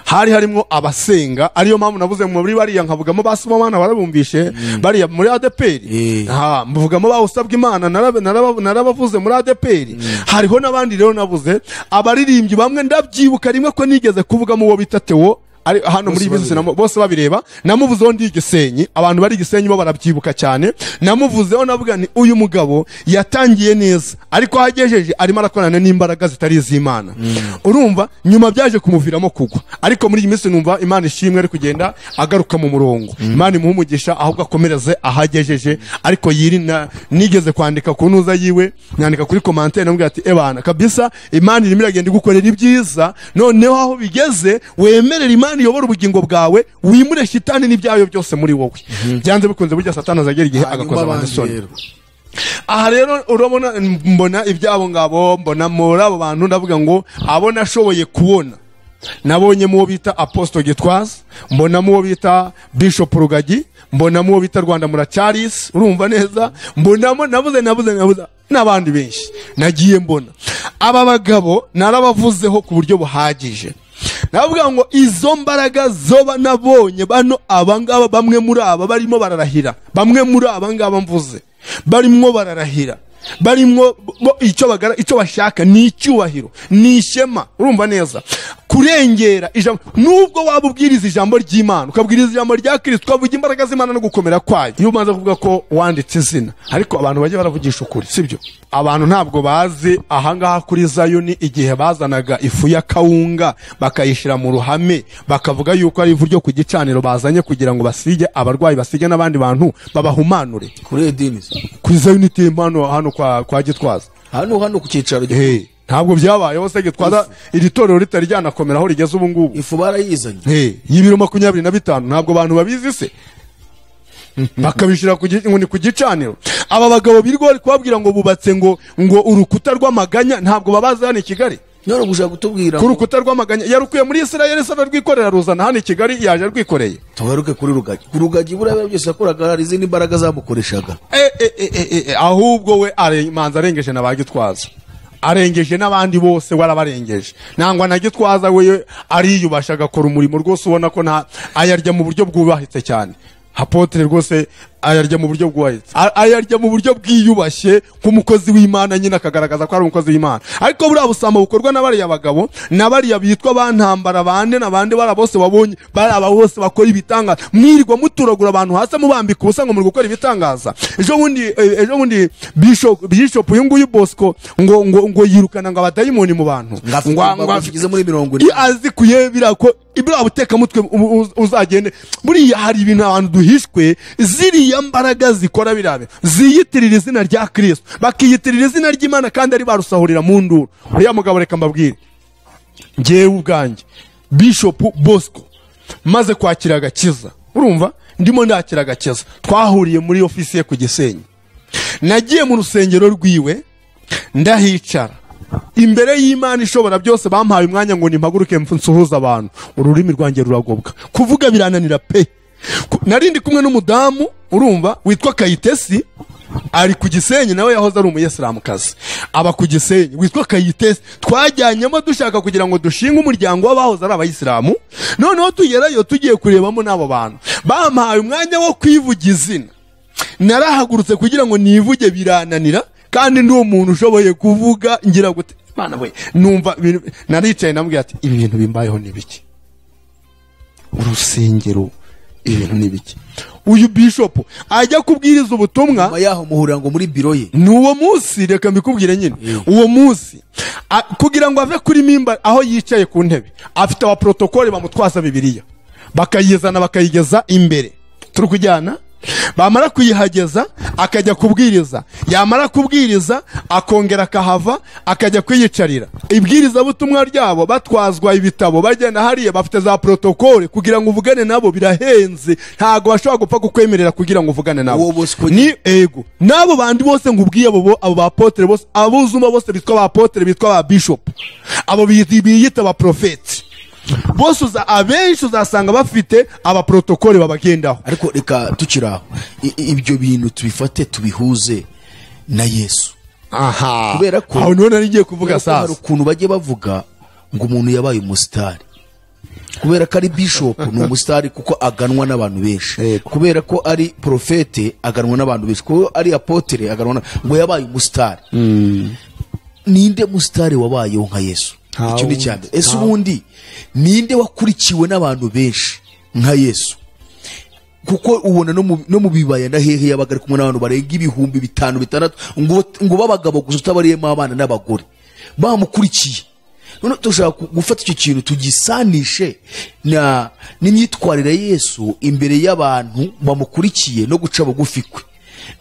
hari harimo abasenga, ariyo mpamvu navuze muri bariya nkavugamo basimo Imana barabumvishe, bariya muri ADPR, mvugamo bawusabwa Imana narabavuze muri ADPR. Hariho nabandi rero navuze abaririmbyi bamwe ndabyibuka rimwe ko nigeze kuvugamo uwo bita Theo, ari hano muri bizinesi bose babireba. Namuvuzeho ndi Gisenyi, abantu bari Gisenyi bo barabyibuka cyane. Namuvuzeho navuga ni uyu mugabo yatangiye neza, ariko hagejeje arimo arakorana n'imbaraga zitari iz'Imana. Urumva nyuma byaje kumuviramo kugwa, ariko muri iyi minsi numva Imana ishimwe ari kugenda agaruka mu murongo. Imana imuhumugisha ahubwo akomereze ahagejeje. Ariko nigeze kwandika ku ntuza yiwe, nyandika kuri commentaire namubwira ati ebana kabisa Imana irimo iragenda igukorera ibyiza, noneho aho bigeze wemerera Imana iyobora ubugingo bwawe, wimure shitani n'ibyayo byose muri wowe. Byanze bikunze burya Satani azagera igihe agakoza abantu isoni. Aha rero urabona mbona ibyabo ngabo, mbona muri abo bantu ndavuga ngo abo nashoboye kubona, nabonye mu bita Apostle Gitwaza, mbona mu bita Bishop Rugagi, mbona mu bita Rwanda Muracharis. Urumva neza, mbonamo navuze n'abandi benshi nagiye mbona. Aba bagabo narabavuzeho ku buryo buhagije. Navuga ngo izo mbaraga zoba nabonye bano abangaba, bamwe muri aba barimo bararahira, bamwe muri abangaba mvuze barimo bararahira, barimo icyo bashaka ni icyubahiro, ni ishema. Urumva neza, kurengera ijambo. Nubwo waba ubwiriza ijambo ry'Imana, ukabwiriza ijambo rya Kristo, ukavuga imbaraga z'Imana no gukomera kwayo, iyo umaze kuvuga ko wanditse izina. Ariko abantu bajye baravugisha ukuri, sibyo? Abantu ntabwo bazi ahangaha kuri Zayoni igihe bazanaga ifu ya kawunga bakayishira mu ruhame, bakavuga yuko ari ivu ryo ku gicaniro bazanye kugira ngo basige abarwayi, basige n'abandi bantu babahumanure. Kuri edini kuri Zayoni tempano hano kwa Gitwaza, hano ku cyicaro ntabwo byabaye hose Gitwaza iri torero ritari ryanakomera aho rigeze ubu ngubu. Ifu barayizanye y'ibiro 25, ntabwo abantu babizi se. bakabishira ku gicaniro. Aba bagabo birirwa bari kubabwira ngo bubatse ngo urukuta rw'amaganya, ntabwo babaza hano i Kigali. None gushaka kutubwira ku rukuta rw'amaganya yarukuye muri Israel se rwikorera ruzana hano i Kigali, yaje rwikoreye. Tugaruke kuri rugagi. Ku rugagi buraba byose yakoraga hari izindi imbaraga zamukoreshaga. Ahubwo we manza arengeje n'abagitwaza, arengeje n'abandi bose warabarengeje. Nangwa na Gitwaza we ariyubasha agakora umurimo rwose ubona ko ayarya mu buryo bwubahitse cyane. Apotre rwose ayarya mu buryo bwubahitse, ayarya mu buryo bwiyubashye nk'umukozi w'Imana, nyine akagaragaza ko ari umukozi w'Imana. Ariko buriya busamba bukorwa n'abariya bagabo n'abariya bitwa bantambara bande n'abandi bara bose babonye baraba bose bakora ibitangaza, mwirirwa muturagura abantu hasi mubambika ubusa ngo muri gukora ibitangaza. Ejo bundi bishop uyu nguyu Bosco ngo yirukana ngo abadayimoni mu bantu, ngo afigize muri 40 azi kuyebira ko ibura buteka mutwe uzagende. Buriya hari ibintu abantu duhishwe, ziriya mbaraga zikora birabe ziyitirira izina rya Kristo, bakiyitirira izina ry'Imana kandi ari barusahurira mu nduru. Uriya mugabo reka mbabwire, ngewe ubwanjye Bishop Bosco maze kwakira agakiza, urumva ndimo ndakira agakiza, twahuriye muri ofisi ye ku Gisenyi. Nagiye mu rusengero rwiwe ndahicara imbere y'Imana ishobora byose, bampaye umwanya ngo nimpaguruke nsuhuza abantu. Ururimi rwanjye ruragobwa, kuvuga birananira pe. Narindi kumwe n'umudamu urumva witwa Kayitesi, ari ku Gisenyi, nawe yahoze ari umuyisilamukazi, aba ku Gisenyi, witwa Kayitesi. Twajyanyemo dushaka kugira ngo dushinge umuryango w'abahoze ari abayisilamu. Noneho tugerayo tugiye kurebamo n'abo bantu, bampaye umwanya wo kwivuga izina. Narahagurutse kugira ngo nivuge birananira, kandi ndi umuntu ushoboye kuvuga ngira gute Mana we, numva naricaye namubwira ati ibintu bimbayeho nibiki, urusengero ibintu nibiki. Uyu Bishop ajya kubwiriza ubutumwa, yaho muhurira ngo muri biro ye. N'uwo munsi reka mbikubwire nyine, uwo munsi kugira ngo ave kuri mimba aho yicaye ku ntebe, afite aba protocole bamutwaza Bibiliya, bakayizana bakayigeza imbere, turi kujyana. Bamara kuyihageza akajya kubwiriza, yamara kubwiriza akongera akahava akajya kwiyicarira. Ibwiriza butumwa ryabo batwazwa ibitabo, bagenda hariya bafite za protocole kugira ngo uvugane nabo birahenze, ntago bashobora gupfa kukwemerera kugira ngo uvugane nabo. Ni ego nabo bandi bose ngubwiye abo ba apotre bose, abuzuma bose bitwa ba apotre, bitwa ba bishop, abo biyita ba prophets bose abenshi uzasanga bafite aba protocole babagendaho. Ariko reka tukiraho ibyo bintu tubifate tubihuze na Yesu. Kubera ko aho none ngiye kuvuga sasa, hari ukuntu bagiye bavuga ngo umuntu yabaye umusitari. Kubera ko ari bishop ni umusitari kuko aganwa n'abantu benshi, kubera ko ari profete aganwa n'abantu benshi, kuko ari apotre aganwa ngo yabaye umusitari. Ninde musitari wabayeho nka Yesu? Icyo ni cyane. Ese ubundi ninde wakurikiwe n'abantu benshi nka Yesu? Kuko ubona no mu bibaya ndahehe yabaga ari kumwe n'abantu barenga 5,000 6 ngo babagabo gusa utabariyemo abana n'abagore bamukurikiye. None tushaka gufata icyo kintu tugisanishe n'imyitwarire Yesu imbere y'abantu bamukurikiye no guca bugufi kwe.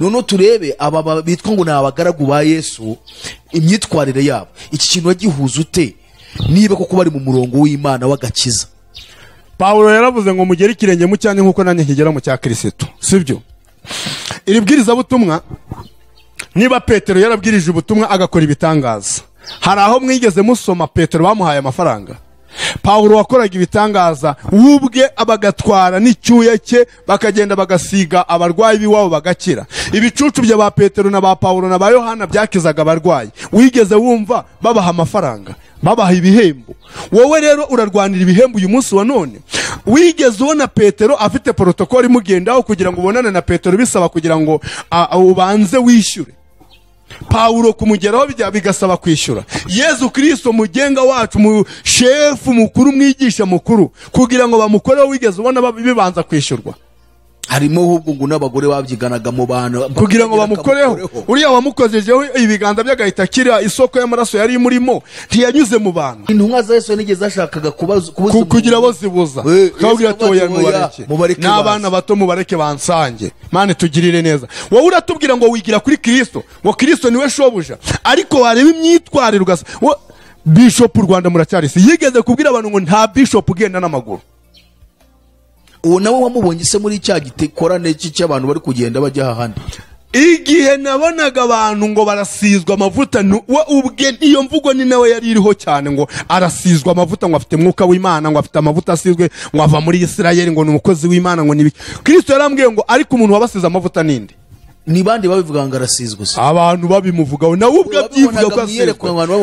None turebe aba bitwa ngo n'abagaragu ba Yesu, imyitwarire yabo, iki kintu wagihuza ute niba koko bari mu murongo w'Imana w'agakiza? Paulo yaravuze ngo mugere ikirenge mu cyane nkuko nanjye nkigera mu cya Kristo, sibyo? Iri bwiriza butumwa, niba Petero yarabwirije ubutumwa agakora ibitangaza, hari aho mwigeze musoma Petero bamuhaye amafaranga? Paulo wakoraga ibitangaza wubwe abagatwara n'icyuya cye, bakagenda bagasiga abarwayi biwabo bagakira. Ibicucu bya ba Petero na ba Paulo na ba Yohana byakizaga abarwayi, wigeze wumva babaha amafaranga, babaha ibihembo? Wowe rero urarwanira ibihembo uyu munsi wa none. Wigeze ubona Petero afite protocole imugendaho kugira ngo ubonane na Petero bisaba kugira ngo ubanze wishyure? Paulo kumugeraho bigasaba kwishyura. Yesu Kristo mugenga wacu, mu shefu mukuru, mwigisha mukuru, kugira ngo bamukoreho wigeze ubona bibanza kwishyurwa? Harimo ahubwo ngo n'abagore babyiganaga mu bantu kugira ngo bamukoreho. Uriya wamukojejeho ibiganza by'agahita kira, isoko y'amaraso yari imurimo ntiyanyuze mu bantu. Intumwa za Yesu nigeze ashakaga kugira bo zibuza, kabwira toya mubareke, n'abana bato mubareke bansange. Mane tugirire neza. Wowe uratubwira ngo wigira kuri Kristo, ngo Kristo niwe shobuja, ariko wareba imyitwarire ugasa. Bishop Rwanda muracyari si yigeze kubwira abantu ngo nta bishop ugenda n'amaguru. uwo nawe wamubonye se muri cya gitekorane cy'abantu bari kugenda bajya hahandi? Igihe nabonaga abantu ngo barasizwa amavuta, we ubwe iyo mvugo ni nawe yari iriho cyane, ngo arasizwa amavuta, ngo afite mwuka w'Imana, ngo afite amavuta asizwe, ngo ava muri Isirayeli, ngo ni umukozi w'Imana, ngo nibiki. Kristo yarambwiye ngo ariko umuntu wabasize amavuta ninde? Ni bandi babivuga ngo arasizwe se? Abantu babimuvugaho nawe ubwe abyivuga ko asizwe.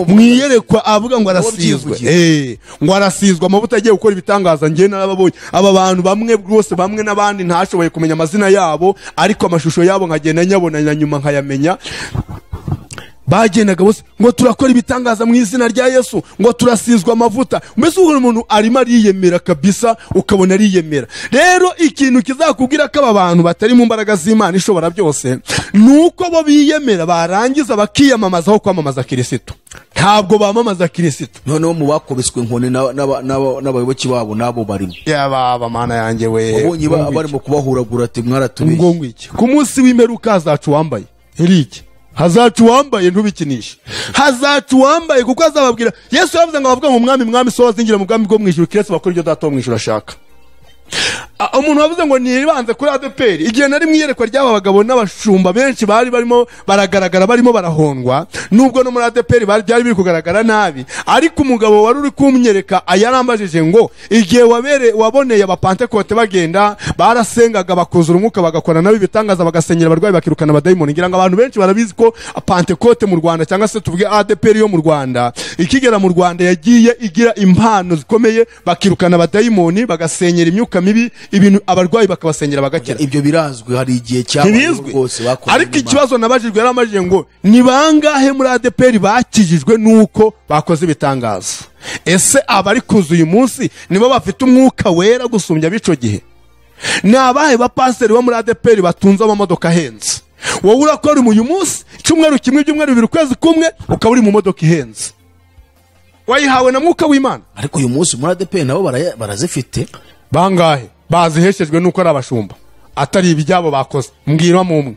Mwiyerekwa avuga ngo arasizwe. Ngo arasizwe amavuta agiye gukora ibitangaza. Ngiye narababonye aba bantu bamwe rwose, bamwe n'abandi ntashoboye kumenya amazina yabo, ariko amashusho yabo nkagenda nyabona na nyuma nkayamenya. Bagendaga bose ngo turakora ibitangaza mu izina rya Yesu, ngo turasizwa amavuta. Mbese umuntu arimo ariyemera kabisa, ukabona ariyemera. Rero ikintu kizakubwira ko aba bantu batari mu mbaraga z'Imana ishobora byose, nuko bo biyemera barangiza bakiyamamaza aho kwamamaza Kristo. Ntabwo bamamaza Kristo. Noneho mu bakubiswe inkoni n'abayoboki babo nabo barimo. Baba mana yanjye we. Ubonye barimo kubahuragura ati mwaratubeshye. Ngo ngwiki ku munsi w'imperuka hazacu wambaye erike, hazacu wambaye ntubikinisha, hazacu wambaye kuko azababwira. Yesu yavuze ngo abavuga mu mwami so bazinjira mu bwami bwo mw'Ijuru kiretse bakora ibyo data wo mw'Ijuru ashaka. Umuntu wavuze ngo nibanze kuri ADPR, igihe nari mwiyerekwa ry'aba bagabo n'abashumba benshi bari barimo baragaragara, barimo barahondwa, nubwo no muri ADPR byari biri kugaragara nabi, ariko umugabo wari uri kumnyereka ayarambajije ngo igihe waboneye abapantekote bagenda barasengaga bakuzura umwuka bagakora nabi bitangaza, bagasenyera abarwayi bakirukana abadayimoni. Ngira ngo abantu benshi barabizi ko pantekote mu Rwanda cyangwa se tuvuge ADPR yo mu Rwanda ikigera mu Rwanda yagiye igira impano zikomeye, bakirukana abadayimoni, bagasenyera imyuka mibi, ibintu abarwayi bakabasenyera bagakira. Ibyo birazwi, hari igihe cyabaye rwose bakora. Ariko ikibazo nabajijwe yaramajije ngo ni bangahe muri ADPR bakijijwe nuko bakoze ibitangaza? Ese abari kuzuye umunsi nibo bafite umwuka wera gusumbya bico gihe? Ni abahe bapasiteri bo muri ADPR batunze amamodoka ahenze? Wowe urakora uyu munsi cyumweru kimwe, byumweru bibiri, ukwezi kumwe, ukaba uri mu modoka ihenze, wayihawe na mwuka w'Imana. Ariko uyu munsi muri ADPR nabo barazifite. Bangahe baziheshejwe nuko ari abashumba atari ibyabo bakoze? Mbwira mu umwe.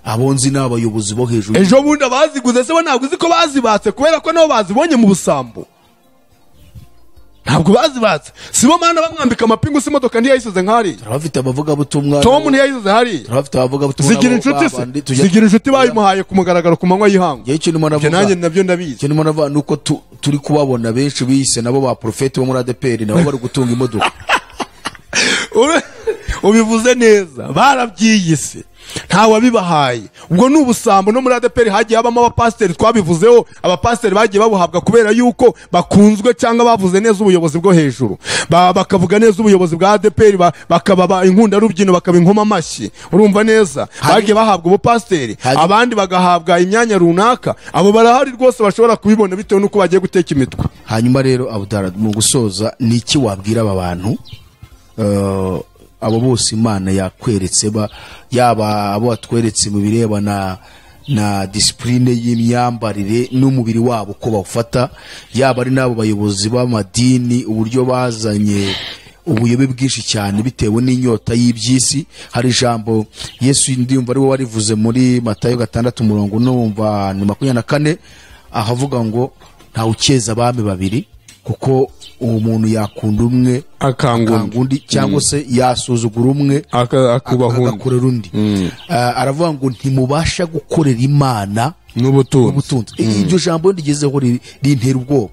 Abonzi n'abayobozi bo hejuru. Ejo bundi baziguze se bo ntabwo uzi ko bazibatse, kubera ko nabo bazibonye mu busambo. Ntabwo bazibatse. Sibo mana bamwambika amapingu se imodoka ntiyayisize nk'ari. Turabafite abavuga butumwa. Tom ntiyayisize hari. Turabafite abavuga butumwa. Zigira inshuti bayimuhaye ku mugaragaro ku manywa y'ihanga. Nanjye nabyo ndabizi. Cyo ndimo navuga nuko turi kubabona benshi bise nabo ba profete bo muri ADPR nabo bari gutunga imodoka. Ubivuze neza, barabyiyise nta wabibahaye. Ubwo n'ubusambo no muri ADPR hagiye habamo abapasiteri, twabivuzeho abapasiteri bagiye babuhabwa kubera yuko bakunzwe cyangwa bavuze neza ubuyobozi bwo hejuru, bakavuga neza ubuyobozi bwa ADPR, bakaba inkunda rubyino, bakaba inkoma amashyi. Urumva neza, bagiye bahabwa ubupasiteri, abandi bagahabwa imyanya runaka. Abo barahari rwose bashobora kubibona bitewe nuko bagiye guteka imitwe. Hanyuma rero Abudara, mu gusoza ni iki wabwira aba bantu abo bose Imana yakweretse, yaba abo watweretse mu birebana na discipline y'imyambarire n'umubiri wabo ko bawufata, yaba ari n'abo bayobozi b'amadini uburyo bazanye ubuyobe bwinshi cyane bitewe n'inyota y'ibyisi? Hari ijambo Yesu ndiyumva ari we warivuze muri Matayo 6:24 ahavuga ngo nta ukeza abami babiri, kuko umuntu yakunda umwe akanga undi, cyangwa se yasuzugura umwe agakorera undi. Aravuga ngo ntimubasha gukorera Imana n'ubutunzi. Iryo jambo ndigezeho rintera ubwoba.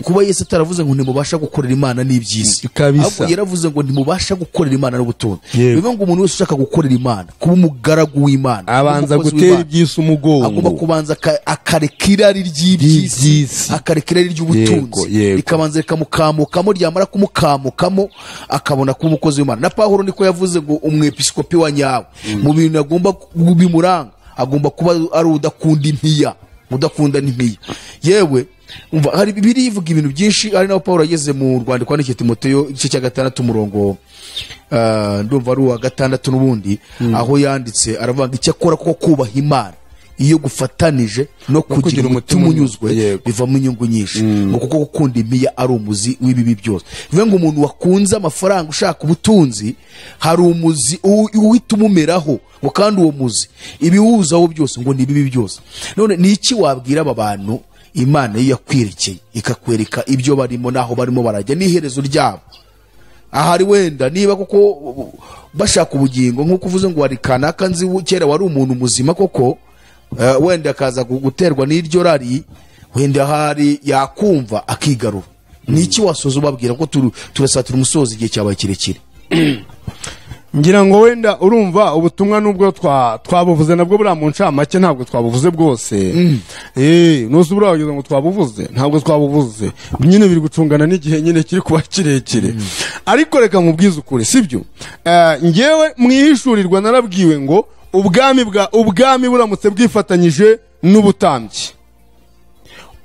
Kuba Yesu ataravuze ngo ntimubasha gukorera Imana n'ibyisi, ahubwo yaravuze ngo ntimubasha gukorera Imana n'ubutunzi. Bivuga ngo umuntu wese ushaka gukorera Imana, kuba umugaragu w'Imana, abanza gutera ibyisi umugongo, agomba kubanza akareka irari ry'ibyisi, akareka irari ry'ubutunzi, rikabanza rikamukamukamo, ryamara kumukamukamo akabona kuba umukozi w'Imana. Na Pawulo niko yavuze ngo umwepiskopi wa nyawe mu bintu agomba bimuranga agomba kuba ari udakunda n'impiya. Yewe umva, hari Bibiliya ivuga ibintu byinshi. Hari naho Pawulo yageze mu Rwanda kwandikiye Timoteyo igice cya 6 umurongo ndumva ari uwa 6 n'ubundi, aho yanditse aravuga icyo akora kuko kubaha Imana iyo gufatanije no kugira umutima unyuzwe bivamo inyungu nyinshi, ngo kuko gukunda impiya ari umuzi w'ibibi byose. Bivuga ngo umuntu wakunze amafaranga ushaka ubutunzi, hari umuzi uhita umumeraho, ngo kandi uwo muzi ibiwuzaho byose ngo ni bibi byose. None ni iki wabwira aba bantu Imana iyo yakwerekeye ikakwereka ibyo barimo naho barimo barajya n'iherezo ryabo? ahari wenda niba koko bashaka ubugingo nk'uko uvuze ngo wari kanaka nzi kera wari umuntu muzima koko, wenda akaza guterwa n'iryo rari, wenda hari yakumva akigarura. Niki wasoza ubabwira ko turasatira umusozi igihe cyabaye kirekire? Ngira ngo wenda urumva ubutumwa nubwo twabuvuze nabwo bura mu ncamake ntabwo twabuvuze bwose. Nusu burageze ngo twabuvuze ntabwo twabuvuze, nyine biri gucungana n'igihe nyine kiri kuba kirekire. Ariko reka nkubwize ukuri, sibyo? Ngewe mwihishurirwa narabwiwe ngo ubwami buramutse bwifatanyije n'ubutambyi,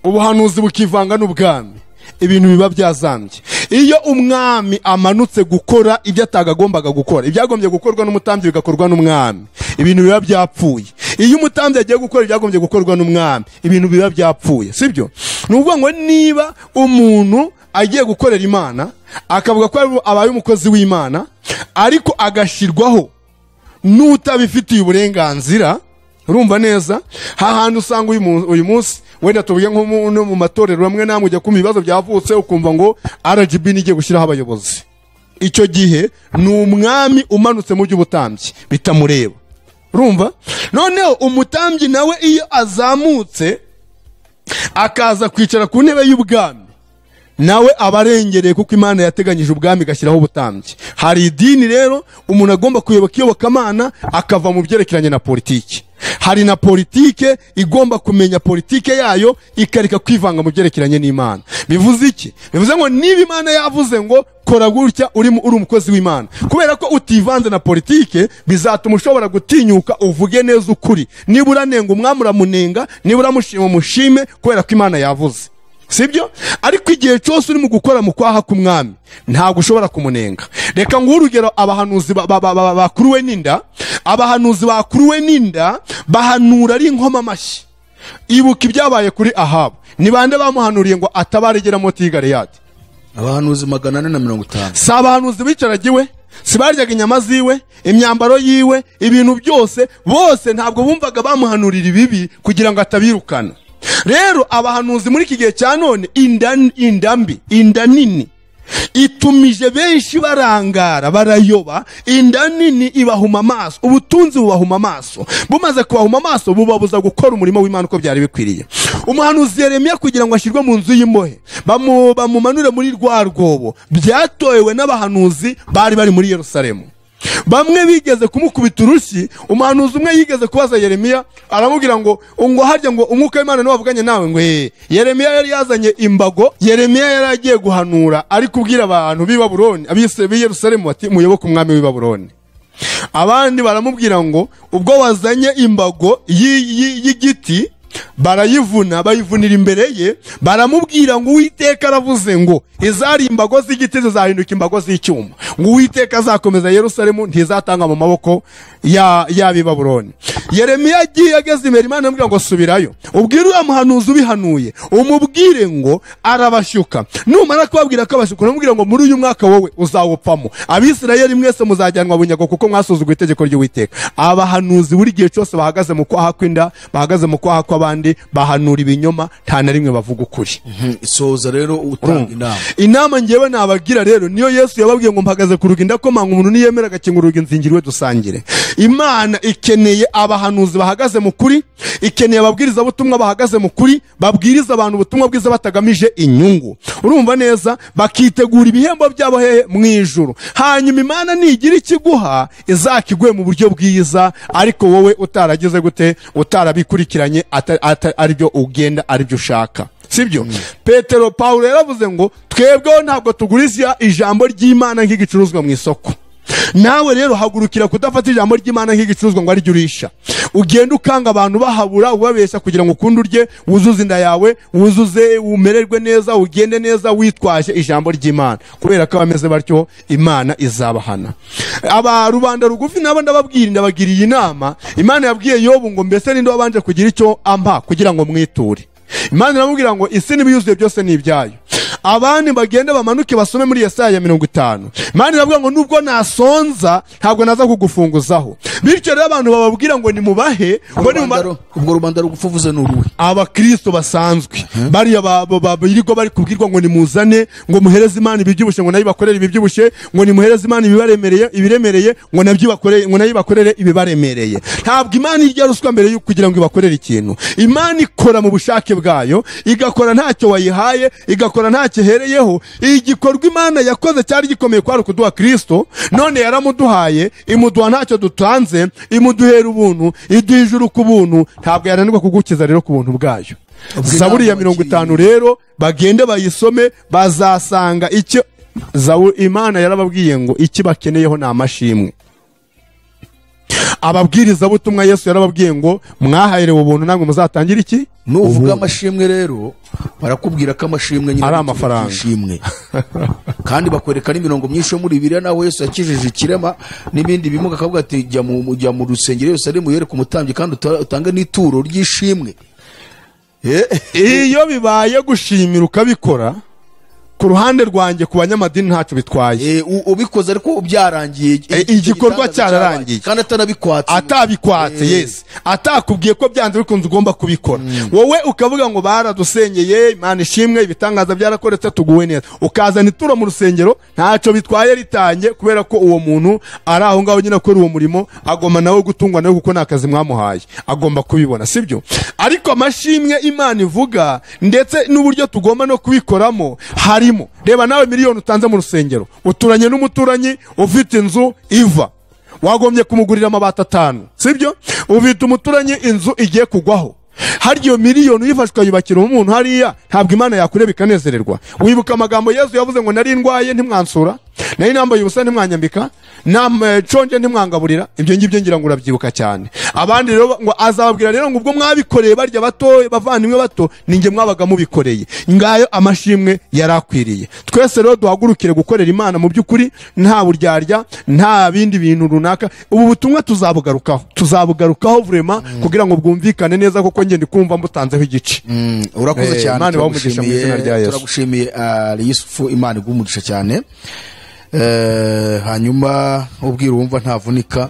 ubuhanuzi bukivanga n'ubwami, ibintu biba byazambye. Iyo umwami amanutse gukora ibyo atagagombaga gukora, ibyagombye gukorwa n'umutambyi bigakorwa n'umwami, ibintu biba byapfuye. Iyo umutambyi agiye gukora ibyagombye gukorwa n'umwami, ibintu biba byapfuye, sibyo? Nuvuga ngo niba umuntu agiye gukorera Imana akavuga ko abaye umukozi w'Imana ariko agashirwaho n'utabifitiye uburenganzira, urumva neza? Hahandi usanga uyu munsi wenda tuvuge nko mu matorero bamwe namwe ujya kumva ibibazo byavutse ukumva ngo RGB nigiye gushyiraho abayobozi. Icyo gihe ni umwami umanutse mu by'ubutambyi bitamureba, urumva? Noneho umutambyi nawe iyo azamutse akaza kwicara ku ntebe y'ubwami, nawe abarengereye kuko Imana yateganyije ubwami gashyiraho ubutambyi. Hari idini rero umuntu agomba kuyoboka iyobokamana akava mu byerekeranye na politiki. Hari na politike igomba kumenya politike yayo ikareka kwivanga mu byerekeranye n'Imana. Bivuze iki? Bivuze ngo niba Imana yavuze ngo kora gutya uri umukozi w'Imana, kubera ko utivanze na politike bizatuma ushobora gutinyuka uvuge neza ukuri. Niba uranenga umwami uramunenga, niba uramushima umushime, kubera ko Imana yavuze, sibyo? Ariko igihe cyose uri mu gukora mu kwaha k'umwami ntabwo ushobora kumunenga. Reka nguhe urugero, abahanuzi bakuruwe n'inda, abahanuzi bakuruwe n'inda bahanura ari inkoma amashyi. Ibuka ibyabaye kuri Ahabu. Ni bande bamuhanuriye ngo atabaregera moti y'Galeyadi? Abahanuzi 450. Si abahanuzi bicaragiwe, si baryaga inyama ziwe, imyambaro yiwe, ibintu byose, bose ntabwo bumvaga bamuhanurira ibibi kugira ngo atabirukana. Rero abahanuzi muri iki gihe cya none, inda nini itumije benshi barangara barayoba. Inda nini ibahuma amaso, ubutunzi bubahuma amaso, bumaze kubahuma amaso bubabuza gukora umurimo w'Imana uko byari bikwiriye. Umuhanuzi Yeremiya kugira ngo ashirwe mu nzu y'imbohe, bamumanure muri rwa rwobo, byatoyewe n'abahanuzi bari bari muri Yerusalemu. Bamwe bigeze kumukubita urushyi. Umuhanuzi umwe yigeze kubaza Yeremiya, aramubwira ngo harya ngo umwuka w'Imana niwe wavuganye nawe ngo Yeremiya yari yazanye imbago. Yeremiya yari agiye guhanura ari kubwira abantu b'i Babuloni, abise b'i Yerusalemu bati muyoboke umwami w'i Babuloni. Abandi baramubwira ngo ubwo wazanye imbago y'igiti barayivuna, bayivunira imbere ye, baramubwira ngo Uwiteka aravuze ngo izari imbago z'igiti zizahinduka imbago z'icyuma, ngo Uwiteka azakomeza Yerusalemu ntizatanga mu maboko y'ab'i Babuloni. Yeremiya agiye ageze imbere, Imana amubwira ngo subirayo ubwire uwo muhanuzi ubihanuye, umubwire ngo arabashuka. Numara kubabwira ko abashuka, uramubwira ngo muri uyu mwaka wowe uzawupfamo, Abisirayeli mwese muzajyanwa bunyago kuko mwasuzuguye itegeko ry'Uwiteka. Abahanuzi buri gihe cyose bahagaze mu kwaha kw'inda, bahagaze mu kwaha kw'abandi, bahanura ibinyoma, nta na rimwe bavuga ukuri. Soza rero utanga inama ngewe nabagira rero niyo Yesu yababwiye ngo mpagaze ku rugi ndakomanga, umuntu niyemera agakingura urugi nzingiriwe dusangire. Imana ikeneye abahanuzi bahagaze mu kuri, ikeneye ababwiriza butumwa bahagaze mu kuri, babwiriza abantu ubutumwa bwiza batagamije inyungu, urumva neza? Bakitegura ibihembo byabo hehe? Mw'Ijuru. Hanyuma Imana nigira ikiguha izakiguhe mu buryo bwiza, ariko wowe utaragize gute, utarabikurikiranye, aribyo ugenda aribyo ushaka, sibyo? Paulo yaravuze ngo twebweho ntabwo tugurisha ijambo ry'Imana nk'igicuruzwa mu isoko. Nawe rero hagurukira kudafata ijambo ry'Imana nk'igicuruzwa ngo arijye urisha. Ugenda ukanga abantu bahabura, ubabeshya kugira ngo ukunde urye, wuzuze inda yawe, wuzuze umererwe neza, ugende neza witwaje ijambo ry'Imana. Kubera ko bameze batyo Imana izabahana. Aba rubanda rugufi nabo ndabagiriye inama. Imana yabwiye Yobu ngo mbese ninde wabanje kugira icyo ampa kugira ngo mwiture. Imana iramubwira ngo isi n'ibiyuzuye byose ni ibyayo. abandi bagende bamanuke basome muri Yesaya 50. Imana iravuga ngo nubwo nasonza ntabwo naza kugufunguzaho. Bityo rero abantu bababwira ngo nimubahe ubwo rubanda rugufuvuze n'uruhe abakristo basanzwe bari babiriko bari kubwirwa ngo nimuzane ngo muhereze Imana ibibyibushe ngo nayibakorere ibibyibushe ngo nimuhereze Imana ibiremereye ngo nayibakorere ibibaremereye. Ntabwo Imana irya ruswa mbere yo kugira ngo ibakorere ikintu. Imana ikora mu bushake bwayo, igakora ntacyo wayihaye, igakora ntacyo hereyeho. Igikorwa Imana yakoze cyari gikomeye kwari kuduha Kristo, none yaramuduhaye, imuduha ntacyo dutanze, imuduhera ubuntu, iduha ijuru ku buntu. Ntabwo yananirwa kugukiza rero ku buntu bwayo. Zaburi ya 50 rero bagende bayisome bazasanga icyo Imana yarababwiye ngo iki bakeneyeho na amashimwe. Ababwiriza butumwa Yesu yarababwiye ngo mwahayerewe ubuntu namwe muzatangira iki? Nuvuga amashimwe rero barakubwira ko amashimwe nyine ari amafaranga kandi bakwereka n'imirongo myinshi yo muri Bibiliya naho Yesu yakijije ikirema n'ibindi bimuga akavuga ati jya mu rusengero Yerusalemu yereka umutambyi kandi utanga n'ituro ry'ishimwe. Iyo bibaye gushimira ukabikora ku ruhande rwanjye ku banyamadini ntacyo bitwaye. Ubikoze ariko byarangiye igikorwa cyararangiye kandi atabikwatse yes atakubwiye ko byanze bikunze ugomba kubikora. Wowe ukavuga ngo baradusenyeye Imana ishimwe ibitangaza byarakoretse tuguwe neza, ukazana ituro mu rusengero ntacyo bitwaye ritange kubera ko uwo muntu ari aho ngaho nyine akora uwo murimo, agomba nawe gutungwa nawe kuko nakazi mwamuhaye agomba kubibona, sibyo? Ariko amashimwe Imana ivuga ndetse n'uburyo tugomba no kubikoramo harimo. Reba nawe miliyoni utanze mu rusengero, uturanye n'umuturanyi ufite inzu iva, wagombye kumugurira amabati 5, sibyo? Ufite umuturanyi inzu igiye kugwaho, hari iyo miliyoni uyifashwe yubakira umuntu hariya, ntabwo Imana yakureba ikanezererwa. Wibuka amagambo Yesu yavuze ngo nari ndwaye ntimwansura, nari nambaye ubusa ntimwanyambika, namconje ntimwangaburira. Ibyo ngibyo ngira ngo urabyibuka cyane. Abandi rero ngo azababwira rero ngo ubwo mwabikoreye barya bato bavandimwe bato ninge mwabaga mubikoreye. Ngayo amashimwe yarakwiriye. Twese rero duhagurukire gukorera Imana mu by'ukuri nta buryarya nta bindi bintu runaka. Ubu butumwa tuzabugarukaho vraiment kugira ngo bwumvikane neza kuko nge ndi kumva mbutanzeho igice. Urakoze cyane. Imana bamugisha mu izina rya Yesu. Turagushimiye Yusufu, Imana igumugisha cyane. Hanyuma ubwira wumva ntavunika.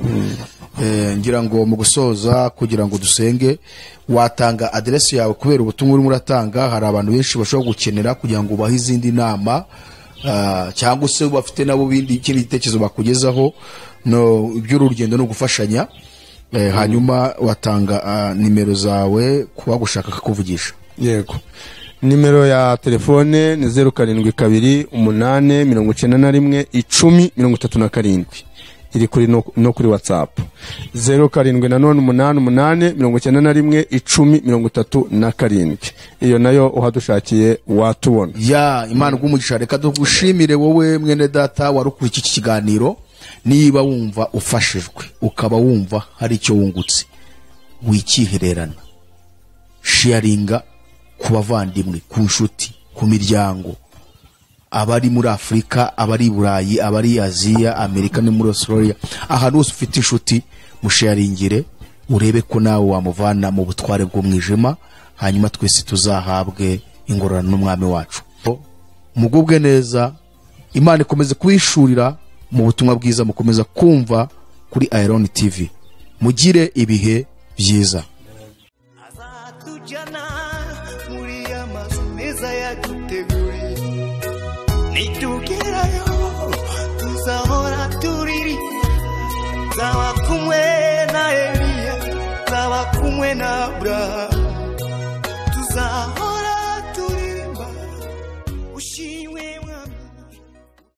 Ngira ngo mu gusoza kugira ngo dusenge watanga adresse yawe kubera ubutumwa urimo uratanga. Hari abantu benshi bashobora gukenera kugira ngo ubahe izindi nama cyangwa se bafite nabo bindi kindi gitekerezo bakugezaho no iby'urugendo no gufashanya. Hanyuma watanga nimero zawe kuba gushaka kuvugisha. Yego, nimero ya telefone ni 0728911037 iri kuri no kuri WhatsApp 0788911037. Iyo nayo uhadushakiye watubona. Imana igumugisha. Reka dugushimire wowe mwene data warukurikiye iki kiganiro. Niba wumva ufashijwe ukaba wumva hari icyo wungutse, wikihererana, sharinga ku bavandimwe, ku nshuti, ku miryango, abari muri Afrika, abari Burayi, abari Aziya, Amerika no muri Australia. Ahantu hose ufite inshuti musharingire, urebe ko nawe wamuvana mu butware bwo mwijima, hanyuma twese tuzahabwe ingororano n'umwami wacu. Mugubwe neza, Imana ikomeze kwishurira mu butumwa bwiza mukomeza kumva kuri AYALONI TV. Mugire ibihe byiza.